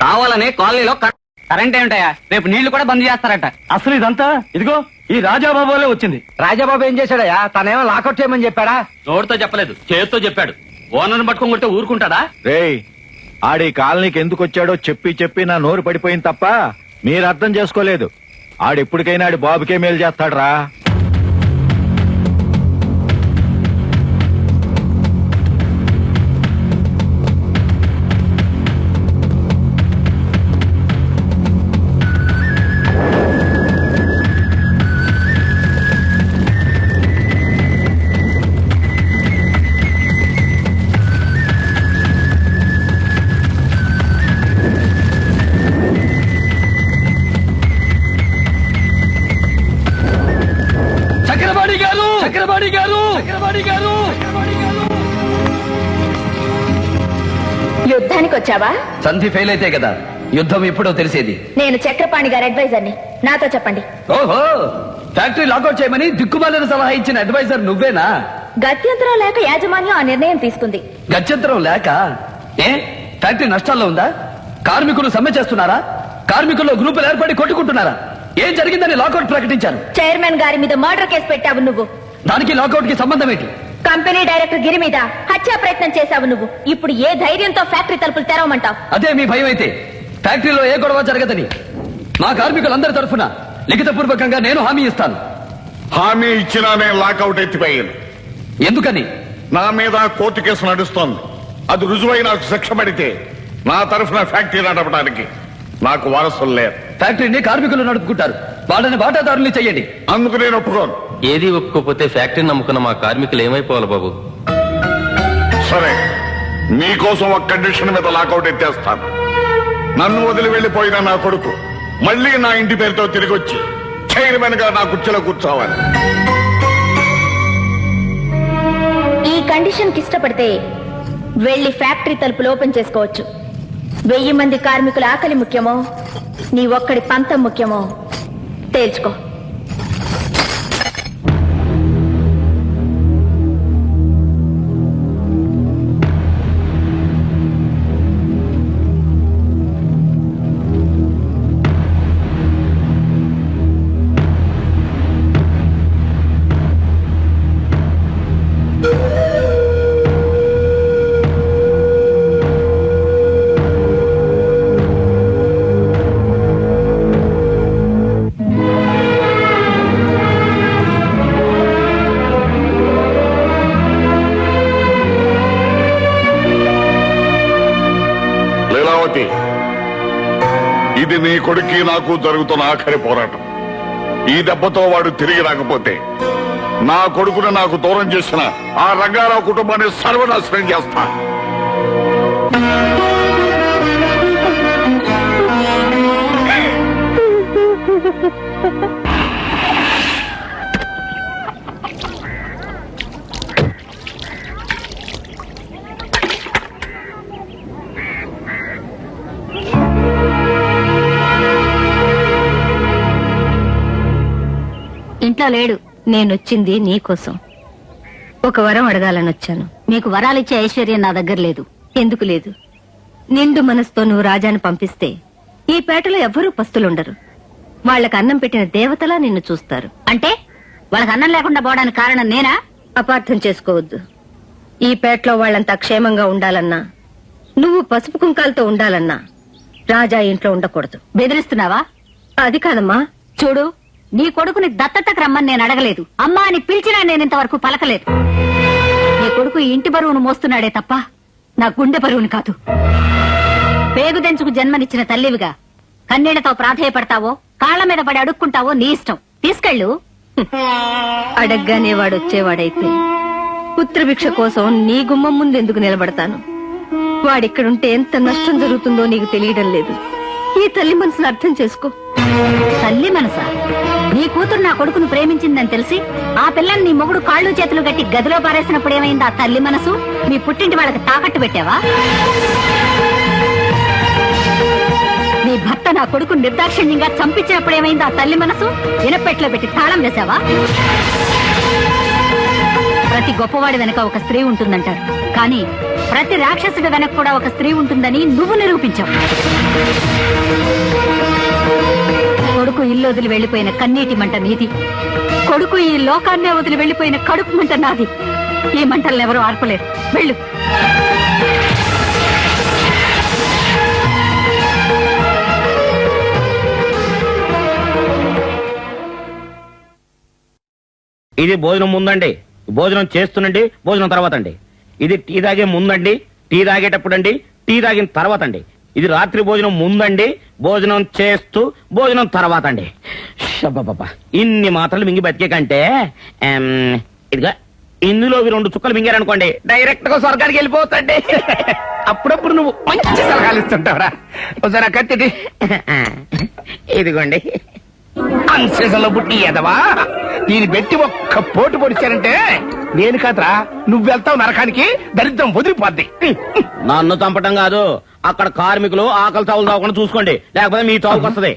Speaker 2: కావాలనే కాలనీలో కరెంట్ ఏమిటయా? రేపు నీళ్లు కూడా బంద్ చేస్తారట.
Speaker 8: అసలు ఇదంతా ఇదిగో ఈ రాజాబాబులే వచ్చింది.
Speaker 5: రాజాబాబు ఏం చేశాడయా? తనేమో లాకౌట్ చేయమని చెప్పాడా?
Speaker 9: నోటితో చెప్పలేదు, చేతితో చెప్పాడు. ఓనర్ని పట్టుకొని కొట్టే ఊరుకుంటాడా?
Speaker 8: రేయ్, ఆడి కాలనీకి ఎందుకు వచ్చాడో చెప్పి చెప్పి నా నోరు పడిపోయింది తప్ప మీరు అర్థం చేసుకోలేదు. ఆడెప్పటికైనా ఆడి బాబుకే మేలు చేస్తాడ్రా.
Speaker 4: యుద్ధానికి వచ్చావా?
Speaker 2: సంధి ఫెయిల్ అయితే కదా యుద్ధం ఎప్పుడో తెలిసేది.
Speaker 4: నేను చక్రపాణి గారి అడ్వైజర్ని, నాతో చెప్పండి.
Speaker 2: ఓహో, ఫ్యాక్టరీ లాకౌట్ చేయమని దిక్కుమాలిన సలహా ఇచ్చిన అడ్వైజర్ నువ్వేనా?
Speaker 4: గత్యంతరం లేక యాజమాన్యం ఆ నిర్ణయం తీసుకుంది.
Speaker 2: గత్యంతరం లేక? ఏ ఫ్యాక్టరీ నష్టాల్లో ఉందా? కార్మికులు సమ్మె చేస్తున్నారా? కార్మికుల్లో గ్రూపులు ఏర్పడి కొట్టుకుంటున్నారా? ఏం జరిగిందని లాకౌట్ ప్రకటించారు.
Speaker 4: చైర్మన్ గారి మీద మర్డర్ కేసు పెట్టావు నువ్వు.
Speaker 2: దానికి లాకౌట్ కి సంబంధం ఏంటి?
Speaker 4: కంపెనీ డైరెక్టర్ గిరి మీద హత్యా ప్రయత్నం చేశావు నువ్వు. ఇప్పుడు ఏ ధైర్యంతో ఫ్యాక్టరీ తలుపులు తెరవమంటావు?
Speaker 2: అదే మీ భయం అయితే ఫ్యాక్టరీలో ఏ గొడవ జరగదని మా కార్మికులందరి తరఫున లిఖితపూర్వకంగా నేను హామీ ఇస్తాను.
Speaker 1: హామీ ఇచ్చినా నేను లాకౌట్ ఎత్తిపోయాను.
Speaker 2: ఎందుకని?
Speaker 1: నా మీద కోర్టు కేసు నడుస్తోంది. అది రుజువై నాకు శిక్ష పడితే నా తరఫున ఫ్యాక్టరీ నడపడానికి నాకు వారసులు లేరు.
Speaker 2: ఫ్యాక్టరీని కార్మికులు నడుపుకుంటారు. వాళ్ళని వాటాదారుల్ని చెయ్యండి.
Speaker 1: అందుకు నేను ఒప్పుకోను.
Speaker 9: ఏది ఒప్పుకోకపోతే ఫ్యాక్టరీని నమ్ముకున్న మా కార్మికులు ఏమైపోవాలి బాబు?
Speaker 1: సరే, మీకోసం ఒక కండిషన్ మీద లాకౌట్ ఎత్తేస్తాను. నన్ను వదిలి వెళ్లిపోయిన నా కొడుకు మళ్ళీ నా ఇంటి పేరుతో తిరిగి వచ్చి చైర్మన్ గా నా కుర్చీలో కూర్చోవాలి.
Speaker 4: ఈ కండిషన్ కి ఇష్టపడితే వెళ్లి ఫ్యాక్టరీ తలుపులు ఓపెన్ చేసుకోవచ్చు. 1000 మంది కార్మికుల ఆకలి ముఖ్యమో నీ ఒక్కడి పంతం ముఖ్యమో తేల్చుకో.
Speaker 1: ఇది నీ కొడుక్కి నాకు జరుగుతున్న ఆఖరి పోరాటం. ఈ దెబ్బతో వాడు తిరిగి రాకపోతే నా కొడుకును నాకు దూరం చేసిన ఆ రంగారావు కుటుంబాన్ని సర్వనాశనం చేస్తా.
Speaker 3: ఇంట్లో లేడు. నేనొచ్చింది నీకోసం. ఒక వరం అడగాలని వచ్చాను.
Speaker 4: నీకు వరాలిచ్చే ఐశ్వర్యం నా దగ్గర లేదు.
Speaker 3: ఎందుకు లేదు? నిండు మనసుతో నువ్వు రాజాని పంపిస్తే ఈ పేటలో ఎవ్వరూ పస్తులుండరు. వాళ్ళకి అన్నం పెట్టిన దేవతలా నిన్ను చూస్తారు.
Speaker 4: అంటే వాళ్ళకి అన్నం లేకుండా పోవడానికి కారణం నేనా?
Speaker 3: అపార్థం చేసుకోవద్దు. ఈ పేటలో వాళ్ళంతా క్షేమంగా ఉండాలన్నా, నువ్వు పసుపు కుంకాలతో ఉండాలన్నా రాజా ఇంట్లో ఉండకూడదు.
Speaker 4: బెదిరిస్తున్నావా?
Speaker 3: అది కాదమ్మా.
Speaker 4: చూడు, నీ కొడుకుని దత్తతకు రమ్మని నేను అడగలేదు. అమ్మా అని పిలిచినా నేను ఇంతవరకు పలకలేదు. నీ కొడుకు ఈ ఇంటి బరువును మోస్తున్నాడే తప్ప నా గుండె బరువుని కాదు. పేగు తెంచుకు జన్మనిచ్చిన తల్లివిగా కన్నీళ్లతో ప్రాధేయపడతావో కాళ్ల మీద పడి అడుక్కుంటావో నీ ఇష్టం. తీసుకెళ్ళు.
Speaker 3: అడగ్గానే వాడొచ్చేవాడైతే పుత్రభిక్ష కోసం నీ గుమ్మం ముందు ఎందుకు నిలబడతాను? వాడిక్కడుంటే ఎంత నష్టం జరుగుతుందో నీకు తెలియడం లేదు. ఈ తల్లి మనసును అర్థం చేసుకో.
Speaker 4: తల్లి మనసా? నీ కూతురు నా కొడుకును ప్రేమించిందని తెలిసి ఆ పిల్లని నీ మొగుడు కాళ్ళు చేతులు గట్టి గదిలో పారేసినప్పుడు ఏమైంది ఆ తల్లి మనసు? మీ పుట్టింటి వాళ్ళకి తాకట్టు పెట్టావా? నీ భర్త నా కొడుకు నిర్దాక్షిణ్యంగా చంపించినప్పుడు ఏమైంది ఆ తల్లి మనసు? ఇనపెట్లో పెట్టి తాళం వేశావా? ప్రతి గొప్పవాడి వెనక ఒక స్త్రీ ఉంటుందంటారు, కానీ ప్రతి రాక్షసుడి వెనక కూడా ఒక స్త్రీ ఉంటుందని నువ్వు నిరూపించావు. కొడుకు ఇల్లు వదిలి వెళ్లిపోయిన కన్నీటి మంట నీది. కొడుకు ఈ లోకాన్నే వదిలి వెళ్లిపోయిన కడుపు మంట నాది. ఈ మంటలను ఎవరూ ఆర్పలేరు. వెళ్ళు.
Speaker 5: ఇది భోజనం ముందండి, భోజనం చేస్తునండి, భోజనం తర్వాత అండి. ఇది టీ తాగే ముందండి, టీ తాగేటప్పుడు అండి, టీ తాగిన తర్వాత అండి. ఇది రాత్రి భోజనం ముందండి, భోజనం చేస్తూ భోజనం తర్వాత అండి. షబ్బబ్బబ్బా, ఇన్ని మాత్రలు మింగి బతికే కంటే ఇదిగా ఇందులో 2 చుక్కలు మింగారనుకోండి డైరెక్ట్ గా స్వర్గానికి వెళ్ళిపోతండి. అప్పుడప్పుడు నువ్వు మంచి సలహాలు ఇస్తుంటావురా. ఒకసారి కత్తిటి. ఇదిగోండి అన్సీజన్లో పుట్టి ఎదవా. దీన్ని పెట్టి ఒక్క పోటు పొడిచారంటే నేను కాదురా, నువ్వు వెళ్తావు నరకానికి. దరిద్రం వదిలిపోద్ది. నన్ను చంపటం కాదు, అక్కడ కార్మికులు ఆకలి తావులు తాగకుండా చూసుకోండి, లేకపోతే మీ తావుకు వస్తుంది.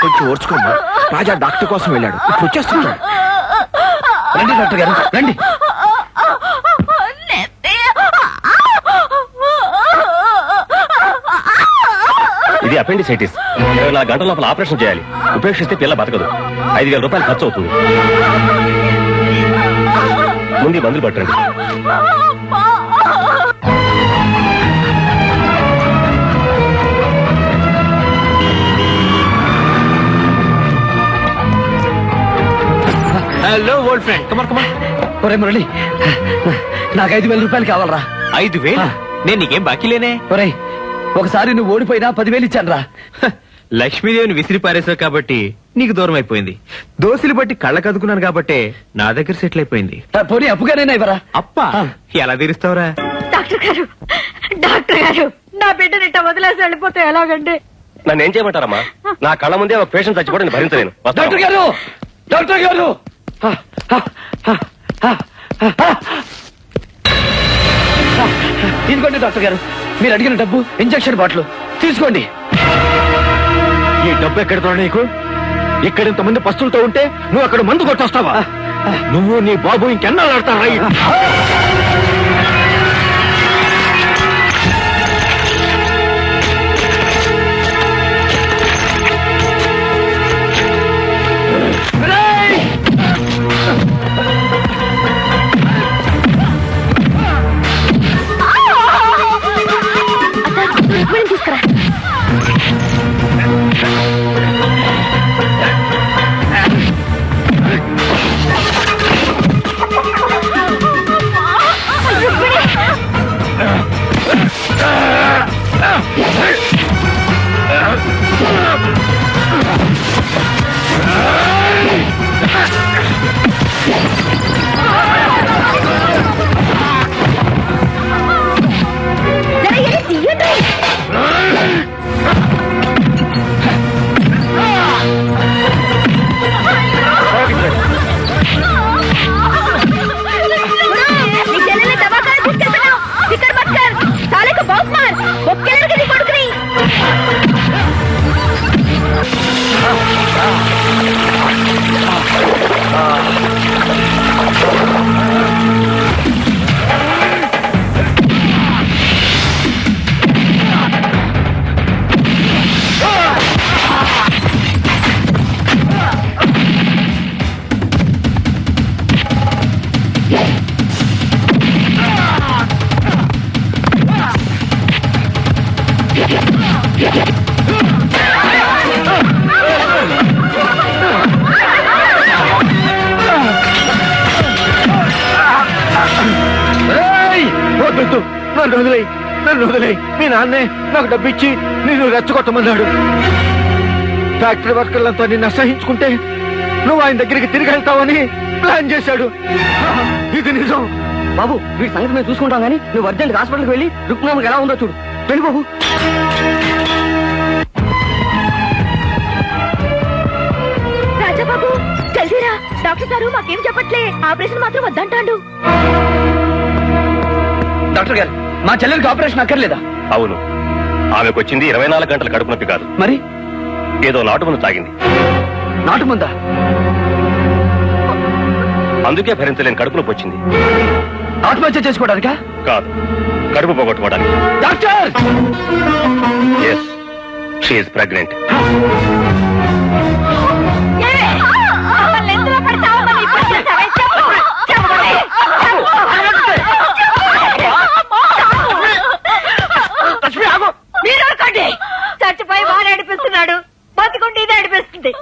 Speaker 7: కొంచెం ఓర్చుకోమ్మా. రాజా డాక్టర్ కోసం వెళ్ళాడు, ఇప్పుడు వచ్చేస్తున్నాడు.
Speaker 2: రండి డాక్టర్ గారు రండి.
Speaker 8: ఇది అపెండిసైటిస్ 24 గంటల లోపల ఆపరేషన్ చేయాలి. ఉపేక్షిస్తే పిల్ల బతకదు. 5,000 రూపాయలు ఖర్చు అవుతుంది. ముందు ఈ మందులు పట్టండి.
Speaker 9: హలో ఓల్డ్ ఫ్రెండ్, కమర్.
Speaker 2: ఒరే మురళి, నాకు 5,000 రూపాయలు కావాలరా.
Speaker 9: 5,000? నేను నీకేం బాకీ లేనే.
Speaker 2: ఒరే, ఒకసారి నువ్వు ఓడిపోయినా 10,000 ఇచ్చాను రా.
Speaker 9: లక్ష్మీదేవిని విసిరి పారేశావు కాబట్టి నీకు దూరం అయిపోయింది. దోశలు బట్టి కళ్ళ కదుకున్నాను కాబట్టి నా దగ్గర సెటిల్ అయిపోయింది.
Speaker 2: పోనీ అప్పుగానైనా ఇవ్వరా.
Speaker 9: అప్ప ఎలా తీరుస్తావురా?
Speaker 4: డాక్టర్ గారు నా బిడ్డనిట్ట వదిలేసి వెళ్ళిపోతే ఎలాగండి?
Speaker 8: నన్ను ఏం చేయమంటారమ్మా? నా కళ్ళ ముందే ఒక పేషెంట్ చచ్చిపోవడం నేను భరించలేను.
Speaker 2: డాక్టర్ గారు, డాక్టర్ గారు, తీసుకోండి డాక్టర్ గారు. మీరు అడిగిన డబ్బు, ఇంజక్షన్ బాటిల్ తీసుకోండి.
Speaker 8: ఈ డబ్బు ఎక్కడితో నీకు? ఇక్కడ ఇంతమంది పస్తులతో ఉంటే నువ్వు అక్కడ మందు కొట్టొస్తావా? నువ్వు నీ బాబు ఇంకెన్నాళ్ళు ఆడతారా?
Speaker 4: తీసుకురా.
Speaker 8: నన్ను వదిలేయ్. మీ నాన్నే నాకు డబ్బిచ్చి నిన్ను రెచ్చగొట్టమన్నాడు. ఫ్యాక్టరీ వర్కర్లంతా నిన్ను అసహించుకుంటే నువ్వు ఆయన దగ్గరికి తిరిగి వెళ్తావని ప్లాన్ చేశాడు. ఇది నిజం.
Speaker 2: బాబు, వీడి సంగతి మేము చూసుకుంటాం కానీ నువ్వు అర్జెంట్ హాస్పిటల్కి వెళ్ళి రుక్మామకి ఎలా ఉందో చూడు. వెళ్ళి బాబు.
Speaker 4: రాజాబాబు జల్దీరా. డాక్టర్ గారు మాకేం చెప్పట్లే. ఆపరేషన్ మాత్రం వద్దంటాడు.
Speaker 2: డాక్టర్ గారు, మా చెల్లెలికి ఆపరేషన్ అక్కర్లేదా?
Speaker 8: అవును, ఆమెకు వచ్చింది 24 గంటల కడుపు నొప్పి కాదు.
Speaker 2: మరి
Speaker 8: ఏదో నాటు మందు తాగింది.
Speaker 2: నాటు మందా?
Speaker 8: అందుకే భరించలేని కడుపు నొప్పి వచ్చింది.
Speaker 2: ఆత్మహత్య చేసుకోవడానికా?
Speaker 8: కాదు, కడుపు పోగొట్టుకోవడానికి.
Speaker 2: Doctor!
Speaker 8: Yes, she is pregnant.
Speaker 4: చచ్చిపోయి వాడు ఏడిపిస్తున్నాడు, బతికుంటే ఇది ఏడిపిస్తుంది.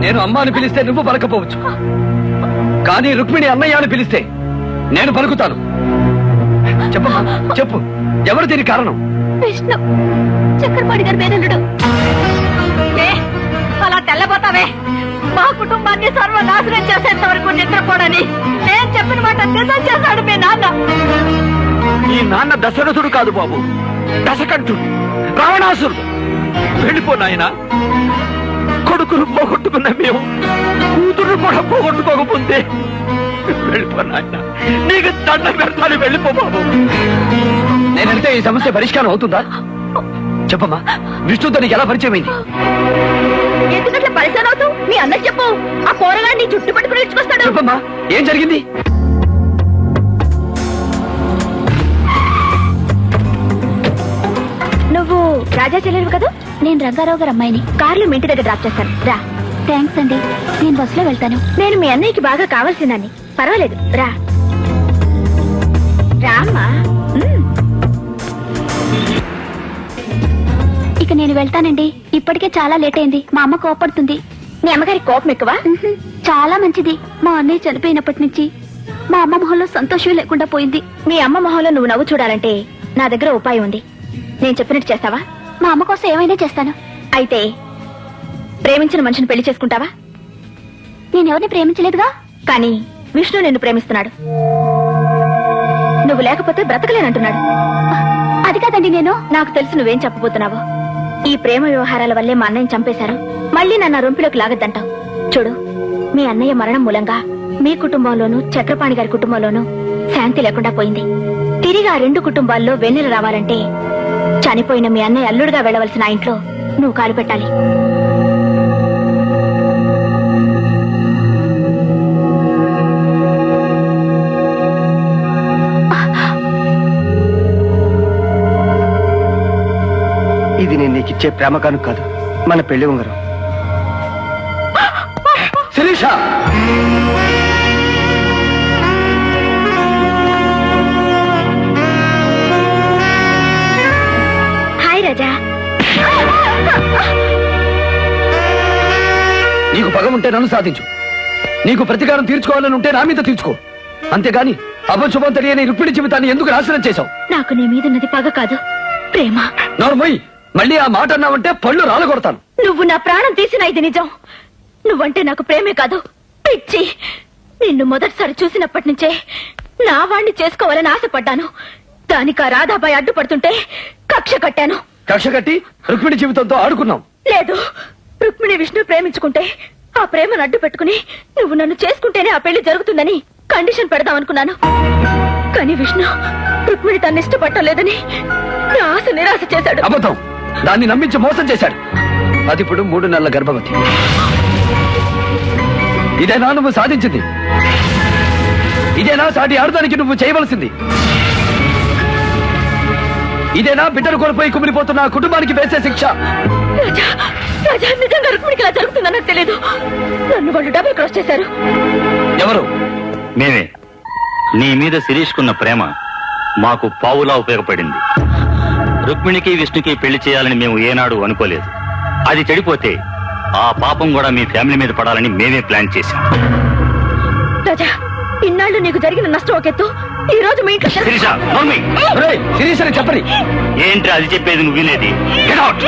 Speaker 2: నేను అమ్మ అని పిలిస్తే నువ్వు పలకపోవచ్చు, కానీ రుక్మిణి అన్నయ్య అని పిలిస్తే నేను పలుకుతాను. చెప్పమ్మా, చెప్పు, ఎవరు దీని కారణం?
Speaker 4: విష్ణు చక్రపాణి గారి పేరుడు. అలా తెల్లబోతావే. మా కుటుంబాన్ని సర్వనాశనం చేసేంత వరకు నిద్రపోడని నేను చెప్పిన మాట నిజం చేశాడు మీ నాన్న.
Speaker 2: ఈ నాన్న దశరథుడు కాదు బాబు, దశకంఠుడు, రావణాసురుడు. వెళ్ళిపో నాయనా. కొడుకును పోగొట్టుకున్న మేము కూతురు కూడా పోగొట్టుకోకపోతే వెళ్ళిపో నాయన. నీకు దండం పెడతాను, వెళ్ళిపో బాబు. నేనంటే ఈ సమస్య పరిష్కారం అవుతుందా? చెప్పమ్మా, విష్ణుతో నీకు ఎలా పరిచయం అయింది?
Speaker 4: ఎందుకట్లా పరిచయం అవుతావు? మీ అన్నకి చెప్పు, ఆ పోరగాడిని చుట్టు పట్టుకుని ఇచ్చుకొస్తాడు.
Speaker 2: చెప్పమ్మా, ఏం జరిగింది?
Speaker 4: నువ్వు రాజా చెల్లెలు కదా? నేను రంగారావు గారు అమ్మాయిని. కార్లో మీ ఇంటి దగ్గర డ్రాప్ చేస్తాను, రా. థ్యాంక్స్ అండి, నేను బస్సులో వెళ్తాను. నేను మీ అన్నయ్యకి బాగా కావాల్సిందాన్ని. పర్వాలేదు, రా రామ్మా. ఇక నేను వెళ్తానండి, ఇప్పటికే చాలా లేట్ అయింది. మా అమ్మ కోపడుతుంది. మీ అమ్మగారి కోపం ఎక్కువ? చాలా మంచిది. మా అన్నయ్య చనిపోయినప్పటి నుంచి మా అమ్మ మొహంలో సంతోషం లేకుండా పోయింది. మీ అమ్మ మొహంలో నువ్వు నవ్వు చూడాలంటే నా దగ్గర ఉపాయం ఉంది. నేను చెప్పినట్టు చేస్తావా? మా అమ్మ కోసం ఏమైనా చేస్తాను. అయితే ప్రేమించిన మనిషిని పెళ్లి చేసుకుంటావా? నేనెవరిని ప్రేమించలేదుగా, కానీ విష్ణు నిన్ను ప్రేమిస్తున్నాడు. నువ్వు లేకపోతే బ్రతకలేనంటున్నాడు. అది కాదండి, నాకు తెలుసు నువ్వేం చెప్పబోతున్నావో. ఈ ప్రేమ వ్యవహారాల వల్లే మా అన్నయ్యని చంపేశారు. మళ్ళీ నన్ను రొంపిలోకి లాగద్దంటావు. చూడు, మీ అన్నయ్య మరణం మూలంగా మీ కుటుంబంలోనూ చక్రపాణి గారి కుటుంబంలోనూ శాంతి లేకుండా పోయింది. తిరిగి ఆ రెండు కుటుంబాల్లో వెన్నెల రావాలంటే చనిపోయిన మీ అన్నయ్య అల్లుడుగా వెళ్లవలసిన ఆ ఇంట్లో నువ్వు కాలు పెట్టాలి.
Speaker 2: ఇది నేను నీకు ఇచ్చే ప్రేమ కానుక కాదు, మన పెళ్లి ఉంగరం. శిరీష,
Speaker 4: హాయ్ రాజా.
Speaker 2: నీకు పగ ఉంటే నన్ను సాధించు, నీకు ప్రతీకారం తీర్చుకోవాలని ఉంటే నా మీద తీర్చుకో. అంతేగాని అపశుభం తెలియని రుక్మిణి జీవితాన్ని ఎందుకు నాశనం చేశావు?
Speaker 4: నాకు నీ మీద ఉన్నది పగ కాదు, ప్రేమ.
Speaker 2: నోర్మోయ్, మళ్ళీ ఆ మాట అన్నావంటే పళ్ళు రాలగొడతాను.
Speaker 4: నువ్వు నా ప్రాణం తీసిన ఇది నిజం. నువ్వంటే నాకు ప్రేమే కాదు, పిచ్చి. నిన్ను మొదటిసారి చూసినప్పటి నుంచే నా వాణ్ణి చేసుకోవాలని ఆశపడ్డాను. దానికి ఆ రాధాబాయి అడ్డుపడుతుంటే కక్ష కట్టాను.
Speaker 2: కక్ష కట్టి రుక్మిణి జీవితంతో ఆడుకున్నావు.
Speaker 4: లేదు, రుక్మిణి విష్ణు ప్రేమించుకుంటే ఆ ప్రేమను అడ్డు పెట్టుకుని నువ్వు నన్ను చేసుకుంటేనే ఆ పెళ్లి జరుగుతుందని కండిషన్ పెడదాం అనుకున్నాను. కానీ విష్ణు రుక్మిణి తను ఇష్టపడటం లేదని నా ఆశ నిరాశ చేశాడు.
Speaker 2: అబద్ధం, దాన్ని నమ్మించి మోసం చేశాడు. అది ఇప్పుడు 3 నెలల గర్భవతి. ఇదేనా నువ్వు సాధించింది? ఇదేనా సాటి ఆడదానికి నువ్వు చేయవలసింది? ఇదేనా బిడ్డను కోల్పోయి కుమిలిపోతున్న ఆ కుటుంబానికి వేసే శిక్ష?
Speaker 4: రాజా, రాజా, నిజంగా రుక్మిణికి ఇలా జరుగుతుందని నాకు తెలియదు. నన్ను వాళ్ళు డబుల్ క్రాస్ చేశారు.
Speaker 2: ఎవరు?
Speaker 6: మేమే. నీ మీద శిరీష్కున్న ప్రేమ మాకు పావులా ఉపయోగపడింది. రుక్మిణికి విష్ణుకి పెళ్లి చేయాలని మేము ఏనాడు అనుకోలేదు. అది చెడిపోతే ఆ పాపం కూడా మీ ఫ్యామిలీ మీద పడాలని మేమే ప్లాన్ చేశాం.
Speaker 4: రాజా, ఇన్నాళ్ళు నీకు జరిగిన నష్టం ఒక ఎత్తు, ఈ రోజు మీ ఇంట్లో
Speaker 6: శిరీష, నోర్మి.
Speaker 2: ఒరేయ్, శిరీషని చెప్పని.
Speaker 6: ఏంటి అది చెప్పేది నువ్వు వినేది? Get out!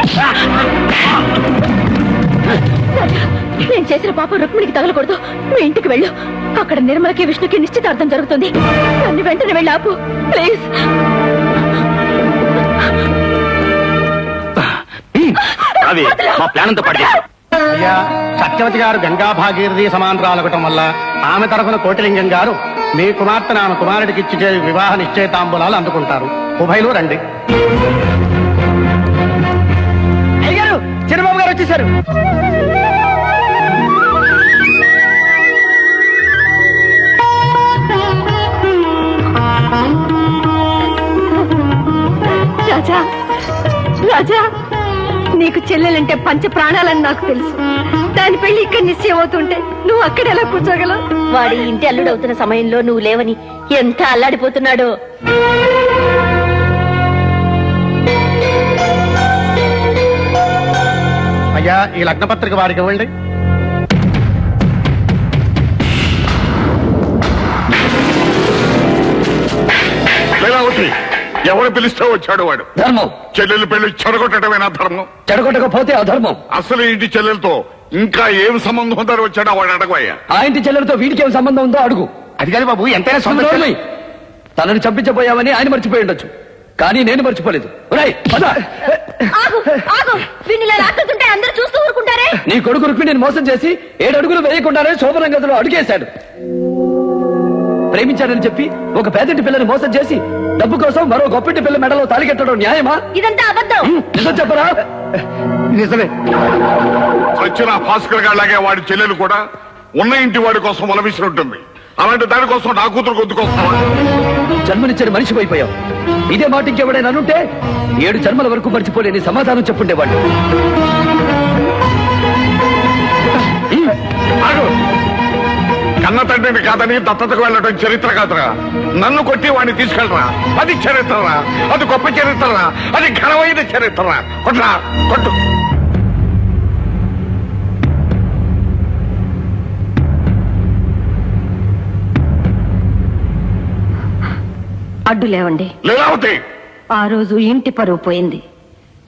Speaker 4: రాజా, నేను చేసిన పాపం రుక్మిణికి తగలకూడదు. మీ ఇంటికి వెళ్ళు. అక్కడ నిర్మలకి విష్ణుకి నిశ్చితార్థం జరుగుతుంది. నన్ను వెంటనే వెళ్ళి ఆపు, ప్లీజ్.
Speaker 6: అవి మా ప్లాన్ అంతా పడి
Speaker 5: అయ్యా, సత్యవతి గారు గంగా భాగీరథి సమాంతరాలగటం వల్ల ఆమె తరఫున కోటిలింగం గారు మీ కుమార్తెను ఆమె కుమారుడికి ఇచ్చి వివాహ నిశ్చయితాంబూలాలు అందుకుంటారు. ఉభయలు రండి.
Speaker 2: అయ్యారు, చిన్నబాబు గారు వచ్చేసారు.
Speaker 3: రాజా, రాజా, నీకు చెల్లెలంటే పంచ ప్రాణాలని నాకు తెలుసు. దాని పెళ్లి ఇక్కడ నిశ్చయం అవుతుంటే నువ్వు అక్కడ ఎలా కూర్చోగలవు?
Speaker 4: వాడి ఇంటి అల్లుడు అవుతున్న సమయంలో నువ్వు లేవని ఎంత అల్లాడిపోతున్నాడో.
Speaker 5: అయ్యా, ఈ లగ్నపత్రిక వారికి ఇవ్వండి.
Speaker 1: ఎవరు పిలిస్తే వచ్చాడు వాడు?
Speaker 2: ధర్మం.
Speaker 1: చెల్లెలు పెళ్లి చెడగొట్టడమేనా ధర్మం?
Speaker 2: చెడగొట్టకపోతే అధర్మం.
Speaker 1: అసలు ఇంటి చెల్లెలతో ఇంకా ఏం సంబంధం ఉందని వచ్చాడో వాడు అడగవయ్యా.
Speaker 2: ఆ ఇంటి చెల్లెలతో వీడికి ఏం సంబంధం ఉందో అడుగు.
Speaker 5: అది కాదు బాబు, ఎంతైనా సొంత
Speaker 2: నువ్వు నోర్మై. తనని చంపించబోయావని ఆయన మర్చిపోయి ఉండొచ్చు, కానీ నేను మర్చిపోలేదు. ఒరేయ్, పద.
Speaker 4: ఆగు, ఆగు. వీణిలా లాక్కుంటుంటే అందరూ చూస్తూ ఊరుకుంటారే.
Speaker 2: నీ కొడుకు రుక్మిణిని మోసం చేసి 7 అడుగులు వేయకుండానే శోభనం గదిలో అడుగేశాడు. ప్రేమించాడని చెప్పి ఒక పేదంటి పిల్లని మోసం చేసి డబ్బు కోసం మరో గొప్పింటి పిల్ల మెడలో తాలికెట్టడం న్యాయమా?
Speaker 4: ఇదంతా అబద్ధం.
Speaker 2: నిజం చెప్పరా?
Speaker 8: నిజమే.
Speaker 1: వచ్చిన భాస్కర్ గారిలాగే వాడి చెల్లెలు కూడా ఉన్న ఇంటి వాడి కోసం మొలవిసి ఉంటుంది. అలాంటి దానికోసం నా కూతురు గొంతుకొస్తావా?
Speaker 2: జన్మనిచ్చిన మనిషి అయిపోయావు. ఇదే మాట ఇంకెవడైనా అనుంటే 7 జన్మల వరకు మర్చిపోలేని సమాధానం చెప్పుండేవాడు.
Speaker 1: ఆగు. కన్న తండ్రిని కాదని దత్తతకు వెళ్ళడం చరిత్ర కాదురా. నన్ను కొట్టి వాడిని తీసుకెళ్ళరా, అది చరిత్రరా, అది గొప్ప చరిత్రరా, అది ఘనమైన చరిత్రరా. కొట్రా, కొట్టు.
Speaker 3: అడ్డు లేవండి.
Speaker 1: లీలావతి,
Speaker 3: ఆ రోజు ఇంటి పరువు పోయింది,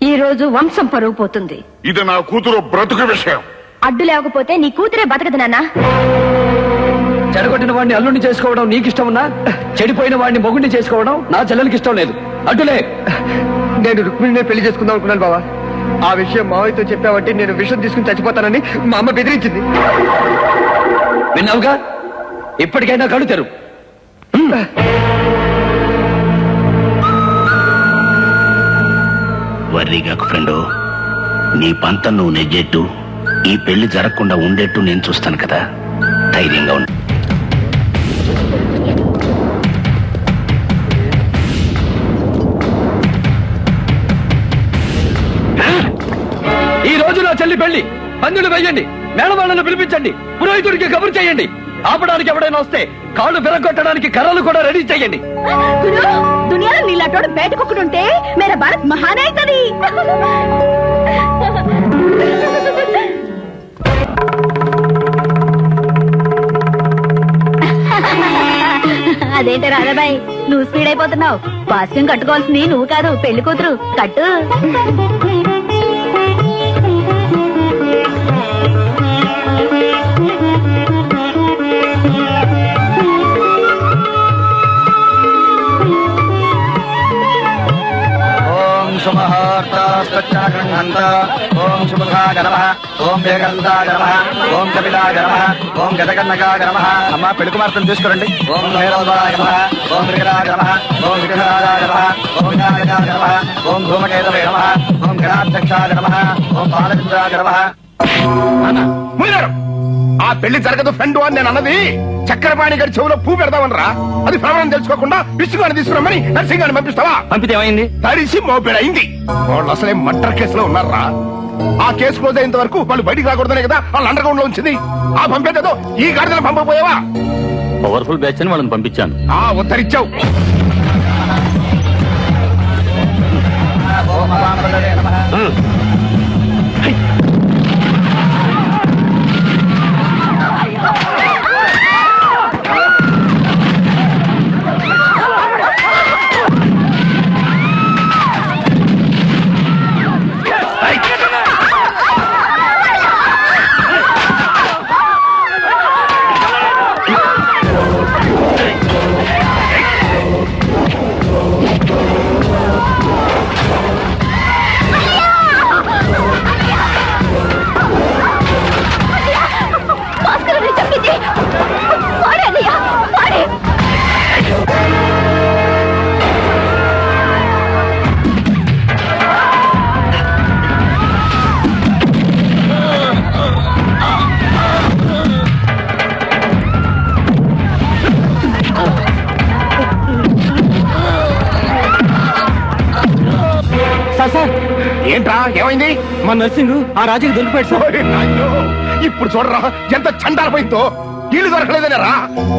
Speaker 3: ఈ రోజు వంశం పరువు పోతుంది.
Speaker 1: ఇది నా కూతురు బ్రతుకు విషయం.
Speaker 4: అడ్డు లేకపోతే నీ కూతురే బతకదు నాన్న.
Speaker 2: చెడగొట్టిన వాడిని అల్లుడిని చేసుకోవడం నీకిష్టం ఉన్నా, చెడిపోయిన వాడిని మొగుడిని చేసుకోవడం నా చెల్లెలకి ఇష్టం లేదు. అడ్డులే.
Speaker 11: నేను రుక్మిణినే పెళ్లి చేసుకుందాం అనుకున్నాను బావా. ఆ విషయం మావయ్యతో చెప్పావంటే నేను విషయం తీసుకుని చచ్చిపోతానని మా అమ్మ బెదిరించింది.
Speaker 2: విన్నావుగా, ఇప్పటికైనా కళ్ళు తెరు.
Speaker 12: వర్రీగాకు ఫ్రెండు, నీ పంతం నువ్వు నెగ్గేట్టు, ఈ పెళ్లి జరగకుండా ఉండేట్టు నేను చూస్తాను కదా. ధైర్యంగా ఉండు.
Speaker 2: ఈ రోజు నా చెల్లి పెళ్లి. పందులు వేయండి, మేళవాళ్లను పిలిపించండి, పురోహితుడికి కబురు చేయండి. ఆపడానికి ఎవడైనా వస్తే కాళ్ళు విరగొట్టడానికి కర్రలు కూడా రెడీ చేయండి.
Speaker 4: గురు, దునియాలో నీలాంటోడు బయటకొక్కడుంటే మేరా భారత్ మహాన్ అవుతుంది. అదేంటి రాధాబాయ్, నువ్వు స్పీడ్ అయిపోతున్నావు. పాస్యం కట్టుకోవాల్సింది నువ్వు కాదు, పెళ్లి కూతురు. కట్టు.
Speaker 2: ఓం సుమహోర్తాస్పచ్చాగృహంత ఓం శుభాయ నమః ఓం వేగంతాయ నమః ఓం కపిలాయ నమః ఓం గజకర్ణకాయ నమః. అమ్మ పెళ్లి కుమార్తెను తీసుకురండి. ఓం భైరవాయ నమః ఓం మృగరాయ నమః ఓం విఘ్నరాజాయ నమః ఓం వినాయకాయ నమః ఓం ధూమకేతవే నమః ఓం గణాధ్యక్షాయ నమః ఓం బాలచంద్రాయ నమః.
Speaker 7: ముయ్యారు, ఆ పెళ్లి జరగదు ఫ్రెండ్ అని నేను అన్నది. చక్రపాణి గారి చెవులో పువ్వు పెడదామనరా. అది ప్రమాణం తెలుసుకోకుండా విష్ణుగాని తీసుకురమ్మని నర్సింగాన్ని పంపిస్తావా?
Speaker 9: పంపితే ఏమైంది?
Speaker 7: తడిసి మోపెడైంది. వాళ్ళు అసలే మర్డర్ కేసులో ఉన్నారా? ఆ కేసు క్లోజ్ అయ్యేంత వరకు వాళ్ళు బయటికి రాకూడదనే కదా వాళ్ళు అండర్ గ్రౌండ్ లో ఉంచింది. ఆ పంపేదేదో ఈ గాడిదలు పంపపోయావా?
Speaker 6: పవర్ఫుల్ బ్యాచ్ అని వాళ్ళని పంపించాను.
Speaker 7: ఆ ఉత్తరిచ్చావు. ఏంట్రా ఏమైంది?
Speaker 11: మా నర్సింగ్ ఆ రాజుకి దొరికిపోయాడు సార్.
Speaker 7: ఓయ్ నాయనో, ఇప్పుడు చూడరా ఎంత చండాలపోయిందో. ఇల్లు దొరకలేదనేరా.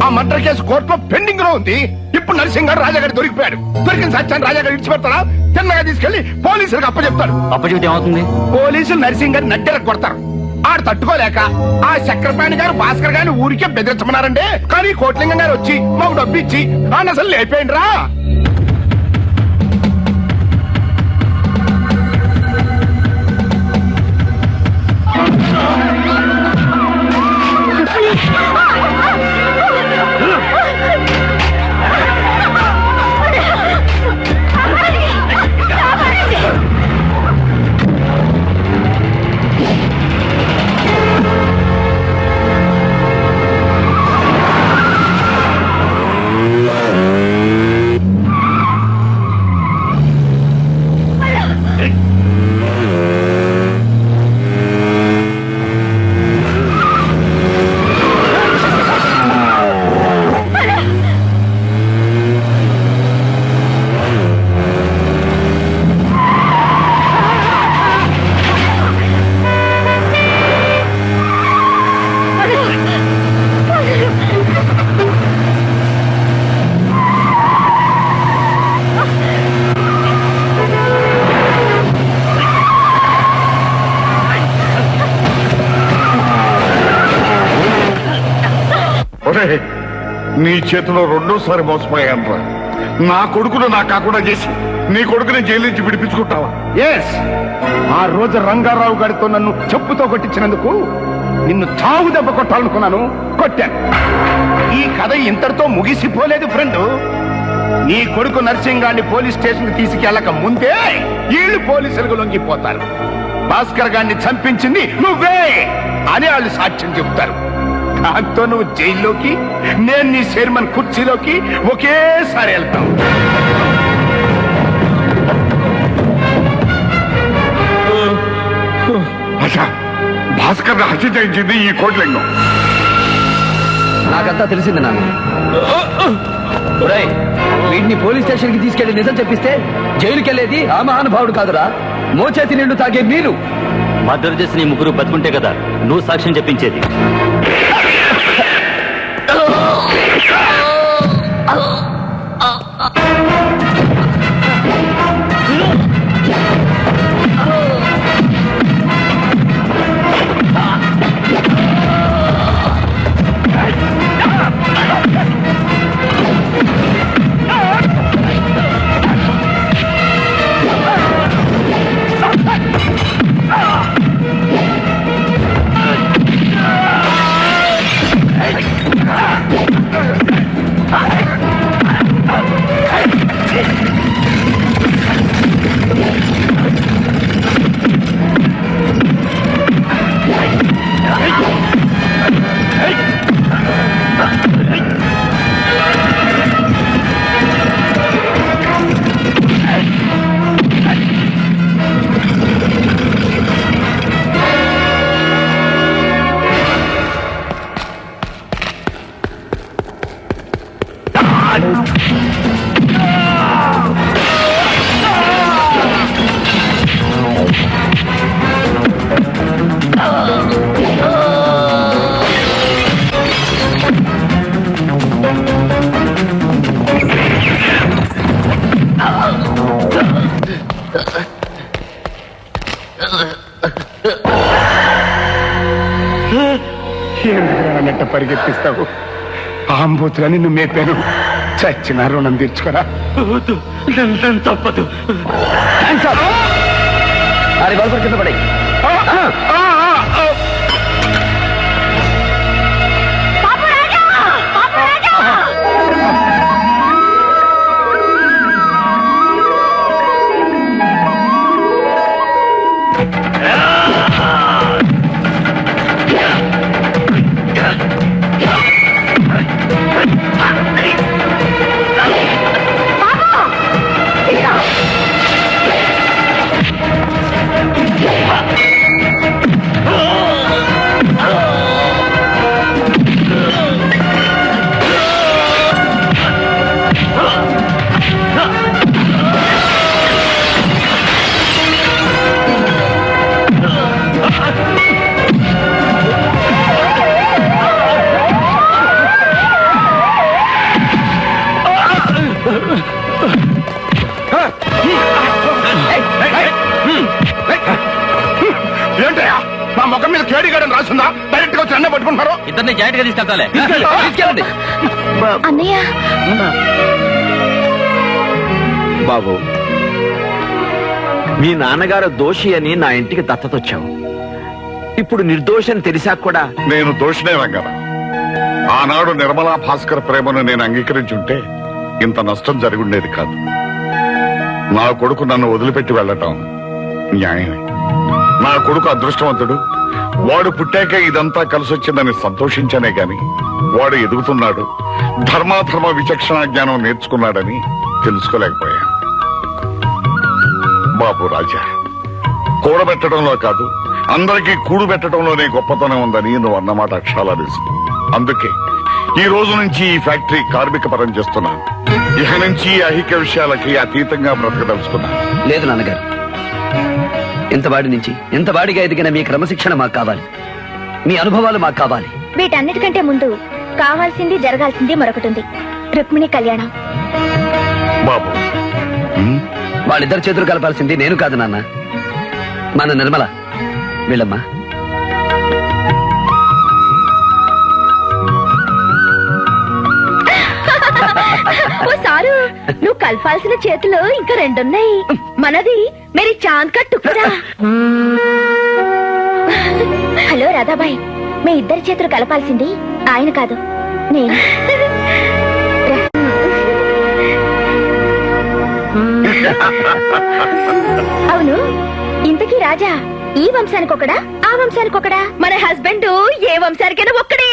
Speaker 7: ఆ మర్డర్ కేసు కోర్టులో పెండింగ్ లో ఉంది. ఇప్పుడు నరసింగ్ గారు రాజాగారి దొరికిపోయాడు. దొరికిన సత్యాన్ని రాజాగారు ఇచ్చిపెడతారా? తిన్నగా తీసుకెళ్లి పోలీసులకు అప్పచెప్తాడు.
Speaker 9: అప్పచెబితే ఏమవుతుంది?
Speaker 7: పోలీసులు నరసింగ్ గారిని నడ్డెరకు కొడతారు. ఆడు తట్టుకోలేక ఆ చక్రపాణి గారు భాస్కర్ గారిని ఊరికే బెదిరించమన్నారంటే, కానీ కోట్లింగం గారు వచ్చి మాకు డబ్బు ఇచ్చి ఆయన అసలు లేపేయండి రా.
Speaker 1: నీ చేతిలో రెండోసారి మోసపోయాను రా. నా కొడుకును నా కాకుండా చేసి నీ కొడుకుని జైలు నుంచి విడిపించుకుంటావా?
Speaker 7: ఎస్, ఆ రోజు రంగారావు గారితో నన్ను చెప్పుతో కొట్టించినందుకు నిన్ను చావు దెబ్బ కొట్టాలనుకున్నాను, కొట్టాను. ఈ కథ ఇంతటితో ముగిసిపోలేదు ఫ్రెండ్. నీ కొడుకు నర్సింగాన్ని పోలీస్ స్టేషన్ కి తీసుకెళ్ళక ముందే వీళ్ళు పోలీసులకు లొంగిపోతారు. భాస్కర్ గారిని చంపించింది నువ్వే అని వాళ్ళు సాక్ష్యం చెప్తారు. దాంతో నువ్వు జైల్లోకి, నేను నీ చైర్మన్ కుర్చీలోకి ఒకేసారి వెళ్తావు.
Speaker 1: అచ్చా, భాస్కర్ హత్య చేయించింది ఈ కోట్లింగం.
Speaker 2: నాకంతా తెలిసింది నాన్న. ఒరేయ్, వీడిని పోలీస్ స్టేషన్ కి తీసుకెళ్లి నిజం చెప్పిస్తే జైలుకి వెళ్ళేది ఆ మహానుభావుడు కాదురా, మోచేతి నీళ్లు తాగే మీరు.
Speaker 6: మర్డర్ చేసిన ఈ ముగ్గురు బతుకుంటే కదా నువ్వు సాక్ష్యం చెప్పించేది.
Speaker 7: నెట్ట పరిగెత్తిస్తావు? ఆంబూతులని నువ్వు మేపాను, చచ్చిన రుణం తీర్చుకోరా.
Speaker 2: తప్పదు. అది గొడవ కింద పడే.
Speaker 7: ఏంటయ్యా, నా ముఖం మీద కేడిగాడని రాసిందా? డైరెక్ట్ గా వచ్చి అన్న పట్టుకుంటున్నారు.
Speaker 9: ఇద్దరిని జాయింట్ గా తీసుకెళ్తాలే.
Speaker 2: తీసుకెళ్ళండి.
Speaker 4: అన్నయ్య,
Speaker 5: బాబు, మీ నాన్నగారు దోషి అని నా ఇంటికి దత్తతొచ్చావు. ఇప్పుడు నిర్దోషని తెలిసాక కూడా
Speaker 1: నేను దోషినే రంగారా. ఆనాడు నిర్మలా భాస్కర్ ప్రేమను నేను అంగీకరించుంటే ఇంత నష్టం జరిగి ఉండేది కాదు. నా కొడుకు నన్ను వదిలిపెట్టి వెళ్ళటం న్యాయమే. నా కొడుకు అదృష్టవంతుడు. వాడు పుట్టాకే ఇదంతా కలిసొచ్చిందని సంతోషించానే గాని వాడు ఎదుగుతున్నాడు, ధర్మాధర్మ విచక్షణ జ్ఞానం నేర్చుకున్నాడని తెలుసుకోలేకపోయా. బాబు రాజా, కూడబెట్టడంలో కాదు అందరికీ కూడు పెట్టడంలోనే గొప్పతనం ఉందని నువ్వు అన్నమాట అక్షరాలా నిజం. అందుకే ఈ రోజు నుంచి ఈ ఫ్యాక్టరీ కార్మిక పరం చేస్తున్నాను. ఇక నుంచి ఐహిక విషయాలకి అతీతంగా బ్రతకదలుచుకున్నాను.
Speaker 2: లేదు నాన్నగారు, ఇంతవాడి నుంచి ఇంతవాడిగా ఎదిగిన మీ క్రమశిక్షణ మాకు కావాలి, మీ అనుభవాలు మాకు కావాలి.
Speaker 4: వీటన్నిటికంటే ముందు కావాల్సింది జరగాల్సింది మరొకటి ఉంది, రుక్మిణి కళ్యాణం.
Speaker 1: బాబు,
Speaker 2: వాళ్ళిద్దరు చేతులు కలపాల్సింది నేను కాదు నాన్న, మన నిర్మల. వీళ్ళమ్మా.
Speaker 4: నువ్వు కలపాల్సిన చేతులు ఇంకా రెండున్నాయి. మనది మేరీ చాంద్ కా టుక్రా. హలో రాధాబాయ్, మీ ఇద్దరి చేతులు కలపాల్సింది ఆయన కాదు, నేను. అవును, ఇంతకీ రాజా ఈ వంశానికి ఒకడా, ఆ వంశానికి ఒకడా? మన హస్బెండ్ ఏ వంశానికైనా ఒక్కడే.